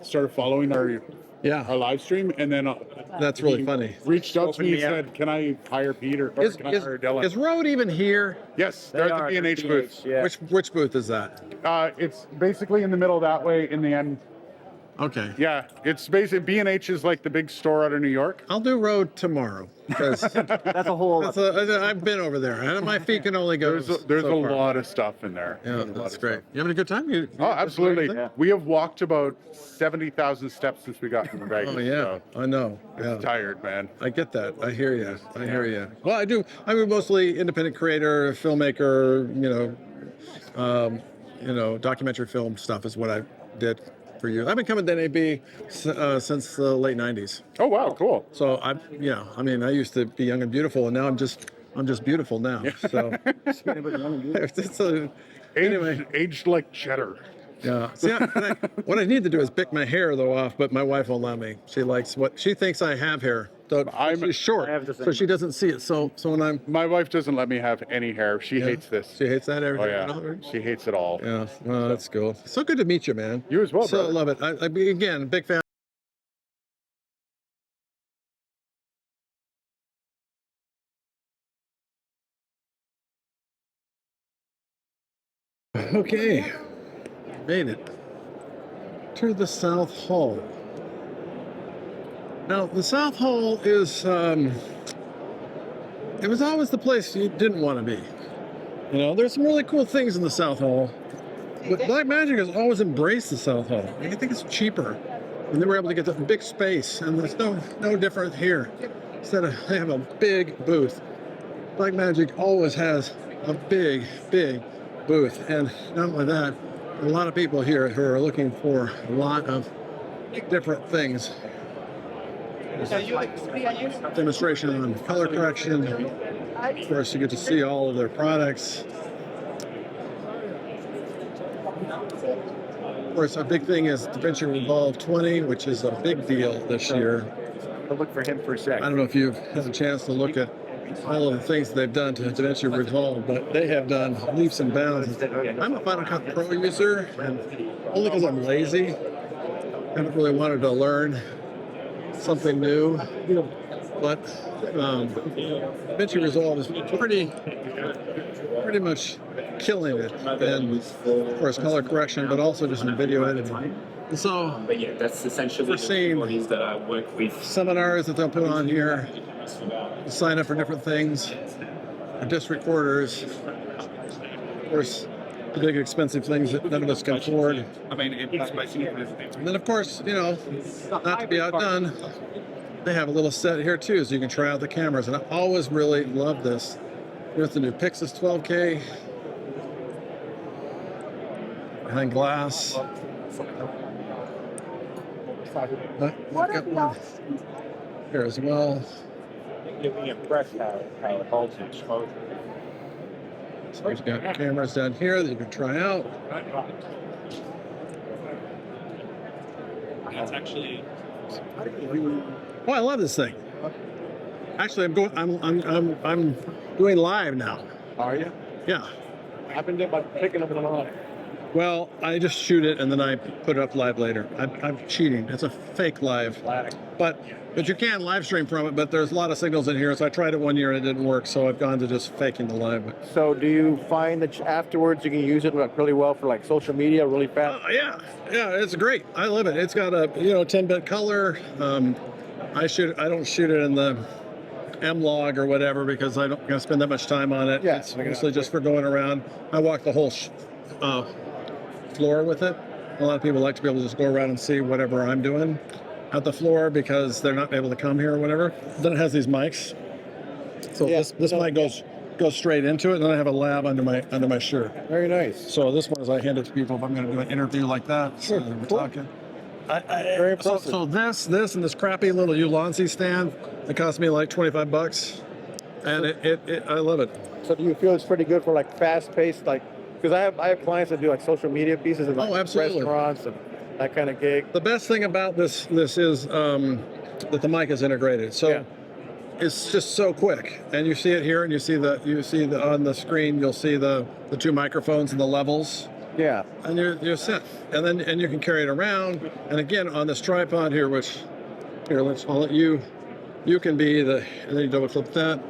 started following our live stream, and then that's really he funny. Reached out to me and Opened me said, "Can I hire Peter? Or can I hire Dylan?" Is Rode even here? Yes, they're at the B&H booth. Yeah. Which booth is that? It's basically in the middle that way. In the end. Okay. Yeah, it's basically B&H is like the big store out of New York. I'll do Rode tomorrow because that's a whole. I've been over there, and my feet can only go. There's so a far. lot of stuff in there. Yeah, that's great. You having a good time? Oh, absolutely. We have walked about 70,000 steps since we got from Vegas. Oh yeah, I know. Yeah. Tired, man. I get that. I hear you. I hear you. Well, I do. I'm mostly independent creator, filmmaker. Documentary film stuff is what I did for you. I've been coming to NAB since the late '90s. Oh wow, cool. So I used to be young and beautiful, and now I'm just beautiful now. So anyway, aged like cheddar. Yeah. See, what I need to do is pick my hair though off, but my wife won't let me. She likes what she thinks I have hair. She's short, so she doesn't see it. So when my wife doesn't let me have any hair. She hates this. She hates that everything. Oh yeah. She hates it all. Yeah. Well, that's cool. So good to meet you, man. You as well, So brother. love it. Again, big fan. Okay, made it to the South Hall. Now, the South Hall is, it was always the place you didn't want to be. There's some really cool things in the South Hall, but Blackmagic has always embraced the South Hall. I think it's cheaper, and they were able to get the big space, and there's no different here. Instead of, they have a big booth. Blackmagic always has a big booth, and not only that, a lot of people here who are looking for a lot of different things. Demonstration on color correction. Of course, you get to see all of their products. Of course, a big thing is DaVinci Resolve 20, which is a big deal this year. I'll look for him for a sec. I don't know if you've had a chance to look at all of the things they've done to DaVinci Resolve, but they have done leaps and bounds. I'm a Final Cut Pro user, and only because I'm lazy. I haven't really wanted to learn something new, but DaVinci Resolve is pretty much killing it, and of course color correction, but also just in video editing. And so that's essentially we're seeing that I work with. Seminars that they'll put on here, sign up for different things, disc recorders, of course the big expensive things that none of us can afford. I mean, it's basically. And then of course, not to be outdone, they have a little set here too, so you can try out the cameras. And I always really love this. Here's the new Pixis 12K. Behind glass. I've got one here as well. You'll be impressed how it holds its exposure. So we've got cameras down here that you can try out. That's actually. Oh, I love this thing. Actually, I'm doing live now. Are you? Yeah. I've been picking up in the line. Well, I just shoot it and then I put it up live later. I'm cheating. It's a fake live. But you can live stream from it, but there's a lot of signals in here. So I tried it one year and it didn't work. So I've gone to just faking the live. So do you find that afterwards you can use it really well for like social media really fast? Yeah, it's great. I love it. It's got a 10-bit color. I don't shoot it in the M-Log or whatever because I don't going to spend that much time on it. Yeah, it's mostly just for going around. I walk the whole floor with it. A lot of people like to be able to just go around and see whatever I'm doing at the floor because they're not able to come here or whatever. Then it has these mics. So this mic goes straight into it, and then I have a lab under my shirt. Very nice. So this one is I hand it to people if I'm going to do an interview like that. So we're talking. Very impressive. So this and this crappy little Ulanzi stand, it cost me like $25, and I love it. So do you feel it's pretty good for like fast-paced, like, because I have clients that do like social media pieces and like restaurants and that kind of gig. The best thing about this is that the mic is integrated. So it's just so quick, and you see it here, and you see the on the screen. You'll see the two microphones and the levels. Yeah. And you're set. And then you can carry it around. And again, on this tripod here, which here, I'll let you can be the, and then you double clip that.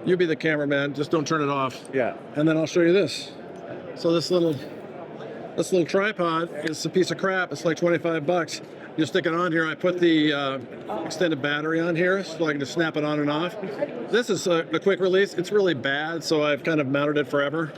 You be the cameraman, just don't turn it off. Yeah. And then I'll show you this. So this little tripod is a piece of crap. It's like 25 bucks. You stick it on here. I put the extended battery on here so I can just snap it on and off. This is a quick release. It's really bad, so I've kind of mounted it forever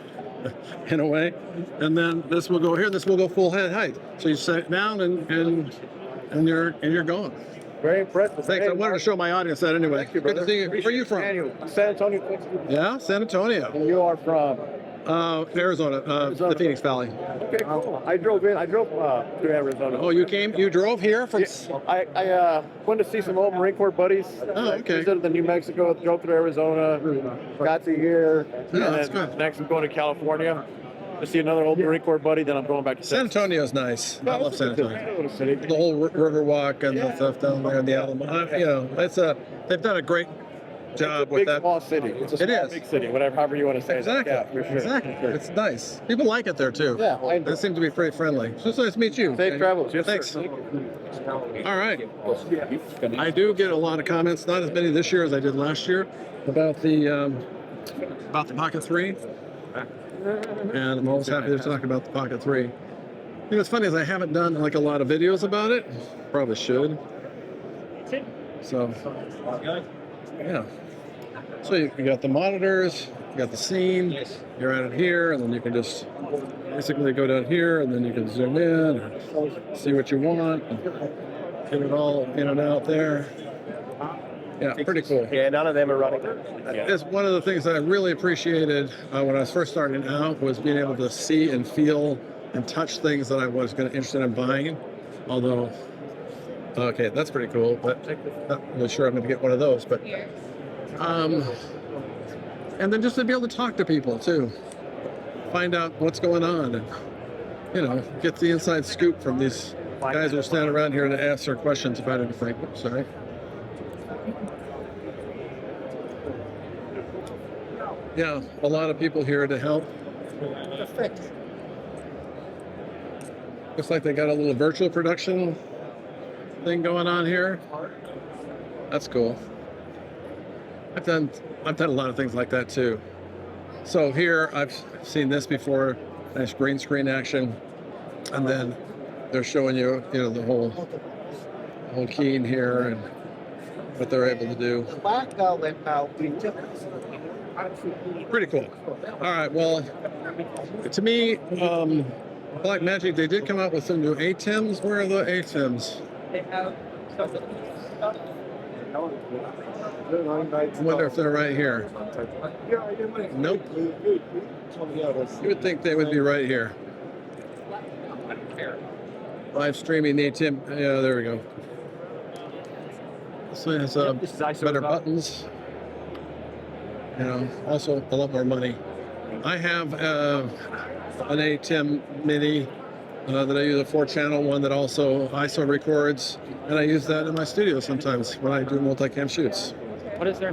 in a way. And then this will go here. This will go full head height. So you set it down and you're going. Very impressive. Thanks. I wanted to show my audience that anyway. Thank you, Good brother. to see you. Where are you from? San Antonio. Yeah, San Antonio. And you are from? Arizona, the Phoenix Valley. Okay, cool. I drove to Arizona. Oh, you drove here from? I went to see some old Marine Corps buddies. Oh, okay. Visited the New Mexico, drove through Arizona, got to here. Yeah, and that's then good. Next I'm going to California to see another old Marine Corps buddy, then I'm going back to San Antonio's nice. I love San Antonio. The whole river walk and the stuff down there in the Alamo. You know, they've done a great job with that. Small city. It's a small, big city, however you want to say exactly. it. Yeah, for sure. Exactly. It's nice. People like it there too. Yeah, they seem to be pretty friendly. So it's nice to meet you. Safe travels. Yes, thanks. sir. All right. I do get a lot of comments, not as many this year as I did last year, about the Pocket 3. And I'm always happy to talk about the Pocket 3. You know, what's funny is I haven't done like a lot of videos about it. Probably should. So, yeah. So you got the monitors, you got the scene, you're at it here, and then you can just basically go down here, and then you can zoom in, and see what you want, and get it all in and out there. Yeah, pretty cool. Yeah, none of them are running. It's one of the things that I really appreciated when I was first starting out was being able to see and feel and touch things that I was interested in buying. Although, okay, that's pretty cool, but not really sure I'm going to get one of those. But and then just to be able to talk to people too, find out what's going on, and you know, get the inside scoop from these guys who are standing around here to answer questions about anything. Oops, sorry. Yeah, a lot of people here to help. Looks like they got a little virtual production thing going on here. That's cool. I've done a lot of things like that too. So here I've seen this before, nice green screen action, and then they're showing you, the whole keying here and what they're able to do. Pretty cool. All right, well, to me, Blackmagic, they did come out with some new ATEMs. Where are the ATEMs? I wonder if they're right here. Nope. You would think they would be right here. Live streaming the ATEM. Yeah, there we go. This one has better buttons. Also a lot more money. I have an ATEM Mini that I use, a 4-channel one that also ISO records, and I use that in my studio sometimes when I do multicam shoots. What is there?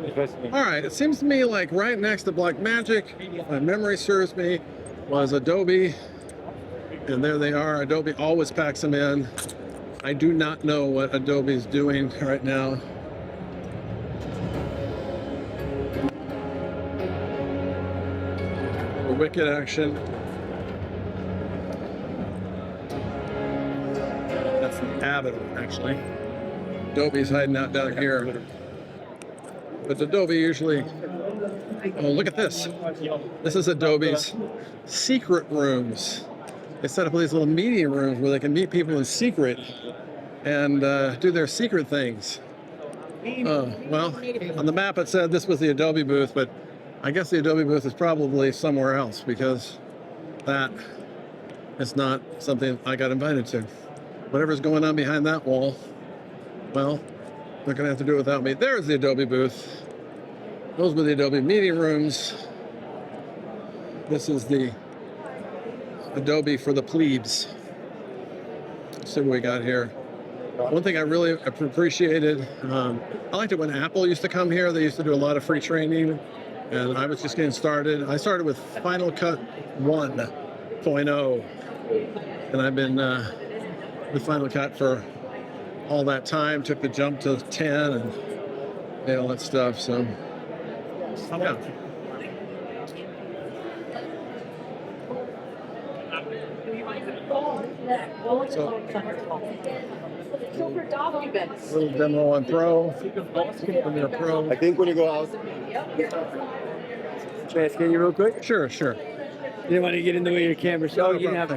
All right, it seems to me like right next to Blackmagic, if my memory serves me, was Adobe, and there they are. Adobe always packs them in. I do not know what Adobe is doing right now. Wicked action. That's the Avid, actually. Adobe's hiding out down here. But Adobe usually... Oh, look at this. This is Adobe's secret rooms. They set up these little meeting rooms where they can meet people in secret and do their secret things. Well, on the map it said this was the Adobe booth, but I guess the Adobe booth is probably somewhere else because that is not something I got invited to. Whatever's going on behind that wall, well, they're going to have to do it without me. There's the Adobe booth. Those were the Adobe meeting rooms. This is the Adobe for the plebes. Let's see what we got here. One thing I really appreciated, I liked it when Apple used to come here. They used to do a lot of free training. And I was just getting started. I started with Final Cut 1 8.0, and I've been with Final Cut for all that time. Took the jump to 10 and all that stuff. So yeah. Little demo on Pro. Premiere Pro. I think when you go out. Can I ask you real quick? Sure, sure. You didn't want to get in the way of your camera, so you have.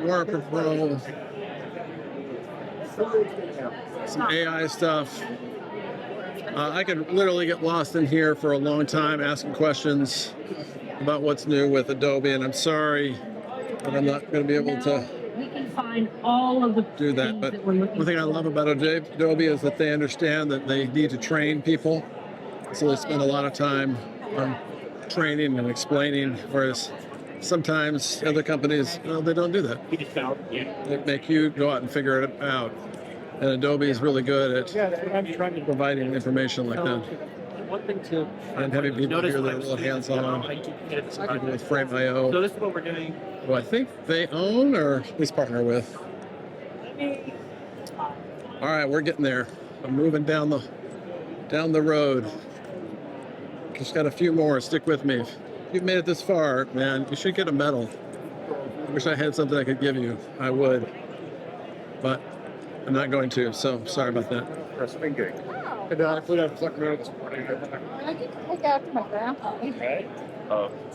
Warper Pro. Some AI stuff. I could literally get lost in here for a long time asking questions about what's new with Adobe, and I'm sorry that I'm not going to be able to do that. But one thing I love about Adobe is that they understand that they need to train people, so they spend a lot of time on training and explaining, whereas sometimes other companies, they don't do that. They make you go out and figure it out. And Adobe is really good at providing information like that. One thing to and having people here that are a little hands-on, people with Frame.io. So this is what we're doing. Who I think they own or at least partner with. All right, we're getting there. I'm moving down the road. Just got a few more. Stick with me. If you've made it this far, man, you should get a medal. I wish I had something I could give you. I would, but I'm not going to. So sorry about that. And I flew down to Sacramento this morning. I can take after my grandpa.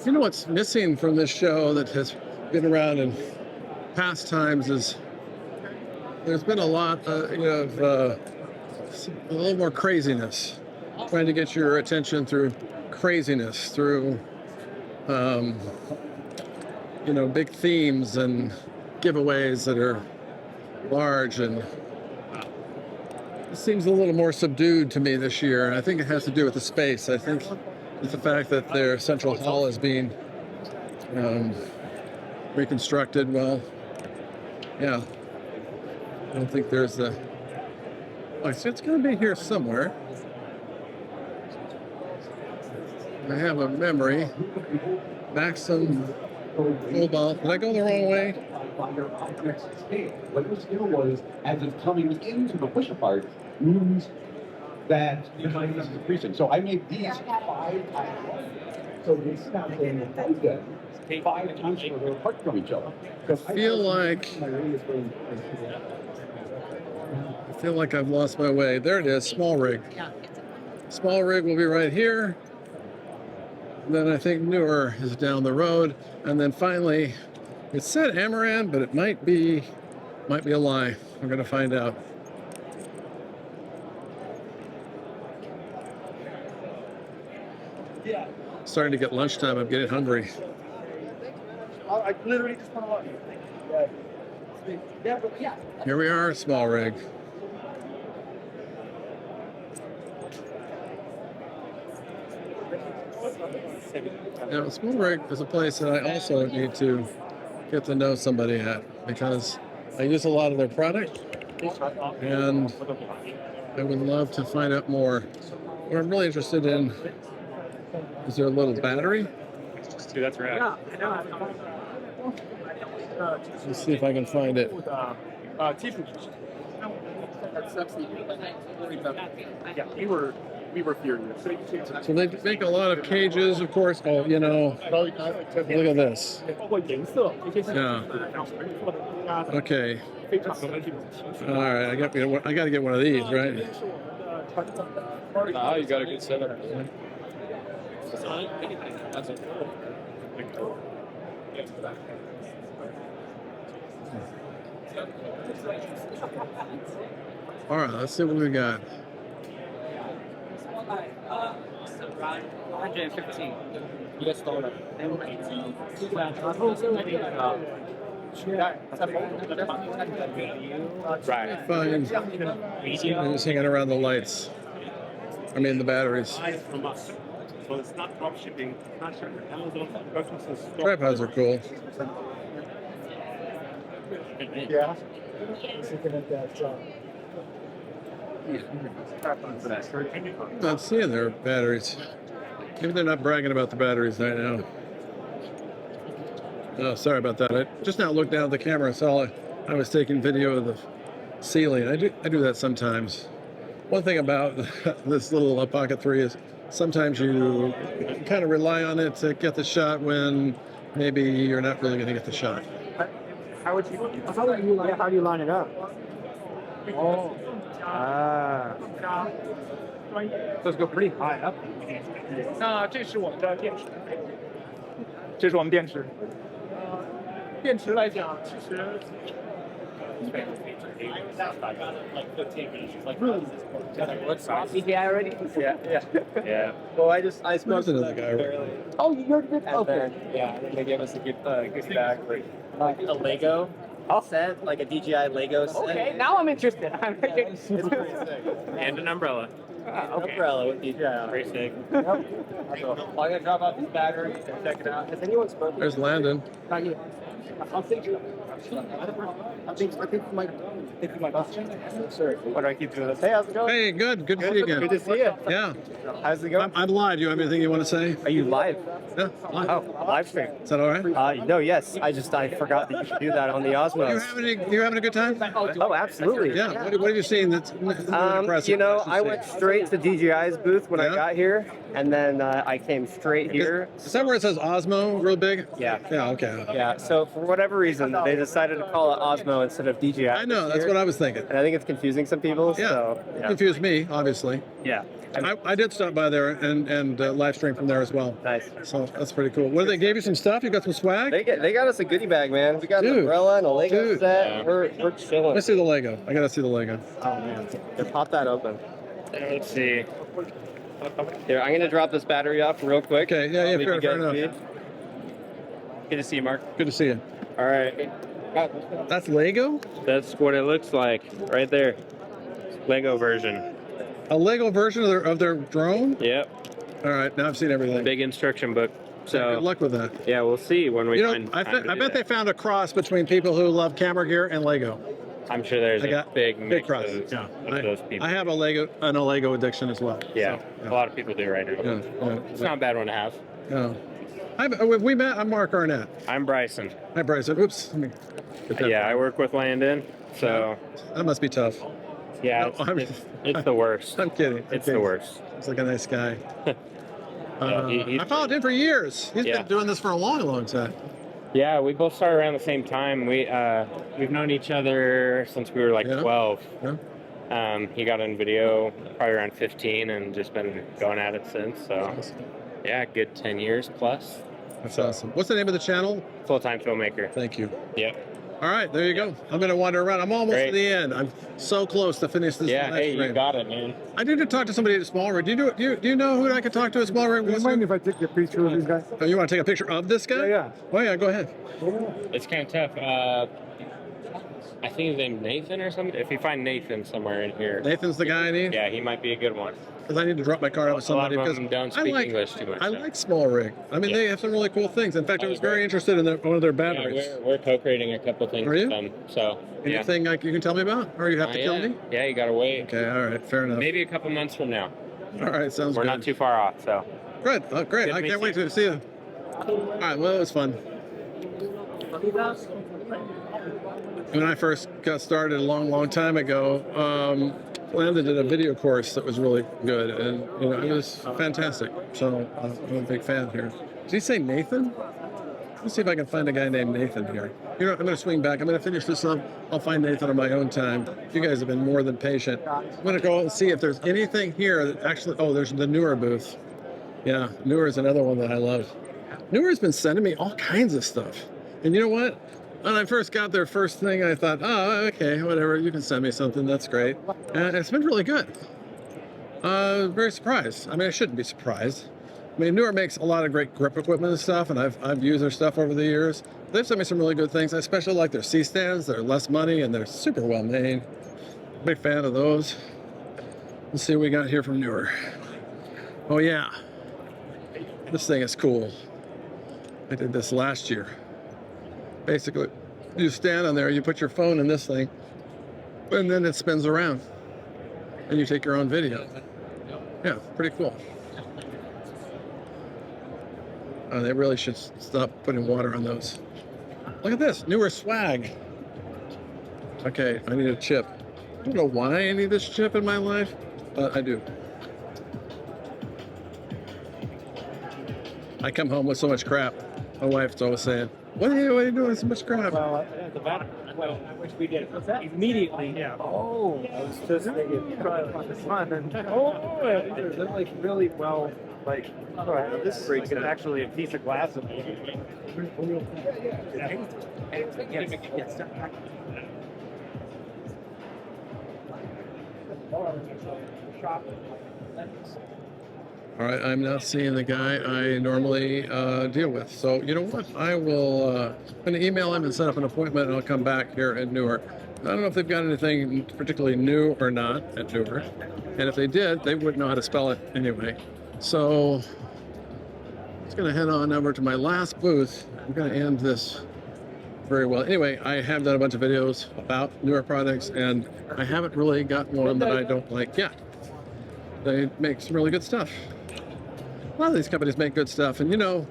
You know what's missing from this show that has been around in past times is there's been a lot of a little more craziness, trying to get your attention through craziness, through big themes and giveaways that are large, and it seems a little more subdued to me this year. And I think it has to do with the space. I think it's the fact that their central hall is being reconstructed. Well, yeah, I don't think there's the. Oh, so it's going to be here somewhere. I have a memory. Maxim Hurlbut. Did I go the wrong way? What the skill was, as it's coming into the push apart, means that the time is decreasing. So I made these 5 times. So it's now saying 5 times further apart from each other. I feel like I've lost my way. There it is, SmallRig. SmallRig will be right here. Then I think Neewer is down the road, and then finally, it said Amaran, but it might be a lie. We're going to find out. Starting to get lunchtime. I'm getting hungry. I literally just want to watch. Here we are, SmallRig. Now, SmallRig is a place that I also need to get to know somebody at, because I use a lot of their product, and I would love to find out more. What I'm really interested in is their little battery. Dude, that's rad. Let's see if I can find it. Yeah, we were furious. So they make a lot of cages, of course. Oh, look at this. Yeah. Okay. All right, I got to get one of these, right? Nah, you got a good setup. All right, let's see what we got. 115 US dollar. Right. Fine. I'm just hanging around the lights. I mean, the batteries. So it's not drop shipping. Tripods are cool. Yeah. Not seeing their batteries. Maybe they're not bragging about the batteries right now. Oh, sorry about that. I just now looked down at the camera and saw I was taking video of the ceiling. I do that sometimes. One thing about this little Pocket 3 is sometimes you kind of rely on it to get the shot when maybe you're not really going to get the shot. How do you line it up? Oh. Ah. So it's go pretty high up. 那这是我们的电池，这是我们电池。电池来讲，其实。CGI already? Yeah. Well, I smoked another guy. Oh, you're good. Okay. Yeah, they gave us a good bag. Like a Lego set, like a DJI Lego set. Okay, now I'm interested. It's pretty sick. And an umbrella. Okay. Umbrella with DJI on. Pretty sick. Yep. So, I'm gonna drop out this battery and check it out. Has anyone spoken? There's Landon. I'll think you. I think my Sorry. What do I keep doing this? Hey, how's it going? Hey, good. Good to see you again. Good to see you. Yeah. How's it going? I'm live. Do you have anything you want to say? Are you live? Yeah, live. Oh, live stream. Is that all right? No, yes. I forgot that you could do that on the Osmos. You having a good time? Oh, absolutely. Yeah. What have you seen that's impressive? You know, I went straight to DJI's booth when I got here, and then I came straight here. Is that where it says Osmo real big? Yeah. Yeah, okay. Yeah, so for whatever reason, they decided to call it Osmo instead of DJI. I know, that's what I was thinking. And I think it's confusing some people. Yeah, so, yeah. Confused me, obviously. Yeah. I did stop by there and live stream from there as well. Nice. So that's pretty cool. What, they gave you some stuff? You got some swag? They got us a goodie bag, man. We got an umbrella and a Lego set. Yeah. We're chilling. Let's see the Lego. I gotta see the Lego. Oh man. Here, pop that open. Let's see. Here, I'm gonna drop this battery off real quick. Okay, yeah, fair enough. Good to see you, Mark. Good to see you. All right. That's Lego? That's what it looks like right there. Lego version. A Lego version of their drone? Yep. All right, now I've seen everything. Big instruction book. So good luck with that. Yeah, we'll see when we find. I bet they found a cross between people who love camera gear and Lego. I'm sure there's a big cross. Of those people. I have a Lego addiction as well. Yeah, so, a lot of people do right now. It's not a bad one to have. Yeah. We met. I'm Mark Arnett. I'm Bryson. Hi, Bryson. Oops. Yeah, I work with Landon, so that must be tough. Yeah, it's the worst. I'm kidding. It's the worst. He's like a nice guy. I followed him for years. He's been doing this for a long time. Yeah, we both started around the same time. We've known each other since we were like 12. Yeah. He got in video probably around 15 and just been going at it since. So yeah, good 10 years plus. That's awesome. What's the name of the channel? Fulltime Filmmaker. Thank you. Yep. All right, there you go. I'm going to wander around. I'm almost to the end. I'm so close to finish this. Yeah, hey, you got it, man. I need to talk to somebody at SmallRig. Do you know who I could talk to at SmallRig? Do you mind if I take a picture of this guy? Oh, you want to take a picture of this guy? Yeah. Oh, yeah, go ahead. It's kind of tough. I think his name's Nathan or something. If you find Nathan somewhere in here. Nathan's the guy I need? Yeah, he might be a good one. Because I need to drop my card off with somebody. A lot of them don't speak English too much. I like SmallRig. I mean, they have some really cool things. In fact, I was very interested in one of their batteries. Yeah, we're co-creating a couple things with them. So, anything you can tell me about? Or you have to kill me? Yeah, you got to wait. Okay, all right, fair enough. Maybe a couple months from now. All right, sounds good. We're not too far off, so. Good. Oh, great. I can't wait to see you. All right, well, it was fun. When I first got started a long time ago, Landon did a video course that was really good, and it was fantastic. So I'm a big fan here. Did he say Nathan? Let's see if I can find a guy named Nathan here. I'm going to swing back. I'm going to finish this up. I'll find Nathan on my own time. You guys have been more than patient. I'm going to go and see if there's anything here that actually. Oh, there's the Neewer booth. Yeah, Neewer is another one that I love. Neewer's been sending me all kinds of stuff, and you know what? When I first got their first thing, I thought, oh, okay, whatever, you can send me something, that's great. And it's been really good. Very surprised. I mean, I shouldn't be surprised. I mean, Neewer makes a lot of great grip equipment and stuff, and I've used their stuff over the years. They've sent me some really good things. I especially like their C-stands. They're less money, and they're super well made. Big fan of those. Let's see what we got here from Neewer. Oh, yeah. This thing is cool. I did this last year. Basically, you stand on there, you put your phone in this thing, and then it spins around, and you take your own video. Yeah, pretty cool. They really should stop putting water on those. Look at this, Neewer swag. Okay, I need a chip. I don't know why I need this chip in my life, but I do. I come home with so much crap. My wife's always saying, what are you doing with so much crap? Well, the matter, which we did immediately. Yeah. Oh, I was just thinking, try on this one. Oh, they're like really well, like, this is like actually a piece of glass. All right, I'm now seeing the guy I normally deal with. So you know what? I will. I'm going to email him and set up an appointment, and I'll come back here at Neewer. I don't know if they've got anything particularly new or not at Neewer, and if they did, they wouldn't know how to spell it anyway. So I'm just going to head on over to my last booth. I'm going to end this very well. Anyway, I have done a bunch of videos about Neewer products, and I haven't really got one that I don't like yet. They make some really good stuff. A lot of these companies make good stuff, and you know,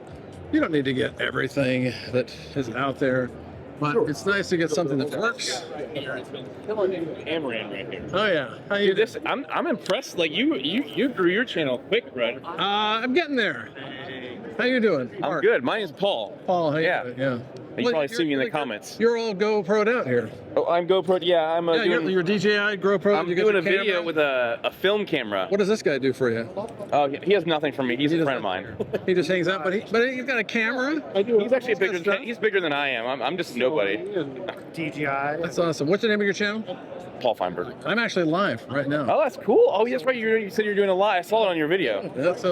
you don't need to get everything that is out there, but it's nice to get something that works. Amaran right here. Oh yeah, how you? Dude, I'm impressed. Like you grew your channel quick, bro. I'm getting there. How you doing? I'm good. My name's Paul. Paul, how you yeah. doing? Yeah. You probably see me in the comments. You're all GoPro'd out here. Oh, I'm GoPro. Yeah, I'm. You're DJI GoPro. I'm doing a video with a film camera. What does this guy do for you? Oh, he has nothing for me. He's a friend of mine. He just hangs out, but you've got a camera. He's actually bigger than I am. I'm just nobody. DJI. That's awesome. What's the name of your channel? Paul Feinberg. I'm actually live right now. Oh, that's cool. Oh, that's right. You said you're doing a live. I saw it on your video.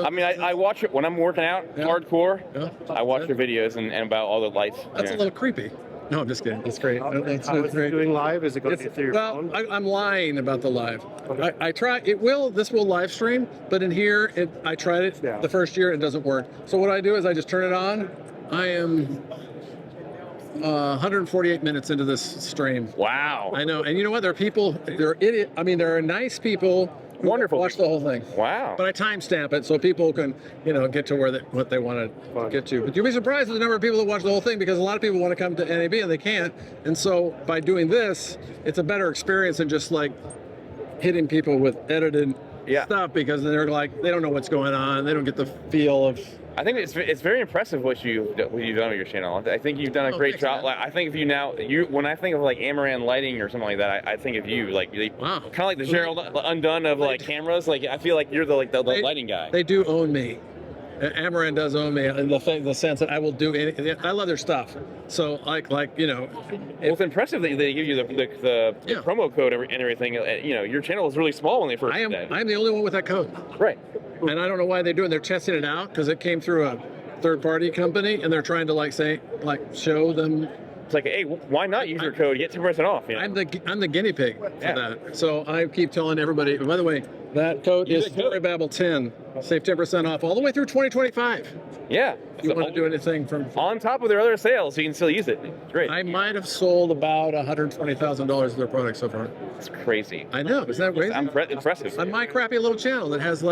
I mean, I watch it when I'm working out hardcore. Yeah. I watch your videos and about all the lights. That's a little creepy. No, I'm just kidding. It's great. That's great. Doing live? Is it going to be through your phone? I'm lying about the live. Okay. I try. This will live stream, but in here, I tried it the first year. It doesn't work. So what I do is I just turn it on. I am 148 minutes into this stream. Wow. I know. And you know what? There are people. There are nice people. Wonderful. Watch the whole thing. Wow. But I timestamp it so people can, get to what they want to get to. But you'll be surprised at the number of people that watch the whole thing, because a lot of people want to come to NAB and they can't. And so by doing this, it's a better experience than just like hitting people with edited stuff, because they're like, they don't know what's going on. They don't get the feel of. I think it's very impressive what you've done with your channel. I think you've done a great job. Like, I think of you when I think of like Amaran lighting or something like that, I think of you like kind of like the Gerald Undone of like cameras. Like I feel like you're the lighting guy. They do own me. Amaran does own me in the sense that I will do anything. I love their stuff. So well, it's impressive that they give you the promo code and everything. Your channel was really small when they first did. I'm the only one with that code. Right. And I don't know why they're doing. They're testing it out because it came through a third-party company, and they're trying to show them. It's like, hey, why not use your code? Get 10% off. I'm the guinea pig for that. So I keep telling everybody. By the way, that code is storybabble 10. Save 10% off all the way through 2025. Yeah. If you want to do anything from on top of their other sales, you can still use it. Great. I might have sold about $120,000 of their products so far. It's crazy. I know. Isn't that crazy? Impressive. On my crappy little channel that has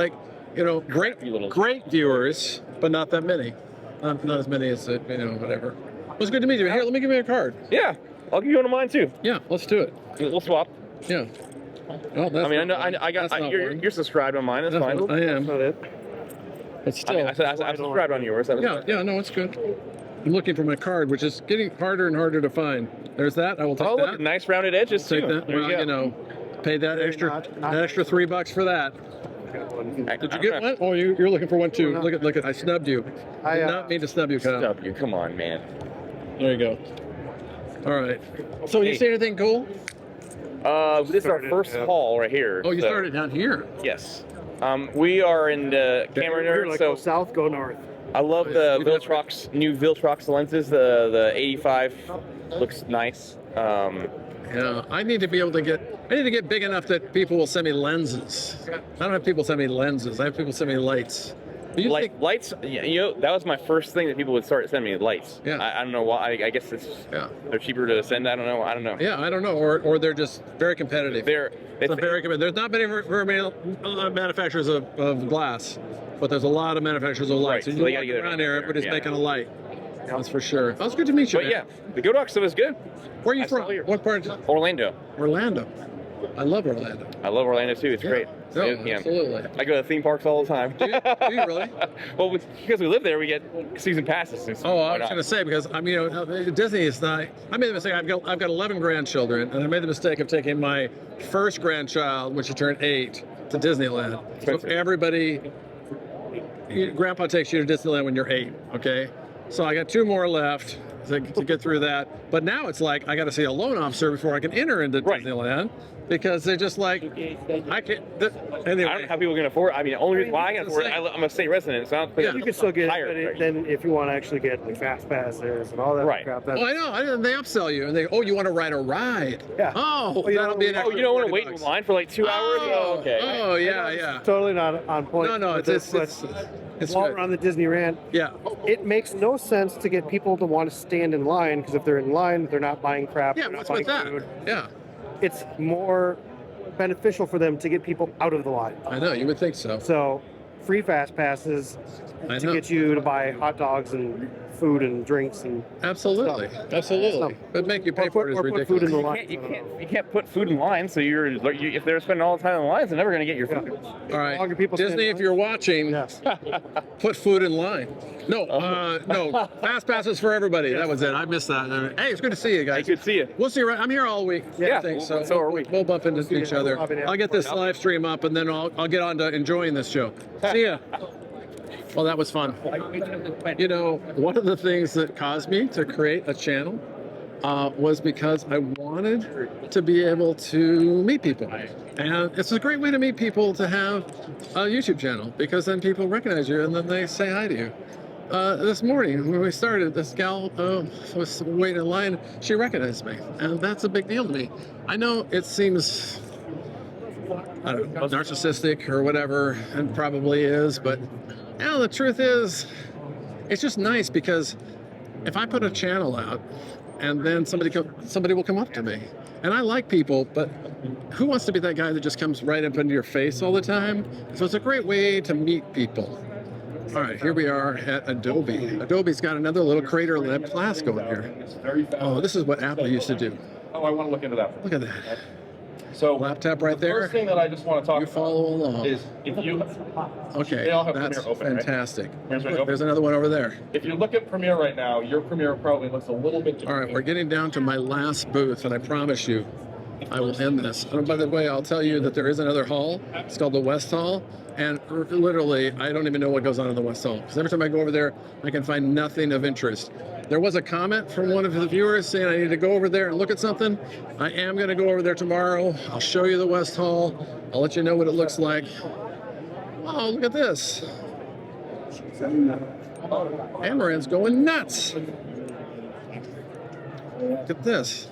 great viewers, but not that many. Not as many as whatever. It was good to meet you. Here, let me give you a card. Yeah, I'll give you one of mine too. Yeah, let's do it. We'll swap. Yeah. Well, that's you're subscribed on mine. That's fine. I am. That's not it. But still, I subscribed on yours. Yeah, no, it's good. I'm looking for my card, which is getting harder and harder to find. There's that. I will take that. Oh, look, nice rounded edges too. Take that. Well, pay that extra $3 for that. Did you get one? Oh, you're looking for one too. Look at! I snubbed you. I did not mean to snub you, Kyle. Snub you. Come on, man. There you go. All right. So you see anything cool? This is our first haul right here. Oh, you started down here. Yes. We are in the camera nerds. So go south, go north. I love the Viltrox new Viltrox lenses. The 85 looks nice. Yeah, I need to be able to get big enough that people will send me lenses. I don't have people send me lenses. I have people send me lights. Lights, that was my first thing that people would start sending me, lights. Yeah. I don't know why. I guess they're cheaper to send. I don't know. Yeah, I don't know. Or they're just very competitive. Very competitive. There's not many manufacturers of glass, but there's a lot of manufacturers of lights. Right. So you look around here, everybody's making a light. That's for sure. Oh, it's good to meet you. But yeah, the Godox stuff is good. Where are you from? What part? Orlando. Orlando. I love Orlando. I love Orlando too. It's great. No, absolutely. I go to theme parks all the time. Do you really? Well, because we live there, we get season passes. Oh, I was going to say, because I mean, Disney is not. I made the mistake. I've got 11 grandchildren, and I made the mistake of taking my first grandchild, when she turned 8, to Disneyland. So everybody, Grandpa takes you to Disneyland when you're 8. Okay, so I got 2 more left to get through that. But now it's like I got to see a loan officer before I can enter into Disneyland. Because they're just like, I can't. Anyway. I don't know how people can afford. I mean, the only reason why I can afford it, I'm a state resident, so you can still get it. But then, if you want to actually get like fast passes and all that crap, Oh, I know. They upsell you, and you want to ride a ride? Yeah. Oh, that'll be an extra. Oh, you don't want to wait in line for like 2 hours? Oh, okay. Oh, yeah. Totally not on point. No, it's while we're on the Disney rant, yeah, it makes no sense to get people to want to stand in line, because if they're in line, they're not buying crap. Yeah, they're what's not with buying that? food. Yeah. It's more beneficial for them to get people out of the line. I know, you would think so. So, free fast passes to get you to buy hot dogs and food and drinks and absolutely, but make you pay for it is ridiculous. Food in the line. You can't put food in line, so if they're spending all the time in lines, they're never going to get your food. All right, Disney, if you're watching, put food in line. No, no, fast passes for everybody. That was it. I missed that. Hey, it's good to see you guys. Good to see you. We'll see you. I'm here all week. Yeah, I think so. So are we. We'll bump into each other. I'll get this live stream up, and then I'll get on to enjoying this show. See ya. Well, that was fun. You know, one of the things that caused me to create a channel was because I wanted to be able to meet people. And it's a great way to meet people to have a YouTube channel, because then people recognize you and then they say hi to you. This morning when we started, this gal was waiting in line. She recognized me, and that's a big deal to me. I know it seems, I don't know, narcissistic or whatever, and probably is, but the truth is, it's just nice, because if I put a channel out and then somebody will come up to me, and I like people, but who wants to be that guy that just comes right up into your face all the time? So it's a great way to meet people. All right, here we are at Adobe. Adobe's got another little Crater Lab class going here. Oh, this is what Apple used to do. Oh, I want to look into that. Look at that. So laptop right there. First thing that I just want to talk about follow along. Is if you okay, they all have that's Premiere open, fantastic. Right? Look, there's another one over there. If you look at Premiere right now, your Premiere probably looks a little bit different. All right, we're getting down to my last booth, and I promise you, I will end this. And by the way, I'll tell you that there is another hall. It's called the West Hall, and literally, I don't even know what goes on in the West Hall, because every time I go over there, I can find nothing of interest. There was a comment from one of the viewers saying I need to go over there and look at something. I am going to go over there tomorrow. I'll show you the West Hall. I'll let you know what it looks like. Oh, look at this. Amaran's going nuts. Look at this.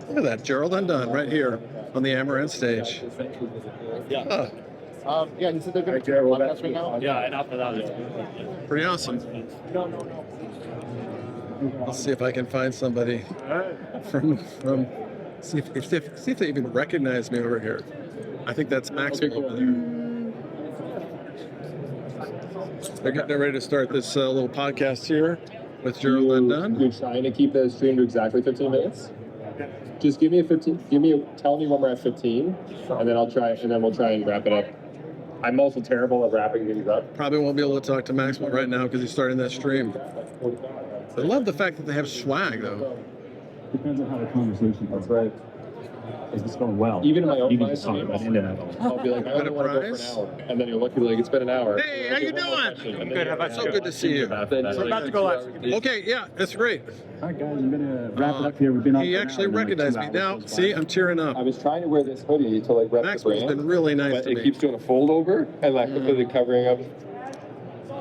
Look at that, Gerald Undone right here on the Amaran stage. Yeah. Yeah, you said they're going to do a podcast right now? Yeah, and after that, pretty awesome. Let's see if I can find somebody from see if they even recognize me over here. I think that's Max over there. They're getting ready to start this little podcast here with Gerald Undone. You're trying to keep the stream to exactly 15 minutes? Just give me a 15. Tell me when we're at 15, and then I'll try, and then we'll try and wrap it up. I'm also terrible at wrapping things up. Probably won't be able to talk to Maxwell right now because he's starting that stream. I love the fact that they have swag, though. Depends on how the conversation goes. That's right. Is this going well? Even in my own live stream, I'll be like, I only want to go for an hour. And then you'll look, you'll be like, it's been an hour. Hey, how you doing? I'm good. How about so good to see you. We're about to go live. Okay, yeah, that's great. All right, guys, I'm going to wrap it up here. We've been on. He actually recognized me. Now, see, I'm tearing up. I was trying to wear this hoodie to like rep the Maxwell's brand. been really nice but to it me. keeps doing a fold over and like completely covering up.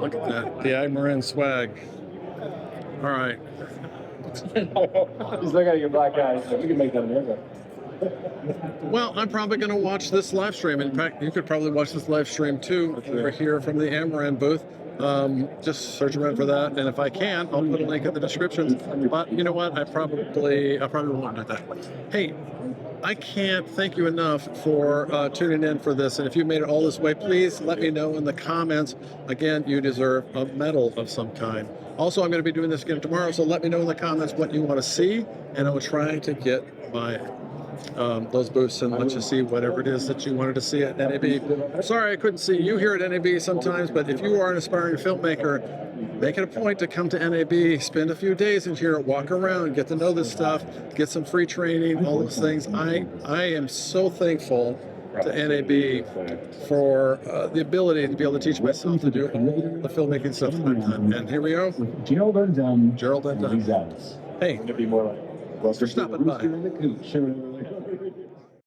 Look at that, the Amaran swag. All right. You still got to get black eyes. We can make that America. Well, I'm probably going to watch this live stream. In fact, you could probably watch this live stream too over here from the Amaran booth. Just search around for that, and if I can, I'll put a link in the description. But you know what? I'll probably won't do that. Hey, I can't thank you enough for tuning in for this. And if you made it all this way, please let me know in the comments. Again, you deserve a medal of some kind. Also, I'm going to be doing this again tomorrow, so let me know in the comments what you want to see, and I will try to get my those booths and let you see whatever it is that you wanted to see at NAB. Sorry I couldn't see you here at NAB sometimes, but if you are an aspiring filmmaker, make it a point to come to NAB, spend a few days in here, walk around, get to know this stuff, get some free training, all those things. I am so thankful to NAB for the ability to be able to teach myself to do all the filmmaking stuff that I've done. And here we go. Gerald and Hey, thanks for stopping by.